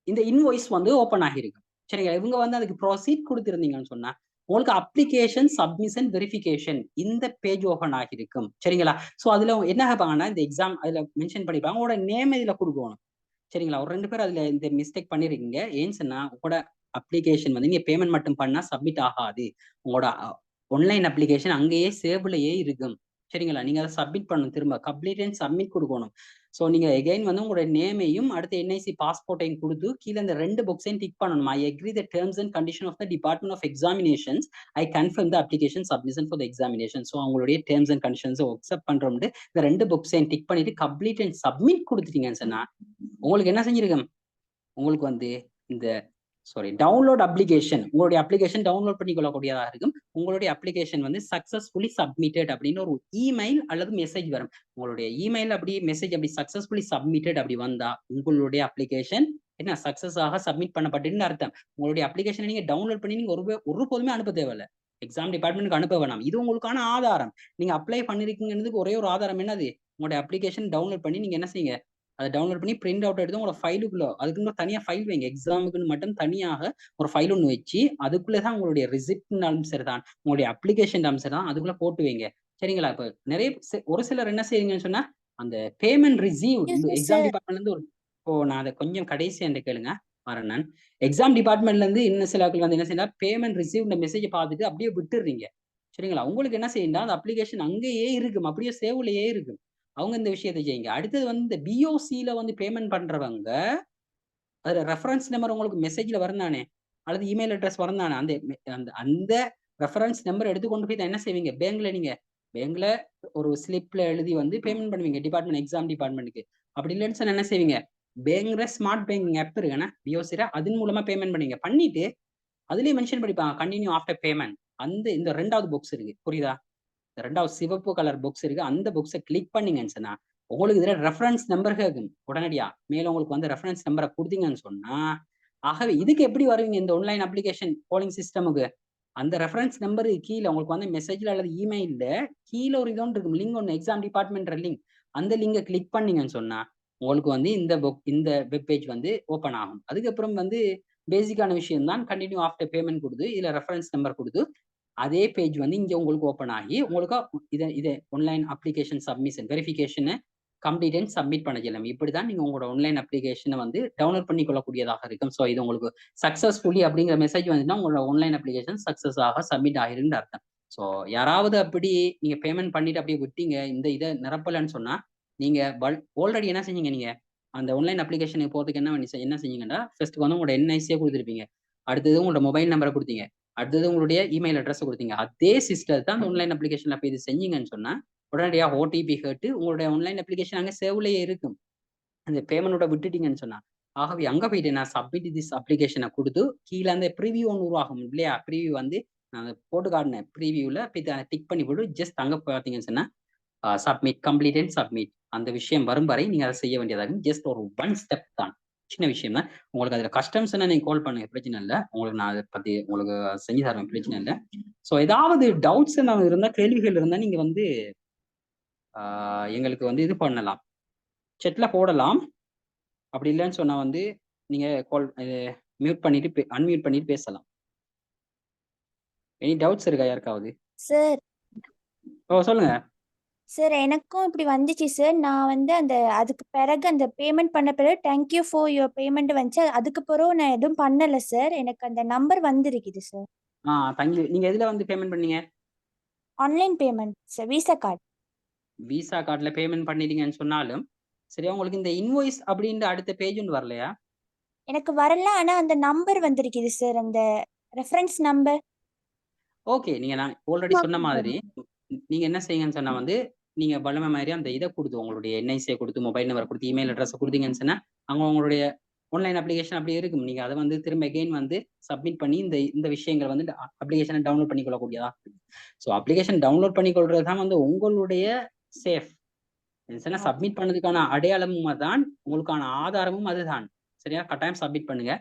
Speaker 1: இந்த இன்வாய்ஸ் வந்து ஓப்பன் ஆகிருக்கு. சரிங்களா? இவங்க வந்து அதுக்கு ப்ரொசீட் கொடுத்திருந்தீங்கன்னு சொன்னா உங்களுக்கு அப்ளிகேஷன் சப்மிஷன் வெரிஃபிகேஷன் இந்த பேஜ் ஓப்பன் ஆகிருக்கும். சரிங்களா? ஸோ அதுல என்ன ஆகுப்பாங்கன்னா இந்த எக்ஸாம் அதுல மென்ஷன் பண்ணிப்பாங்க, உங்களோட நேம் இதுல கொடுக்கணும். சரிங்களா? ஒரு 2 பேர் அதுல இந்த மிஸ்டேக் பண்ணிருக்கீங்க. ஏன்னு சொன்னா உங்களோட அப்ளிகேஷன் வந்து நீங்க பேமெண்ட் மட்டும் பண்ணா சப்மிட் ஆகாது. உங்களோட ஆன்லைன் அப்ளிகேஷன் அங்கேயே சேவ்லயே இருக்கும். சரிங்களா? நீங்க அதை சப்மிட் பண்ணணும், திரும்ப கம்ப்ளீட் அண்ட் சப்மிட் கொடுக்கணும். ஸோ நீங்க எகைன் வந்து உங்களோட நேமையும் அடுத்த என்ஐசி பாஸ்போர்ட்டையும் கொடுத்து கீழே இந்த 2 பாக்ஸையும் டிக் பண்ணணும். I agree the terms and condition of the department of examinations, I confirm the application submission for the examination. So அவங்களுடைய டேர்ம்ஸ் அண்ட் கண்டிஷன்ஸ் அக்செப்ட் பண்றோம்னு இந்த 2 பாக்ஸையும் டிக் பண்ணிட்டு கம்ப்ளீட் அண்ட் சப்மிட் கொடுத்துட்டீங்கன்னு சொன்னா உங்களுக்கு என்ன செஞ்சிருக்கும், உங்களுக்கு வந்து இந்த டவுன்லோட் அப்ளிகேஷன், உங்களுடைய அப்ளிகேஷன் டவுன்லோட் பண்ணி கொள்ளக்கூடியதாக இருக்கும். உங்களுடைய அப்ளிகேஷன் வந்து சக்சஸ்ஃபுல்லி சப்மிட்டட் அப்படின்னு ஒரு இமெயில் அல்லது மெசேஜ் வரும். உங்களுடைய இமெயில் அப்படி மெசேஜ் அப்படி சக்சஸ்ஃபுல்லி சப்மிட்டட் அப்படி வந்தா உங்களுடைய அப்ளிகேஷன் என்ன சக்சஸ் ஆக சப்மிட் பண்ணப்பட்டுன்னு அர்த்தம். உங்களுடைய அப்ளிகேஷனை நீங்க டவுன்லோட் பண்ணி நீங்க ஒருபோதுமே அனுப்ப தேவையில்லை, எக்ஸாம் டிபார்ட்மெண்ட்டுக்கு அனுப்ப வேணாம். இது உங்களுக்கான ஆதாரம். நீங்க அப்ளை பண்ணிருக்கீங்கிறதுக்கு ஒரே ஒரு ஆதாரம் என்னது, உங்களுடைய அப்ளிகேஷன் டவுன்லோட் பண்ணி நீங்க என்ன செய்யுங்க, அதை டவுன்லோட் பண்ணி பிரிண்ட் அவுட் எடுத்து உங்களோட ஃபைலுக்குள்ள அதுக்குன்னு தனியாக ஃபைல் வைங்க. எக்ஸாமுக்குன்னு மட்டும் தனியாக ஒரு ஃபைல் ஒன்று வச்சு அதுக்குள்ளே தான் உங்களுடைய ரிசிப்ட்னாலும் சரி தான் உங்களுடைய அப்ளிகேஷன் சரி தான் அதுக்குள்ள போட்டு வைங்க. சரிங்களா? இப்போ நிறைய ஒரு சிலர் என்ன செய்யுங்கன்னு சொன்னா அந்த பேமெண்ட் ரிசீவ் எக்ஸாம் டிபார்ட்மெண்ட்ல இருந்து நான் அதை கொஞ்சம் கடைசி என்று கேளுங்க வரேன். நான் எக்ஸாம் டிபார்ட்மெண்ட்ல இருந்து இன்னும் சில வந்து என்ன செய்யலாம், பேமெண்ட் ரிசீவ் இந்த மெசேஜை பார்த்துட்டு அப்படியே விட்டுடுறீங்க. சரிங்களா? உங்களுக்கு என்ன செய்யணும், அந்த அப்ளிகேஷன் அங்கேயே இருக்கும், அப்படியே சேவ்லயே இருக்கும். அவங்க இந்த விஷயத்தை செய்யுங்க. அடுத்தது வந்து இந்த பிஓசியில வந்து பேமெண்ட் பண்றவங்க அதுல ரெஃபரன்ஸ் நம்பர் உங்களுக்கு மெசேஜ்ல வரந்தானே அல்லது இமெயில் அட்ரஸ் வரந்தானே, அந்த ரெஃபரன்ஸ் நம்பர் எடுத்து கொண்டு போய் என்ன செய்வீங்க, பேங்க்ல நீங்க பேங்க்ல ஒரு ஸ்லிப்ல எழுதி வந்து பேமெண்ட் பண்ணுவீங்க டிபார்ட்மெண்ட் எக்ஸாம் டிபார்ட்மெண்ட்டுக்கு. அப்படி இல்லைன்னு சொன்னா என்ன செய்வீங்க, பேங்க்ல ஸ்மார்ட் பேங்கிங் ஆப் இருக்குன்னா பிஓசில அதன் மூலமா பேமெண்ட் பண்ணுவீங்க. பண்ணிட்டு அதுலயே மென்ஷன் பண்ணிப்பாங்க கண்டினியூ ஆஃப்டர் பேமெண்ட். இந்த 2வது பாக்ஸ் இருக்கு, புரியுதா? இந்த 2வது சிவப்பு கலர் பாக்ஸ் இருக்கு, அந்த பாக்ஸை கிளிக் பண்ணீங்கன்னு சொன்னா உங்களுக்கு இதுல ரெஃபரன்ஸ் நம்பர் கேட்கும். உடனடியா மேல உங்களுக்கு வந்து ரெஃபரன்ஸ் நம்பரை கொடுத்தீங்கன்னு சொன்னா, ஆகவே இதுக்கு எப்படி வருவீங்க இந்த ஆன்லைன் அப்ளிகேஷன் போலிங் சிஸ்டமுக்கு? அந்த ரெஃபரன்ஸ் நம்பர் கீழே உங்களுக்கு வந்து மெசேஜ்ல அல்லது இமெயில்ல கீழே ஒரு இதொன்று இருக்கும், லிங்க் ஒன்று, எக்ஸாம் டிபார்ட்மெண்ட் லிங்க். அந்த லிங்கை கிளிக் பண்ணீங்கன்னு சொன்னா உங்களுக்கு வந்து இந்த வெப் பேஜ் வந்து ஓப்பன் ஆகும். அதுக்கப்புறம் வந்து பேசிக்கான விஷயம் தான், கண்டினியூ ஆஃப்டர் பேமெண்ட் கொடுத்து இதுல ரெஃபரன்ஸ் நம்பர் கொடுத்து அதே பேஜ் வந்து இங்க உங்களுக்கு ஓப்பன் ஆகி உங்களுக்கு இதை ஆன்லைன் அப்ளிகேஷன் சப்மிஷன் வெரிஃபிகேஷனை கம்ப்ளீட் அண்ட் சப்மிட் பண்ண சொல்லலாம். இப்படிதான் நீங்க உங்களோட ஆன்லைன் அப்ளிகேஷனை வந்து டவுன்லோட் பண்ணி கொள்ளக்கூடியதாக இருக்கும். ஸோ இது உங்களுக்கு சக்சஸ்ஃபுல்லி அப்படிங்கிற மெசேஜ் வந்துன்னா உங்களோட ஆன்லைன் அப்ளிகேஷன் சக்சஸ் ஆக சப்மிட் ஆகிருன்னு அர்த்தம். ஸோ யாராவது அப்படி நீங்க பேமெண்ட் பண்ணிட்டு அப்படியே விட்டீங்க, இந்த இதை நிரப்பலன்னு சொன்னா நீங்க ஆல்ரெடி என்ன செஞ்சீங்க, நீங்க அந்த ஆன்லைன் அப்ளிகேஷனுக்கு போறதுக்கு என்ன செஞ்சீங்கன்னா, ஃபர்ஸ்ட் வந்து உங்களோட என்ஐசியை கொடுத்துருப்பீங்க, அடுத்தது உங்களோட மொபைல் நம்பரை கொடுத்தீங்க, அடுத்தது உங்களுடைய இமெயில் அட்ரஸ் கொடுத்தீங்க. அதே சிஸ்டம் தான் அந்த ஆன்லைன் அப்ளிகேஷன்ல போய் இது செஞ்சீங்கன்னு சொன்னா உடனடியாக ஓடிபி கேட்டு உங்களுடைய ஆன்லைன் அப்ளிகேஷன் அங்கே சேவ்லயே இருக்கும். அந்த பேமெண்டோட விட்டுட்டீங்கன்னு சொன்னா, ஆகவே அங்க போயிட்டு நான் சப்மிட் திஸ் அப்ளிகேஷனை கொடுத்து கீழே அந்த ப்ரிவியூ ஒன்று உருவாகும் இல்லையா, ப்ரிவியூ வந்து நான் போட்டு காட்டினேன், ப்ரிவியூல டிக் பண்ணி போட்டு ஜஸ்ட் அங்க பார்த்தீங்கன்னு சொன்னா சப்மிட் கம்ப்ளீட் அண்ட் சப்மிட் அந்த விஷயம் வரும் வரை நீங்க அதை செய்ய வேண்டியதாகும். ஜஸ்ட் ஒரு 1 ஸ்டெப் தான், சின்ன விஷயம் தான். உங்களுக்கு அதுல கஸ்டம்ஸ்னா நீங்க கால் பண்ணுங்க, பிரச்சனை இல்லை. உங்களுக்கு நான் அதை பத்தி உங்களுக்கு செஞ்சு தருவேன், பிரச்சனை இல்லை. ஸோ ஏதாவது டவுட்ஸ் இருந்தா, கேள்விகள் இருந்தா நீங்க வந்து எங்களுக்கு வந்து இது பண்ணலாம், செட்ல போடலாம். அப்படி இல்லைன்னு சொன்னா வந்து நீங்க கால் மியூட் பண்ணிட்டு அன்மியூட் பண்ணிட்டு பேசலாம். எனி டவுட்ஸ் இருக்கா யாருக்காவது?
Speaker 8: சார்
Speaker 1: சொல்லுங்க
Speaker 8: சார், எனக்கும் இப்படி வந்துச்சு சார். நான் வந்து அதுக்கு பிறகு அந்த பேமெண்ட் பண்ண பிறகு தேங்க்யூ ஃபார் யுவர் பேமெண்ட் வந்துச்சு. அதுக்கு பிறகு நான் எதுவும் பண்ணல சார். எனக்கு அந்த நம்பர் வந்திருக்குது சார்.
Speaker 1: தேங்க்யூ. நீங்க எதுல வந்து பேமெண்ட் பண்ணீங்க?
Speaker 8: Online payment sir, Visa card.
Speaker 1: Visa கார்டுல பேமெண்ட் பண்ணிட்டீங்கன்னு சொன்னாலும் சரியா, உங்களுக்கு இந்த இன்வாய்ஸ் அப்படின்ற அடுத்த பேஜ் ஒன்று வரலையா?
Speaker 8: எனக்கு வரல, ஆனா அந்த நம்பர் வந்திருக்குது சார், அந்த ரெஃபரன்ஸ் நம்பர்.
Speaker 1: ஓகே, நீங்க நான் ஆல்ரெடி சொன்ன மாதிரி நீங்க என்ன செய்யுங்கன்னு சொன்னா வந்து நீங்க வல்லமை மாதிரி அந்த இதை கொடுத்து உங்களுடைய என்ஐசியை கொடுத்து மொபைல் நம்பர் கொடுத்து இமெயில் அட்ரஸ் கொடுத்தீங்கன்னு சொன்னா அங்க உங்களுடைய ஆன்லைன் அப்ளிகேஷன் அப்படியே இருக்கும். நீங்க அதை வந்து திரும்ப எகைன் வந்து சப்மிட் பண்ணி இந்த விஷயங்கள் வந்து அப்ளிகேஷனை டவுன்லோட் பண்ணி கொள்ளக்கூடியதா இருக்கு. ஸோ அப்ளிகேஷன் டவுன்லோட் பண்ணி கொள்றது தான் வந்து உங்களுடைய சேஃப். சப்மிட் பண்ணதுக்கான அடையாளமும் அதுதான், உங்களுக்கான ஆதாரமும் அதுதான். சரியா, கட்டாயம் சப்மிட் பண்ணுங்க.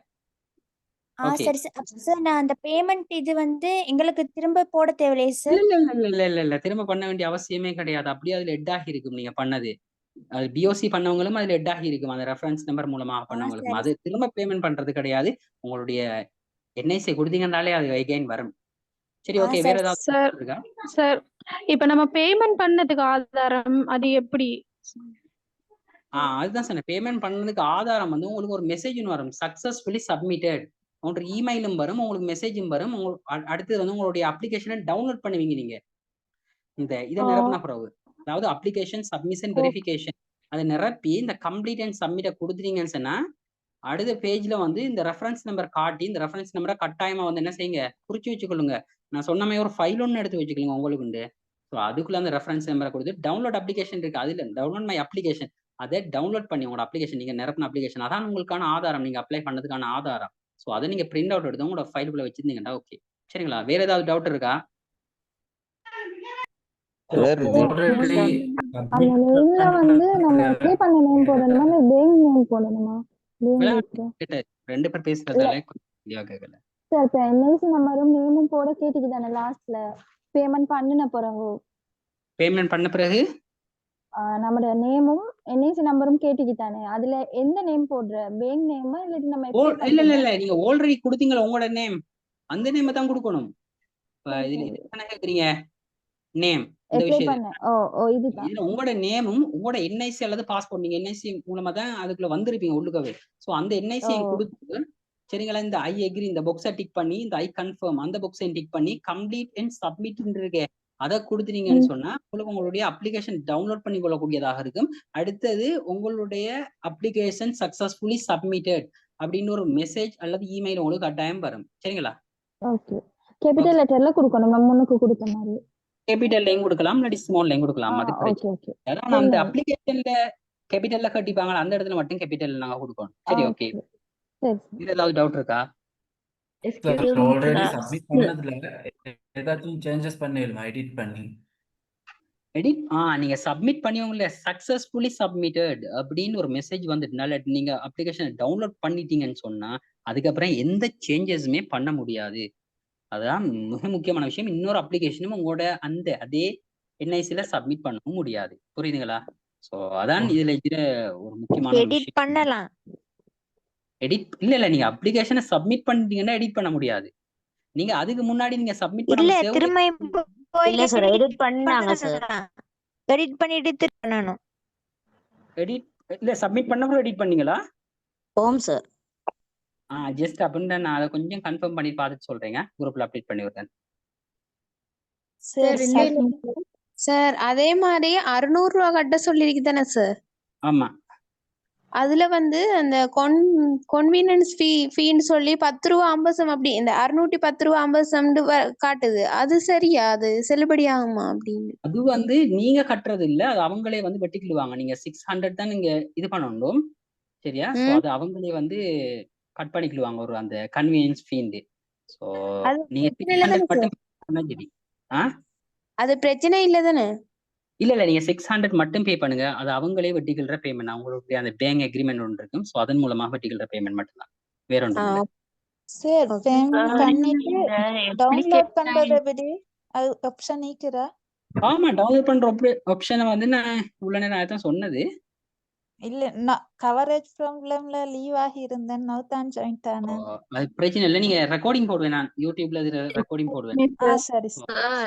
Speaker 8: சரி சார். நான் அந்த பேமெண்ட் இது வந்து எங்களுக்கு திரும்ப போட தேவையில்லையே சார்?
Speaker 1: இல்ல திரும்ப பண்ண வேண்டிய அவசியமே கிடையாது. அப்படியே அதுல ஹெட் ஆகி இருக்கும் நீங்க பண்ணது. அது பிஓசி பண்ணவங்களும் அதுல ஹெட் ஆகி இருக்கும், அந்த ரெஃபரன்ஸ் நம்பர் மூலமா பண்ணவங்களுக்கும். அது திரும்ப பேமெண்ட் பண்றது கிடையாது. உங்களுடைய என்ஐசி கொடுத்தீங்கன்னாலே அது எகைன் வரும். சரி, ஓகே. வேற ஏதாவது இருக்கா?
Speaker 6: சார், இப்ப நம்ம பேமெண்ட் பண்ணதுக்கு ஆதாரம் அது எப்படி?
Speaker 1: அதுதான் சொன்னேன். பேமெண்ட் பண்ணதுக்கு ஆதாரம் வந்து உங்களுக்கு ஒரு மெசேஜ் வரும், சக்சஸ்ஃபுல்லி சப்மிட்டட். உங்களுக்கு இமெயிலும் வரும், உங்களுக்கு மெசேஜும் வரும். உங்களுக்கு அடுத்தது வந்து உங்களுடைய அப்ளிகேஷனை டவுன்லோட் பண்ணுவீங்க நீங்க. இதை நிரப்பின பிறகு, அதாவது அப்ளிகேஷன் சப்மிஷன் வெரிஃபிகேஷன் அதை நிரப்பி இந்த கம்ப்ளீட் அண்ட் சப்மிட்டை கொடுத்துட்டீங்கன்னு சொன்னா அடுத்த பேஜ்ல வந்து இந்த ரெஃபரன்ஸ் நம்பர் காட்டி இந்த ரெஃபரன்ஸ் நம்பரை கட்டாயமா வந்து என்ன செய்யுங்க, குறிச்சு வச்சுக்கொள்ளுங்க. நான் சொன்ன மாதிரி ஒரு ஃபைல் ஒன்று எடுத்து வச்சுக்கோங்க உங்களுக்கு உண்டு. ஸோ அதுக்குள்ள அந்த ரெஃபரன்ஸ் நம்பரை கொடுத்து டவுன்லோட் அப்ளிகேஷன் இருக்கு, அதுல டவுன்லோட் மை அப்ளிகேஷன், அதை டவுன்லோட் பண்ணி உங்களோட அப்ளிகேஷன் நீங்க நிரப்பின அப்ளிகேஷன் அதான் உங்களுக்கான ஆதாரம், நீங்க அப்ளை பண்ணதுக்கான ஆதாரம். ஸோ அதை நீங்க பிரிண்ட் அவுட் எடுத்து உங்களோட ஃபைலுக்குள்ள வச்சிருந்தீங்கன்னா ஓகே. சரிங்களா, வேற ஏதாவது டவுட் இருக்கா?
Speaker 4: அந்த நேம்ல வந்து நம்ம அப்ளை பண்ண நேம் போடணுமா இல்ல பேங்க் நேம் போடணுமா?
Speaker 1: ரெண்டு பேர் பேசுறதால கேட்கல
Speaker 4: சார். இப்ப என்ஐசி நம்பரும் நேமும் போட கேட்டுக்குதானே லாஸ்ட்ல பேமெண்ட் பண்ணின பிறகு?
Speaker 1: பேமெண்ட் பண்ண பிறகு
Speaker 4: நம்மளோட நேமும் என்ஐசி நம்பரும் கேட்டுக்கிட்டானே, அதுல எந்த நேம் போடுற, பேங்க் நேமா இல்ல நம்ம
Speaker 1: இல்ல நீங்க ஆல்ரெடி கொடுத்தீங்களா உங்களோட நேம், அந்த நேம் தான் கொடுக்கணும். இதுல என்ன கேக்குறீங்க நேம்? இந்த விஷயம் இதுல உங்களோட நேமும் உங்களோட என்ஐசி அல்லது பாஸ்போர்ட், நீங்க என்ஐசி மூலமா தான் அதுக்குள்ள வந்திருப்பீங்க உள்ளுக்கவே. சோ அந்த என்ஐசி கொடுத்து சரிங்களா, இந்த ஐ அக்ரி இந்த பாக்ஸை டிக் பண்ணி இந்த ஐ கன்ஃபார்ம் அந்த பாக்ஸை டிக் பண்ணி கம்ப்ளீட் அண்ட் சப்மிட் இருக்கே அதை கொடுத்துட்டீங்கன்னு சொன்னா உங்களுக்கு உங்களுடைய அப்ளிகேஷன் டவுன்லோட் பண்ணி கொள்ளக்கூடியதாக இருக்கும். அடுத்தது உங்களுடைய அப்ளிகேஷன் சக்சஸ்ஃபுல்லி சப்மிட்டட் அப்படின்னு ஒரு மெசேஜ் அல்லது இமெயில் உங்களுக்கு கட்டாயம் வரும். சரிங்களா?
Speaker 4: ஓகே, கேபிட்டல் லெட்டர்ல கொடுக்கணும் நம்ம முன்னுக்கு கொடுத்த மாதிரி.
Speaker 1: கேபிட்டல்லையும் கொடுக்கலாம் இல்லாட்டி ஸ்மால்லையும் கொடுக்கலாம், அது பிரச்சனை.
Speaker 4: ஓகே
Speaker 1: அதான் அந்த அப்ளிகேஷன்ல கேபிட்டல்ல கட்டிப்பாங்க, அந்த இடத்துல மட்டும் கேபிட்டல் நாங்க கொடுக்கணும். சரி, ஓகே.
Speaker 4: சரி
Speaker 1: வேற ஏதாவது டவுட் இருக்கா?
Speaker 9: ஆல்ரெடி சப்மிட் பண்ணதுல ஏதாச்சும் சேஞ்சஸ் பண்ணிடலாம் எடிட் பண்ணி.
Speaker 1: எடிட் நீங்க சப்மிட் பண்ணியவங்கள சக்சஸ்ஃபுல்லி சப்மிட்டட் அப்படின்னு ஒரு மெசேஜ் வந்துட்டுனால நீங்க அப்ளிகேஷனை டவுன்லோட் பண்ணிட்டீங்கன்னு சொன்னா அதுக்கப்புறம் எந்த சேஞ்சஸுமே பண்ண முடியாது. அதுதான் மிக முக்கியமான விஷயம். இன்னொரு அப்ளிகேஷனும் உங்களோட அதே என்ஐசில சப்மிட் பண்ணவும் முடியாது. புரியுதுங்களா? ஸோ அதான் இதுல இருக்கிற ஒரு முக்கியமான
Speaker 7: எடிட்
Speaker 1: விஷயம்.
Speaker 7: பண்ணலாம்.
Speaker 1: எடிட் இல்ல நீங்க அப்ளிகேஷனை சப்மிட் பண்ணிட்டீங்கன்னா எடிட் பண்ண முடியாது. நீங்க அதுக்கு முன்னாடி நீங்க சப்மிட்
Speaker 7: இல்ல
Speaker 1: பண்ண
Speaker 7: திரும்ப
Speaker 2: இல்ல சார், எடிட் பண்ணாங்க சார்.
Speaker 7: எடிட் பண்ணிட்டு திரும்ப பண்ணணும்.
Speaker 1: எடிட் இல்ல சப்மிட் பண்ணவங்களும் எடிட் பண்ணீங்களா?
Speaker 2: ஓம் சார்.
Speaker 1: ஜஸ்ட் அப்படின்னு நான் அதை கொஞ்சம் கன்ஃபார்ம் பண்ணி பார்த்துட்டு சொல்றேங்க. குரூப்ல அப்டேட் பண்ணி விடுறேன்.
Speaker 6: சார் அதே மாதிரி 600 ரூபா கட்ட சொல்லிருக்கு தானே சார்?
Speaker 1: ஆமா,
Speaker 6: அதுல வந்து அந்த கன்வீனியன்ஸ் ஃபீன்னு சொல்லி 10 ரூபா 50 சம் அப்படி இந்த 610 ரூபா 50 சம்னு காட்டுது. அது சரியா? அது செல்லுபடி ஆகுமா அப்படின்னு?
Speaker 1: அது வந்து நீங்க கட்டுறது இல்ல, அது அவங்களே வந்து வெட்டிக்கிடுவாங்க. நீங்க 600 தான் நீங்க இது பண்ணணும், சரியா? ஸோ அது அவங்களே வந்து கட் பண்ணிக்கிடுவாங்க ஒரு அந்த கன்வீனியன்ஸ் ஃபீண்டு. ஸோ நீங்க 600 மட்டும் பண்ணா சரி.
Speaker 6: அது பிரச்சனை இல்ல தானே?
Speaker 1: இல்ல நீங்க 600 மட்டும் பே பண்ணுங்க, அது அவங்களே வெட்டிக்கிற பேமெண்ட். அவங்களுடைய அந்த பேங்க் அக்ரிமெண்ட் ஒன்று இருக்கும். ஸோ அதன் மூலமாக வெட்டிக்கிற பேமெண்ட் மட்டும்தான், வேற ஒன்றும் இல்லை.
Speaker 10: சார் பேமெண்ட் பண்ணிட்டு டவுன்லோட் பண்றத பத்தி அது ஆப்ஷன் நீக்குறா?
Speaker 1: ஆமா, டவுன்லோட் பண்ற ஆப்ஷனை வந்து நான் இவ்வளவு நேரம் அதான் சொன்னது.
Speaker 10: இல்ல நான் கவரேஜ் ப்ராப்ளம்ல லீவ் ஆகி இருந்தேன், நோ தான் ஜாயின் ஆனேன்.
Speaker 1: அது பிரச்சனை இல்லை, நீங்க ரெக்கார்டிங் போடுவேன், நான் யூடியூப்ல ரெக்கார்டிங் போடுவேன்.
Speaker 10: சரி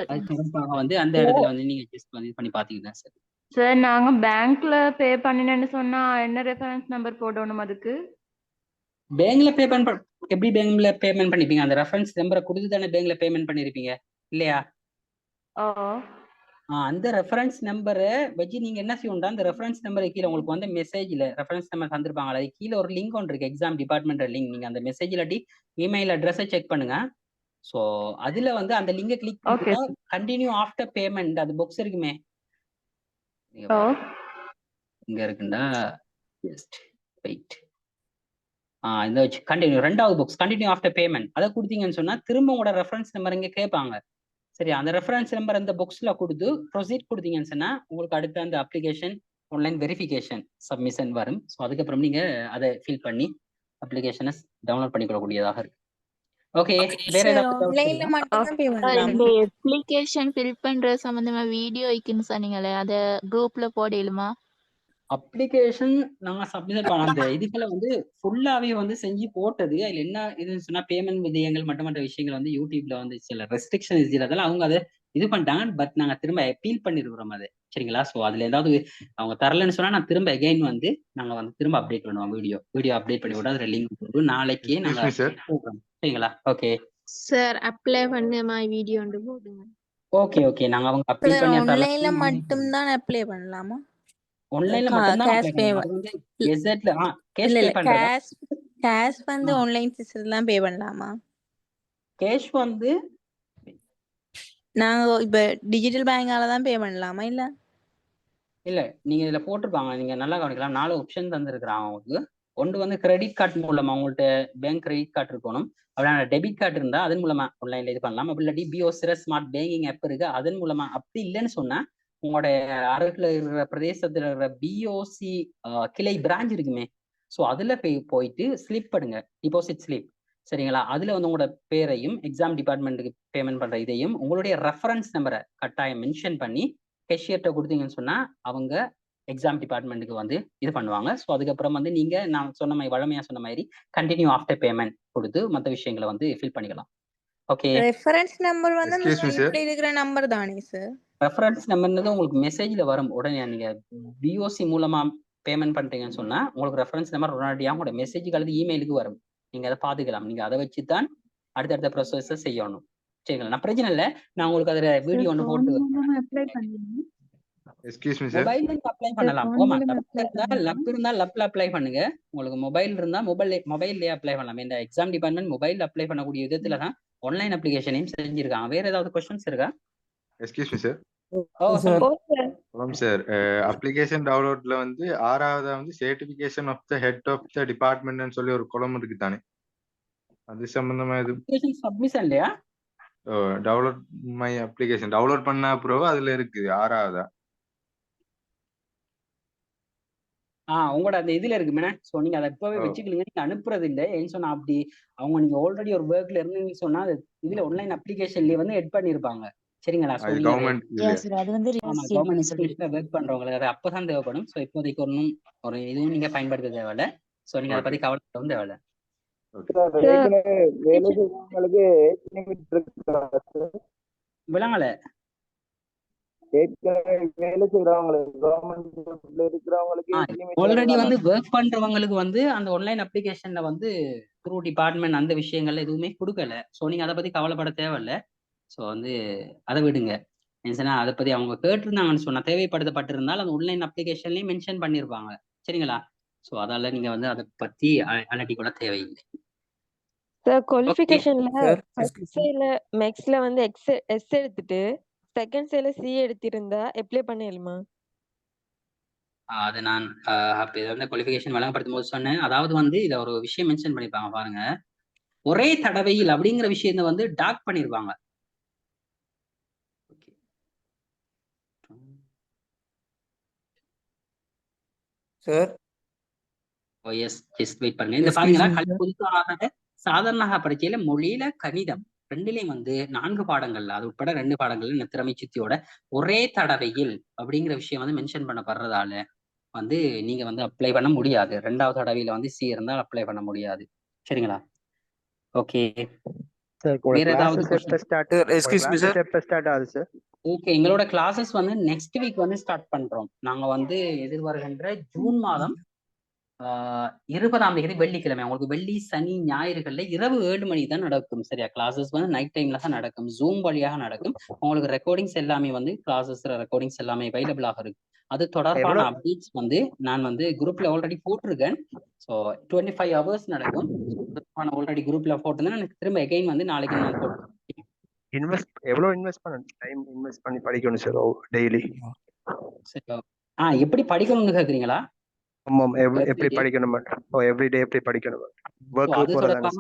Speaker 1: அது சிறப்பாக வந்து அந்த இடத்துல வந்து நீங்க ஜஸ்ட் வந்து பண்ணி பாத்தீங்கன்னா சரி.
Speaker 5: சார் நாங்க பேங்க்ல பே பண்ணினேன்னு சொன்னா என்ன ரெஃபரன்ஸ் நம்பர் போடணும் அதுக்கு?
Speaker 1: பேங்க்ல எப்படி பேங்க்ல பேமெண்ட் பண்ணிப்பீங்க? அந்த ரெஃபரன்ஸ் நம்பரை கொடுத்து தானே பேங்க்ல பேமெண்ட் பண்ணிருப்பீங்க இல்லையா? அந்த ரெஃபரன்ஸ் நம்பரை வச்சு நீங்க என்ன செய்யணும்டா, அந்த ரெஃபரன்ஸ் நம்பரை கீழே உங்களுக்கு வந்து மெசேஜ்ல ரெஃபரன்ஸ் நம்பர் தந்துருப்பாங்க, அது கீழே ஒரு லிங்க் ஒன்று இருக்கு, எக்ஸாம் டிபார்ட்மெண்ட் லிங்க். நீங்க அந்த மெசேஜ் இல்லாட்டி இமெயில் அட்ரஸை செக் பண்ணுங்க. ஸோ அதுல வந்து அந்த லிங்கை கிளிக் பண்ணா கண்டினியூ ஆஃப்டர் பேமெண்ட் அது பாக்ஸ் இருக்குமே, இங்க இருக்குண்டா, ஜஸ்ட் வெயிட். இந்த வச்சு கண்டினியூ, ரெண்டாவது பாக்ஸ் கண்டினியூ ஆஃப்டர் பேமெண்ட், அதை கொடுத்தீங்கன்னு சொன்னா திரும்ப உங்களோட ரெஃபரன்ஸ் நம்பர் இங்க கேட்பாங்க. சரி, அந்த ரெஃபரன்ஸ் நம்பர் அந்த பாக்ஸ்ல கொடுத்து ப்ரொசீட் கொடுத்தீங்கன்னு சொன்னா உங்களுக்கு அடுத்த அந்த அப்ளிகேஷன் ஆன்லைன் வெரிஃபிகேஷன் சப்மிஷன் வரும். ஸோ அதுக்கப்புறம் நீங்க அதை ஃபில் பண்ணி அப்ளிகேஷனை டவுன்லோட் பண்ணிக்கொள்ளக்கூடியதாக இருக்கு. ஓகே, வேற ஏதாவது
Speaker 5: அப்ளிகேஷன் ஃபில் பண்ற சம்பந்தமா வீடியோ இருக்குன்னு சொன்னீங்களே, அத குரூப்ல போடலுமா?
Speaker 1: அப்ளிகேஷன் நாங்க சப்மிட் பண்ண அந்த இதுக்குள்ள வந்து ஃபுல்லாவே வந்து செஞ்சு போட்டது. அதுல என்ன இதுன்னு சொன்னா பேமெண்ட் விதயங்கள் மற்ற விஷயங்கள் வந்து யூடியூப்ல வந்து சில ரெஸ்ட்ரிக்ஷன் அதெல்லாம் அவங்க அதை இது பண்ணிட்டாங்க. பட் நாங்க திரும்ப அப்பீல் பண்ணிருக்கிறோம் அது, சரிங்களா? ஸோ அதுல ஏதாவது அவங்க தரலன்னு சொன்னா நான் திரும்ப அகைன் வந்து நாங்க வந்து திரும்ப அப்டேட் பண்ணுவோம். வீடியோ அப்டேட் பண்ணி விட அதுல லிங்க் போட்டு நாளைக்கே நாங்க போடுறோம், சரிங்களா? ஓகே
Speaker 6: சார் அப்ளை பண்ண வீடியோ போடுங்க.
Speaker 1: ஓகே நாங்க அவங்க அப்ளை பண்ணி
Speaker 10: ஆன்லைன்ல மட்டும் தான் அப்ளை பண்ணலாமா?
Speaker 1: ஆன்லைன்ல மட்டும் தான் அப்ளை பண்ணலாம். அது வந்து கெசெட்ல கேஷ் பே பண்றதா?
Speaker 10: கேஷ் வந்து ஆன்லைன் சிஸ்டத்துல தான் பே பண்ணலாமா?
Speaker 1: கேஷ் வந்து
Speaker 10: நாங்க இப்ப டிஜிட்டல் பேங்கால தான் பே பண்ணலாமா?
Speaker 1: இல்ல நீங்க இதுல போட்டிருப்பாங்க, நீங்க நல்லா கவனிக்கலாம். 4 ஆப்ஷன் தந்திருக்கிறாங்க உங்களுக்கு. ஒன்று வந்து கிரெடிட் கார்டு மூலமா, உங்கள்ட்ட பேங்க் கிரெடிட் கார்டு இருக்கணும். அப்படின்னா டெபிட் கார்டு இருந்தா அதன் மூலமா ஆன்லைன்ல இது பண்ணலாம். அப்படி இல்லாட்டி பிஓசிர ஸ்மார்ட் பேங்கிங் ஆப் இருக்கு, அதன் மூலமா. அப்படி இல்லைன்னு சொன்னா உங்களோட அருகில் இருக்கிற பிரதேசத்துல இருக்கிற பிஓசி கிளை பிரான்ச் இருக்குமே, ஸோ அதுல போயிட்டு ஸ்லிப் பண்ணுங்க, டிபாசிட் ஸ்லிப், சரிங்களா? அதுல வந்து உங்களோட பேரையும் எக்ஸாம் டிபார்ட்மெண்ட்டுக்கு பேமெண்ட் பண்ற இதையும் உங்களுடைய ரெஃபரன்ஸ் நம்பரை கட்டாயம் மென்ஷன் பண்ணி கேஷியர்ட்ட கொடுத்தீங்கன்னு சொன்னா அவங்க எக்ஸாம் டிபார்ட்மெண்ட்டுக்கு வந்து இது பண்ணுவாங்க. ஸோ அதுக்கப்புறம் வந்து நீங்க நான் சொன்ன மாதிரி வழமையா சொன்ன மாதிரி கண்டினியூ ஆஃப்டர் பேமெண்ட் கொடுத்து மற்ற விஷயங்களை வந்து ஃபில் பண்ணிக்கலாம். ஓகே,
Speaker 10: ரெஃபரன்ஸ் நம்பர் வந்து அந்த ஸ்லிப்ல இருக்கிற நம்பர் தானே சார்?
Speaker 1: ரெஃபரன்ஸ் நம்பர்ன்றது உங்களுக்கு மெசேஜ்ல வரும். உடனே நீங்க பிஓசி மூலமா பேமெண்ட் பண்றீங்கன்னு சொன்னா உங்களுக்கு ரெஃபரன்ஸ் நம்பர் உடனடியாக உங்களோட மெசேஜுக்கு அல்லது இமெயிலுக்கு வரும். நீங்க அதை பாத்துக்கலாம். நீங்க அதை வச்சு தான் அடுத்தடுத்த ப்ராசஸ் செய்யணும், சரிங்களா? நான் பிரச்சனை இல்லை, நான் உங்களுக்கு அதுல வீடியோ ஒன்று போட்டு மொபைல்ல அப்ளை பண்ணலாம். ஆமா, லப் இருந்தா லப்ல அப்ளை பண்ணுங்க. உங்களுக்கு மொபைல் இருந்தா மொபைல்லே அப்ளை பண்ணலாம். இந்த எக்ஸாம் டிபார்ட்மெண்ட் மொபைல் அப்ளை பண்ணக்கூடிய விதத்துல தான் ஆன்லைன் அப்ளிகேஷனையும் செஞ்சிருக்காங்க. வேற ஏதாவது கொஸ்டின்ஸ் இருக்கா?
Speaker 11: Excuse me sir.
Speaker 9: Sir
Speaker 11: sir application டவுன்லோட்ல வந்து 6வது வந்து certification of the head of the டிபார்ட்மெண்ட்னு சொல்லி ஒரு column இருக்கு தானே, அது சம்பந்தமா இது
Speaker 1: சப்மிஷன்லயா
Speaker 11: டவுன்லோட் மை அப்ளிகேஷன் டவுன்லோட் பண்ண அப்புறம் அதுல இருக்கு 6வதா.
Speaker 1: உங்களோட அந்த இதுல இருக்கு மேடம். ஸோ நீங்க அதை இப்பவே வச்சுக்கலீங்க, நீங்க அனுப்புறது இல்லை ஏன்னு சொன்னா அப்படி அவங்க நீங்க ஆல்ரெடி ஒரு ஒர்க்ல இருந்தீங்கன்னு சொன்னா அது இதுல ஆன்லைன் அப்ளிகேஷன்லயே வந்து எட் பண்ணிருப்பாங்க. சரிங்களா? ஸோ
Speaker 11: அது
Speaker 1: நீங்க
Speaker 11: கவர்மெண்ட் இல்லையா?
Speaker 10: அது வந்து
Speaker 1: ஆமா கவர்மெண்ட் இன்ஸ்டிடியூட்ல ஒர்க் பண்றவங்களுக்கு அது அப்பதான் தேவைப்படும். ஸோ இப்போதைக்கு ஒன்றும் ஒரு இதுவும் நீங்க பயன்படுத்த தேவையில்ல. ஸோ நீங்க அதை பத்தி கவலைப்படவும் தேவையில்ல.
Speaker 12: வேலை செய்யறவங்களுக்கு
Speaker 1: விளங்கல
Speaker 12: வேலை செய்யறவங்களுக்கு கவர்மெண்ட் இருக்கிறவங்களுக்கு
Speaker 1: ஆல்ரெடி வந்து ஒர்க் பண்றவங்களுக்கு வந்து அந்த ஆன்லைன் அப்ளிகேஷன்ல வந்து த்ரூ டிபார்ட்மெண்ட் அந்த விஷயங்கள்ல எதுவுமே கொடுக்கல. ஸோ நீங்க அதை பத்தி கவலைப்பட தேவையில்ல. ஸோ வந்து அதை விடுங்க. அதை பத்தி அவங்க கேட்டிருந்தாங்கன்னு சொன்னா தேவைப்படுத்தப்பட்டிருந்தால் அந்த ஆன்லைன் அப்ளிகேஷன்லயும் மென்ஷன் பண்ணிருப்பாங்க. சரிங்களா? ஸோ அதால நீங்க வந்து அதை பத்தி அலட்டி கூட தேவையில்லை.
Speaker 13: சார் குவாலிஃபிகேஷன்ல ஃபர்ஸ்ட் சேல மேக்ஸ்ல வந்து எஸ் எடுத்துட்டு செகண்ட் சேல சி எடுத்திருந்தா அப்ளை பண்ணலாமா?
Speaker 1: அது நான் அப்ப இதை வந்து குவாலிஃபிகேஷன் வழங்கப்படுத்தும் போது சொன்னேன். அதாவது வந்து இதை ஒரு விஷயம் மென்ஷன் பண்ணிருப்பாங்க பாருங்க, ஒரே தடவையில் அப்படிங்கிற விஷயத்த வந்து டாக் பண்ணிருப்பாங்க.
Speaker 12: சார்
Speaker 1: வெயிட் பண்ணுங்க. இந்த பாருங்களா, சாதாரண பரீட்சையில மொழியில கணிதம் ரெண்டுலயும் வந்து 4 பாடங்கள்ல அது உட்பட 2 பாடங்கள்ல திறமை சித்தியோட ஒரே தடவையில் அப்படிங்கிற விஷயம் வந்து மென்ஷன் பண்ணப்படுறதால வந்து நீங்க வந்து அப்ளை பண்ண முடியாது. 2வது தடவையில வந்து சி இருந்தால் அப்ளை பண்ண முடியாது. சரிங்களா? ஓகே. வேற ஏதாவது ஓகே, எங்களோட கிளாஸஸ் வந்து நெக்ஸ்ட் வீக் வந்து ஸ்டார்ட் பண்றோம். நாங்க வந்து எதிர்வருகின்ற ஜூன் மாதம் 20ஆம் தேதி வெள்ளிக்கிழமை, உங்களுக்கு வெள்ளி சனி ஞாயிறுகள்ல இரவு 7 மணி தான் நடக்கும். சரியா? கிளாஸஸ் வந்து நைட் டைம்ல தான் நடக்கும், ஜூம் வழியாக நடக்கும். உங்களுக்கு ரெக்கார்டிங்ஸ் எல்லாமே வந்து கிளாஸஸ்ல ரெக்கார்டிங்ஸ் எல்லாமே அவைலபிளாக இருக்கு. அது தொடர்பான அப்டேட்ஸ் வந்து நான் வந்து குரூப்ல ஆல்ரெடி போட்டிருக்கேன். ஸோ 25 hours நடக்கும். ஆல்ரெடி குரூப்ல போட்டிருந்தேன். எனக்கு திரும்ப எகைன் வந்து நாளைக்கு நான் போட்டுருக்கேன்.
Speaker 12: எவ்வளவு இன்வெஸ்ட் பண்ணணும், டைம் இன்வெஸ்ட் பண்ணி படிக்கணும் சார் டெய்லி?
Speaker 1: எப்படி படிக்கணும்னு கேக்குறீங்களா?
Speaker 12: ஆமாம், எப்படி படிக்கணும், எவ்ரிடே எப்படி படிக்கணும்?
Speaker 1: அது தொடர்பாக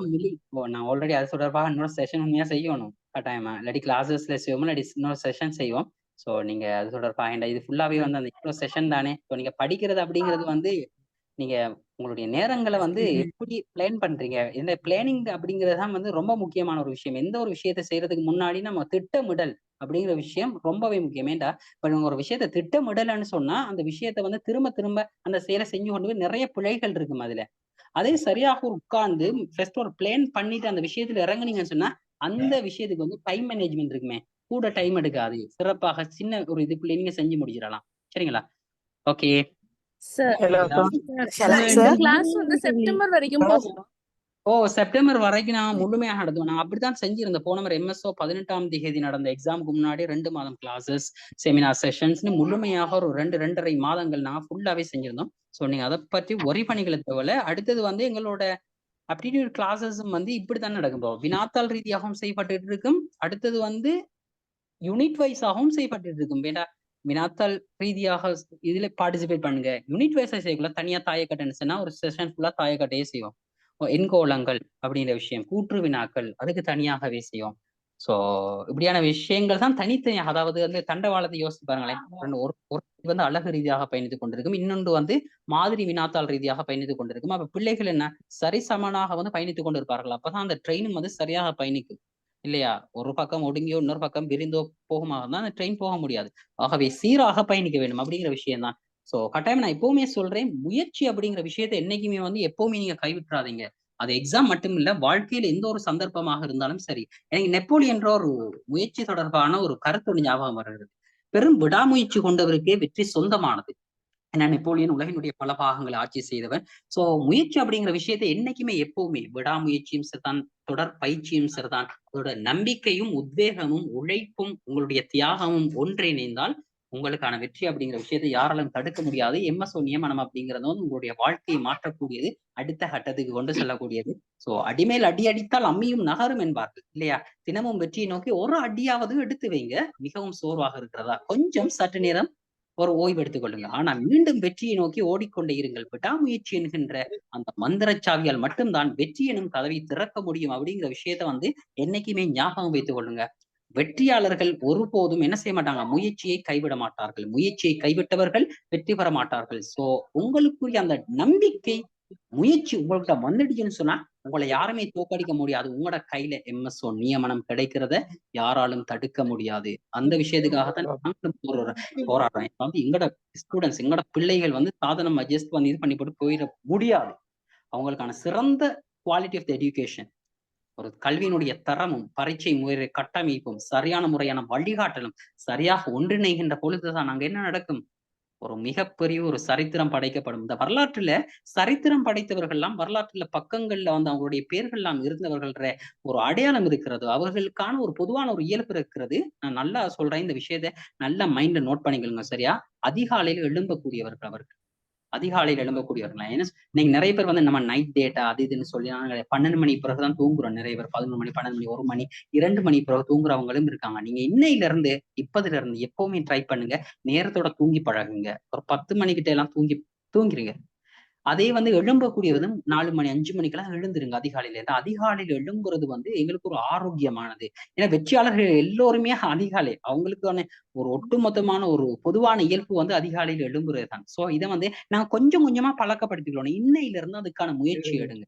Speaker 1: நான் ஆல்ரெடி அது தொடர்பாக இன்னொரு செஷன் உண்மையா செய்யணும் கட்டாயமா. இல்லாட்டி கிளாஸஸ்ல செய்வோம், இல்லாட்டி இன்னொரு செஷன் செய்வோம். ஸோ நீங்க அது தொடர்பாக இது ஃபுல்லாவே வந்து அந்த இன்னொரு செஷன் தானே. ஸோ நீங்க படிக்கிறது அப்படிங்கிறது வந்து நீங்க உங்களுடைய நேரங்களை வந்து எப்படி பிளான் பண்றீங்க, இந்த பிளானிங் அப்படிங்கிறது தான் வந்து ரொம்ப முக்கியமான ஒரு விஷயம். எந்த ஒரு விஷயத்த செய்யறதுக்கு முன்னாடி நம்ம திட்டமிடல் அப்படிங்கிற விஷயம் ரொம்பவே முக்கியம். ஏன்டா இப்ப நீங்க ஒரு விஷயத்த திட்டமிடலன்னு சொன்னா அந்த விஷயத்த வந்து திரும்ப திரும்ப அந்த செயலை செஞ்சு கொண்டு போய் நிறைய பிழைகள் இருக்கும் அதுல. அதே சரியாக உட்கார்ந்து ஃபர்ஸ்ட் ஒரு பிளான் பண்ணிட்டு அந்த விஷயத்துல இறங்குனீங்கன்னு சொன்னா அந்த விஷயத்துக்கு வந்து டைம் மேனேஜ்மெண்ட் இருக்குமே, கூட டைம் எடுக்காது. சிறப்பாக சின்ன ஒரு இதுக்குள்ளே நீங்க செஞ்சு முடிச்சிடலாம். சரிங்களா? ஓகே.
Speaker 7: கிளாஸ் வந்து செப்டம்பர் வரைக்கும் போகும்.
Speaker 1: செப்டம்பர் வரைக்கும் நான் முழுமையாக நடத்துவோம். நான் அப்படித்தான் செஞ்சிருந்தேன். போன முறை MSO 18ஆம் தேதி நடந்த எக்ஸாமுக்கு முன்னாடி 2 மாதம் கிளாஸஸ், செமினார் செஷன்ஸ்னு முழுமையாக ஒரு 2.5 மாதங்கள் நாங்கள் ஃபுல்லாவே செஞ்சிருந்தோம். ஸோ நீங்க அதை பற்றி ஒரி பணிகளை தேவையில்ல. அடுத்தது வந்து எங்களோட அப்டிடியூட் கிளாஸஸும் வந்து இப்படித்தான் நடக்கும். வினாத்தாள் ரீதியாகவும் செய்யப்பட்டு இருக்கும். அடுத்தது வந்து யூனிட் வைஸாகவும் செய்யப்பட்டு இருக்கும். வினாத்தாள் ரீதியாக இதுல பார்ட்டிசிபேட் பண்ணுங்க. யூனிட் வைஸா செய்யக்குள்ள தனியா தாயக்கட்டைன்னு சொன்னா ஒரு செஷன் ஃபுல்லா தாயக்கட்டையே செய்வோம். எண்கோளங்கள் அப்படிங்கிற விஷயம், கூற்று வினாக்கள் அதுக்கு தனியாகவே செய்வோம். ஸோ இப்படியான விஷயங்கள் தான் தனித்தனியாக, அதாவது வந்து தண்டவாளத்தை யோசிச்சு பாருங்களேன். ஒரு வந்து அழகு ரீதியாக பயணித்துக் கொண்டிருக்கும், இன்னொன்று வந்து மாதிரி வினாத்தாள் ரீதியாக பயணித்துக் கொண்டிருக்கும். அப்ப பிள்ளைகள் என்ன சரிசமனாக வந்து பயணித்துக் கொண்டிருப்பார்கள். அப்பதான் அந்த ட்ரெயினும் வந்து சரியாக பயணிக்கும் இல்லையா? ஒரு பக்கம் ஒடுங்கியோ இன்னொரு பக்கம் விரிந்தோ போகுமாக தான் அந்த ட்ரெயின் போக முடியாது. ஆகவே சீராக பயணிக்க வேண்டும் அப்படிங்கிற விஷயம் தான். ஸோ கட்டாயம் நான் எப்பவுமே சொல்றேன், முயற்சி அப்படிங்கிற விஷயத்த என்னைக்குமே வந்து எப்பவுமே நீங்க கைவிட்டுறாதீங்க. அது எக்ஸாம் மட்டும் இல்ல, வாழ்க்கையில எந்த ஒரு சந்தர்ப்பமாக இருந்தாலும் சரி. எனக்கு நெப்போலியன் என்ற ஒரு முயற்சி தொடர்பான ஒரு கருத்து ஞாபகம் வருகிறது. பெரும் விடாமுயற்சி கொண்டவருக்கே வெற்றி சொந்தமானது. ஏன்னா நெப்போலியன் உலகினுடைய பல பாகங்களை ஆட்சி செய்தவன். சோ முயற்சி அப்படிங்கிற விஷயத்தை என்னைக்குமே எப்பவுமே விடாமுயற்சியும் சரிதான், தொடர் பயிற்சியும் சரிதான், அதோட நம்பிக்கையும் உத்வேகமும் உழைப்பும் உங்களுடைய தியாகமும் ஒன்றிணைந்தால் உங்களுக்கான வெற்றி அப்படிங்கிற விஷயத்தை யாராலும் தடுக்க முடியாது. எம்எஸ்ஓ நியமனம் அப்படிங்கிறது வந்து உங்களுடைய வாழ்க்கையை மாற்றக்கூடியது, அடுத்த கட்டத்துக்கு கொண்டு செல்லக்கூடியது. சோ அடிமேல் அடி அடித்தால் அம்மியும் நகரும் என்பார்கள் இல்லையா? தினமும் வெற்றியை நோக்கி ஒரு அடியாவது எடுத்து வைங்க. மிகவும் சோர்வாக இருக்கிறதா, கொஞ்சம் சற்று நேரம் ஒரு ஓய்வு எடுத்துக் கொள்ளுங்க. ஆனா மீண்டும் வெற்றியை நோக்கி ஓடிக்கொண்டே இருங்கள். விடாமுயற்சி என்கின்ற அந்த மந்திரச்சாவியால் மட்டும்தான் வெற்றி எனும் கதவை திறக்க முடியும் அப்படிங்கிற விஷயத்த வந்து என்னைக்குமே ஞாபகம் வைத்துக் கொள்ளுங்க. வெற்றியாளர்கள் ஒருபோதும் என்ன செய்ய மாட்டாங்க, முயற்சியை கைவிட மாட்டார்கள். முயற்சியை கைவிட்டவர்கள் வெற்றி பெற மாட்டார்கள். சோ உங்களுக்குரிய அந்த நம்பிக்கை, முயற்சி உங்கள்கிட்ட வந்துடுச்சுன்னு சொன்னா உங்களை யாருமே தோக்கடிக்க முடியாது. உங்களோட கையில எம்எஸ்ஓ நியமனம் கிடைக்கிறத யாராலும் தடுக்க முடியாது. அந்த விஷயத்துக்காகத்தான் நாங்களும் போராடுறோம். இப்ப வந்து எங்களோட ஸ்டூடெண்ட்ஸ், எங்களோட பிள்ளைகள் வந்து சாதனம் அட்ஜஸ்ட் பண்ணி இது பண்ணி போட்டு போயிட முடியாது. அவங்களுக்கான சிறந்த குவாலிட்டி ஆஃப் த எஜுகேஷன், ஒரு கல்வியினுடைய தரமும் பரீட்சை முறை கட்டமைப்பும் சரியான முறையான வழிகாட்டலும் சரியாக ஒன்றிணைகின்ற பொழுதுதான் அங்க என்ன நடக்கும், ஒரு மிகப்பெரிய ஒரு சரித்திரம் படைக்கப்படும். இந்த வரலாற்றுல சரித்திரம் படைத்தவர்கள்லாம் வரலாற்றுல பக்கங்கள்ல வந்து அவங்களுடைய பேர்கள் எல்லாம் இருந்தவர்கள்ற ஒரு அடையாளம் இருக்கிறது. அவர்களுக்கான ஒரு பொதுவான ஒரு இயல்பு இருக்கிறது. நான் நல்லா சொல்றேன், இந்த விஷயத்த நல்ல மைண்ட்ல நோட் பண்ணிக்கணுங்க சரியா? அதிகாலையில் எழும்பக்கூடியவர்கள் அவர்கள், அதிகாலையில் எழும்பக்கூடியவர்கள். ஏன்னா நீங்க நிறைய பேர் வந்து நம்ம நைட் டேட்டா அது இதுன்னு சொல்லி 12 மணி பிறகுதான் தூங்குறோம். நிறைய பேர் 11 மணி 12 மணி 1 மணி 2 மணி பிறகு தூங்குறவங்களும் இருக்காங்க. நீங்க இன்னையில இருந்து இப்பதுல இருந்து எப்பவுமே ட்ரை பண்ணுங்க, நேரத்தோட தூங்கி பழகுங்க. ஒரு 10 மணிக்கிட்ட எல்லாம் தூங்கிருங்க. அதே வந்து எழும்பக்கூடியதும் 4 மணி 5 மணிக்கெல்லாம் எழுந்துருங்க அதிகாலையில. அதிகாலையில எழும்புறது வந்து எங்களுக்கு ஒரு ஆரோக்கியமானது. ஏன்னா வெற்றியாளர்கள் எல்லோருமே அதிகாலை, அவங்களுக்கான ஒரு ஒட்டுமொத்தமான ஒரு பொதுவான இயல்பு வந்து அதிகாலையில் எழும்புறது தான். சோ இதை வந்து நாங்க கொஞ்சம் கொஞ்சமா பழக்கப்படுத்திக்கணும். இன்னையில இருந்து அதுக்கான முயற்சி எடுங்க.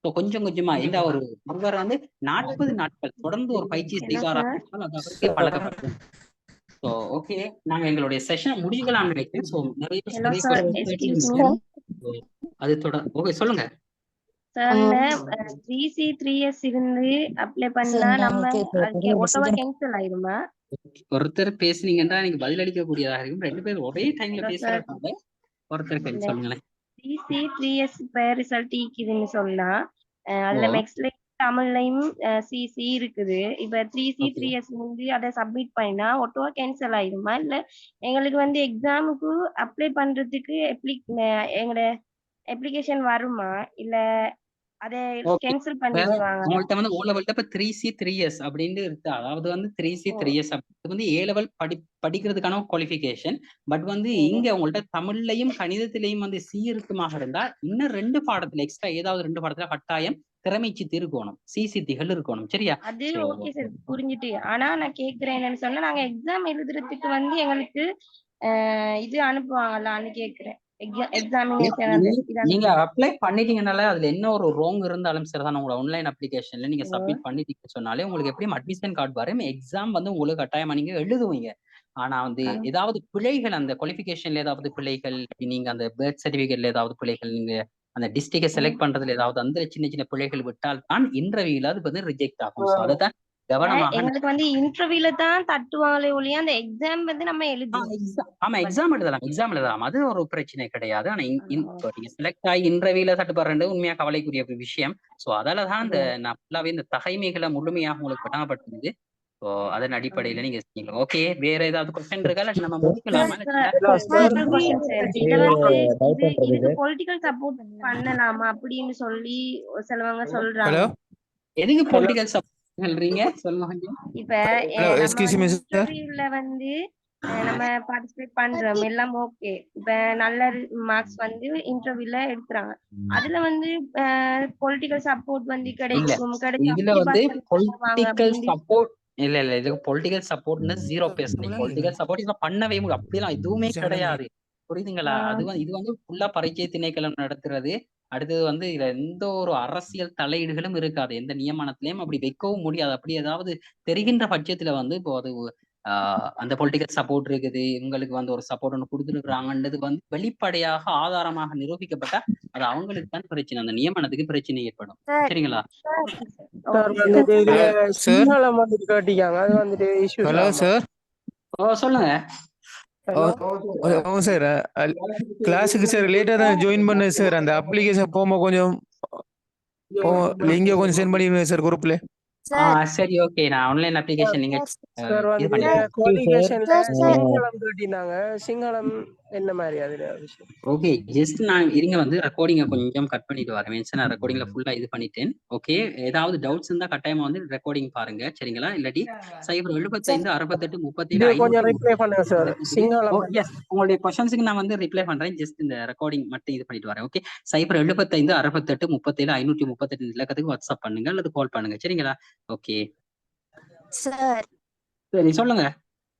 Speaker 1: ஸோ கொஞ்சம் கொஞ்சமா இந்த ஒருவர் வந்து 40 நாட்கள் தொடர்ந்து ஒரு பயிற்சி செய்வாராக இருந்தால் அது அவருக்கே பழக்கப்படுத்தும். ஸோ ஓகே, நாங்க எங்களுடைய செஷனை முடிக்கலாம்னு நினைக்கிறேன். ஸோ நிறைய அது தொடர் ஓகே சொல்லுங்க
Speaker 14: சார். இந்த 3C 3S இருந்து அப்ளை பண்ணா நம்ம அதுக்கு ஒட்டவா கேன்சல் ஆயிருமா?
Speaker 1: ஒருத்தர் பேசுனீங்கன்னா எனக்கு பதில் அளிக்க கூடியதாக இருக்கும். 2 பேர் ஒரே டைம்ல பேசுறதுனால ஒருத்தர் சொல்லுங்களேன்.
Speaker 14: 3C 3S ரிசல்ட் ஈக்குதுன்னு சொன்னா அதுல மேக்ஸ்ல தமிழ்லையும் சிசி இருக்குது. இப்ப 3C 3S வந்து அதை சப்மிட் பண்ணா ஒட்டோவா கேன்சல் ஆயிருமா, இல்ல எங்களுக்கு வந்து எக்ஸாமுக்கு அப்ளை பண்றதுக்கு எங்களோட அப்ளிகேஷன் வருமா, இல்ல அதை கேன்சல் பண்ணிடுவாங்க?
Speaker 1: உங்கள்ட்ட வந்து O லெவல்ல இப்ப 3C 3S அப்படின்னு இருக்கு. அதாவது வந்து 3C 3S அப்படிங்கிறது வந்து A லெவல் படிக்கிறதுக்கான குவாலிஃபிகேஷன். பட் வந்து இங்க உங்கள்ட்ட தமிழ்லையும் கணிதத்திலையும் வந்து C இருக்குமாக இருந்தா இன்னும் 2 பாடத்துல எக்ஸ்ட்ரா ஏதாவது 2 பாடத்துல கட்டாயம் திறமைச்சு இருக்கணும், சிசித்திகள் இருக்கணும். சரியா?
Speaker 14: அது ஓகே சார், புரிஞ்சுட்டு. ஆனா நான் கேக்குறேன் என்னன்னு சொன்னா, நாங்க எக்ஸாம் எழுதுறதுக்கு வந்து எங்களுக்கு இது அனுப்புவாங்களான்னு கேக்குறேன்.
Speaker 1: நீங்க அப்ளை பண்ணிட்டீங்கனால அதுல என்ன ஒரு ரோங் இருந்தாலும் சரிதான், உங்களோட ஆன்லைன் அப்ளிகேஷன்ல நீங்க சப்மிட் பண்ணிட்டீங்கன்னு சொன்னாலே உங்களுக்கு எப்படியும் அட்மிஷன் கார்டு வரும். எக்ஸாம் வந்து உங்களுக்கு கட்டாயமா நீங்க எழுதுவீங்க. ஆனா வந்து ஏதாவது பிழைகள், அந்த குவாலிஃபிகேஷன்ல ஏதாவது பிழைகள், நீங்க அந்த பர்த் சர்டிபிகேட்ல ஏதாவது பிழைகள், நீங்க அந்த டிஸ்ட்ரிக்டை செலக்ட் பண்றதுல ஏதாவது அந்த சின்ன சின்ன பிழைகள் விட்டால் தான் இன்டர்வியூல அது வந்து ரிஜெக்ட் ஆகும். சோ அதான் கவனமாக.
Speaker 14: எங்களுக்கு வந்து இன்டர்வியூல தான் தட்டுவாங்களே ஒழிய அந்த எக்ஸாம் வந்து நம்ம எழுதலாம்.
Speaker 1: ஆமா எக்ஸாம் எழுதலாம், அது ஒரு பிரச்சனை கிடையாது. ஆனா நீங்க செலக்ட் ஆகி இன்டர்வியூல தட்டுப்படுறது உண்மையா கவலைக்குரிய விஷயம். சோ அதாலதான் இந்த நான் ஃபுல்லாவே இந்த தகைமைகளை முழுமையாக உங்களுக்கு பட்டாமப்பட்டிருந்தது. ஸோ அதன் அடிப்படையில நீங்க ஓகே. வேற ஏதாவது கொஸ்டின் இருக்கா, இல்ல நம்ம முடிக்கலாமா?
Speaker 14: பொலிட்டிக்கல் சப்போர்ட் பண்ணலாமா அப்படின்னு சொல்லி சிலவங்க சொல்றாங்க.
Speaker 1: எதுக்கு பொலிட்டிக்கல் சப்போர்ட் சொல்றீங்க சொல்லுங்க.
Speaker 14: இப்ப இன்டர்வியூல வந்து நம்ம பார்ட்டிசிபேட் பண்றோம் எல்லாம் ஓகே. இப்ப நல்ல மார்க்ஸ் வந்து இன்டர்வியூல எடுக்கிறாங்க. அதுல வந்து பொலிட்டிக்கல் சப்போர்ட் வந்து கிடைக்கும்.
Speaker 1: இதுல வந்து பொலிட்டிக்கல் சப்போர்ட் இல்ல இதுக்கு பொலிட்டிக்கல் சப்போர்ட்னு 0%. பொலிட்டிக்கல் சப்போர்ட் இதுல பண்ணவே முடியும், அப்படிலாம் எதுவுமே கிடையாது. புரியுதுங்களா? இது வந்து ஃபுல்லா பரீட்சை திணைக்களம் நடத்துறது. அடுத்தது வந்து இதுல எந்த ஒரு அரசியல் தலையீடுகளும் இருக்காது, எந்த நியமனத்திலையும் அப்படி வைக்கவும் முடியாது. அப்படி ஏதாவது தெரிகின்ற பட்சத்துல வந்து இப்போ அது அந்த பொலிட்டிக்கல் சப்போர்ட் இருக்குது, உங்களுக்கு வந்து ஒரு சப்போர்ட் ஒன்று கொடுத்துருக்குறாங்கன்றது வந்து வெளிப்படையாக ஆதாரமாக நிரூபிக்கப்பட்டா அது அவங்களுக்கு தான் பிரச்சனை, அந்த நியமனத்துக்கு பிரச்சனை ஏற்படும். சரிங்களா? சொல்லுங்க
Speaker 15: சார். கிளாஸுக்கு சார் லேட்டா தான் ஜாயின் பண்ணேன் சார். அந்த அப்ளிகேஷன் போகும்போது கொஞ்சம் லிங்க கொஞ்சம் சென்ட் பண்ணிடுங்க சார் குரூப்ல.
Speaker 1: சரி ஓகே. நான் ஆன்லைன் அப்ளிகேஷன் நீங்க
Speaker 13: சார்
Speaker 1: இது
Speaker 13: வந்து
Speaker 1: பண்ணிடுங்க.
Speaker 13: குவாலிஃபிகேஷன்ல சிங்களம் கேட்டிருந்தாங்க. சிங்களம் என்ன மாதிரி அதுல விஷயம்?
Speaker 1: ஓகே. ஜஸ்ட் நான் இருங்க வந்து ரெக்கார்டிங்க கொஞ்சம் கட் பண்ணிட்டு வரேன். மீன்ஸ் நான் ரெக்கார்டிங்ல ஃபுல்லா இது பண்ணிட்டேன். ஓகே. ஏதாவது டவுட்ஸ் இருந்தா கட்டாயமா வந்து ரெக்கார்டிங் பாருங்க. சரிங்களா? இல்லாட்டி 075 68 37
Speaker 13: இது கொஞ்சம் ரிப்ளை பண்ணுங்க சார். சிங்களம்
Speaker 1: எஸ் உங்களுடைய क्वेश्चंस्க்கு நான் வந்து ரிப்ளை பண்றேன். ஜஸ்ட் இந்த ரெக்கார்டிங் மட்டும் இது பண்ணிட்டு வரேன். ஓகே. 075 68 37 538 இலக்கத்துக்கு வாட்ஸ்அப் பண்ணுங்க அல்லது கால் பண்ணுங்க. சரிங்களா? ஓகே.
Speaker 8: சார்
Speaker 1: சரி சொல்லுங்க.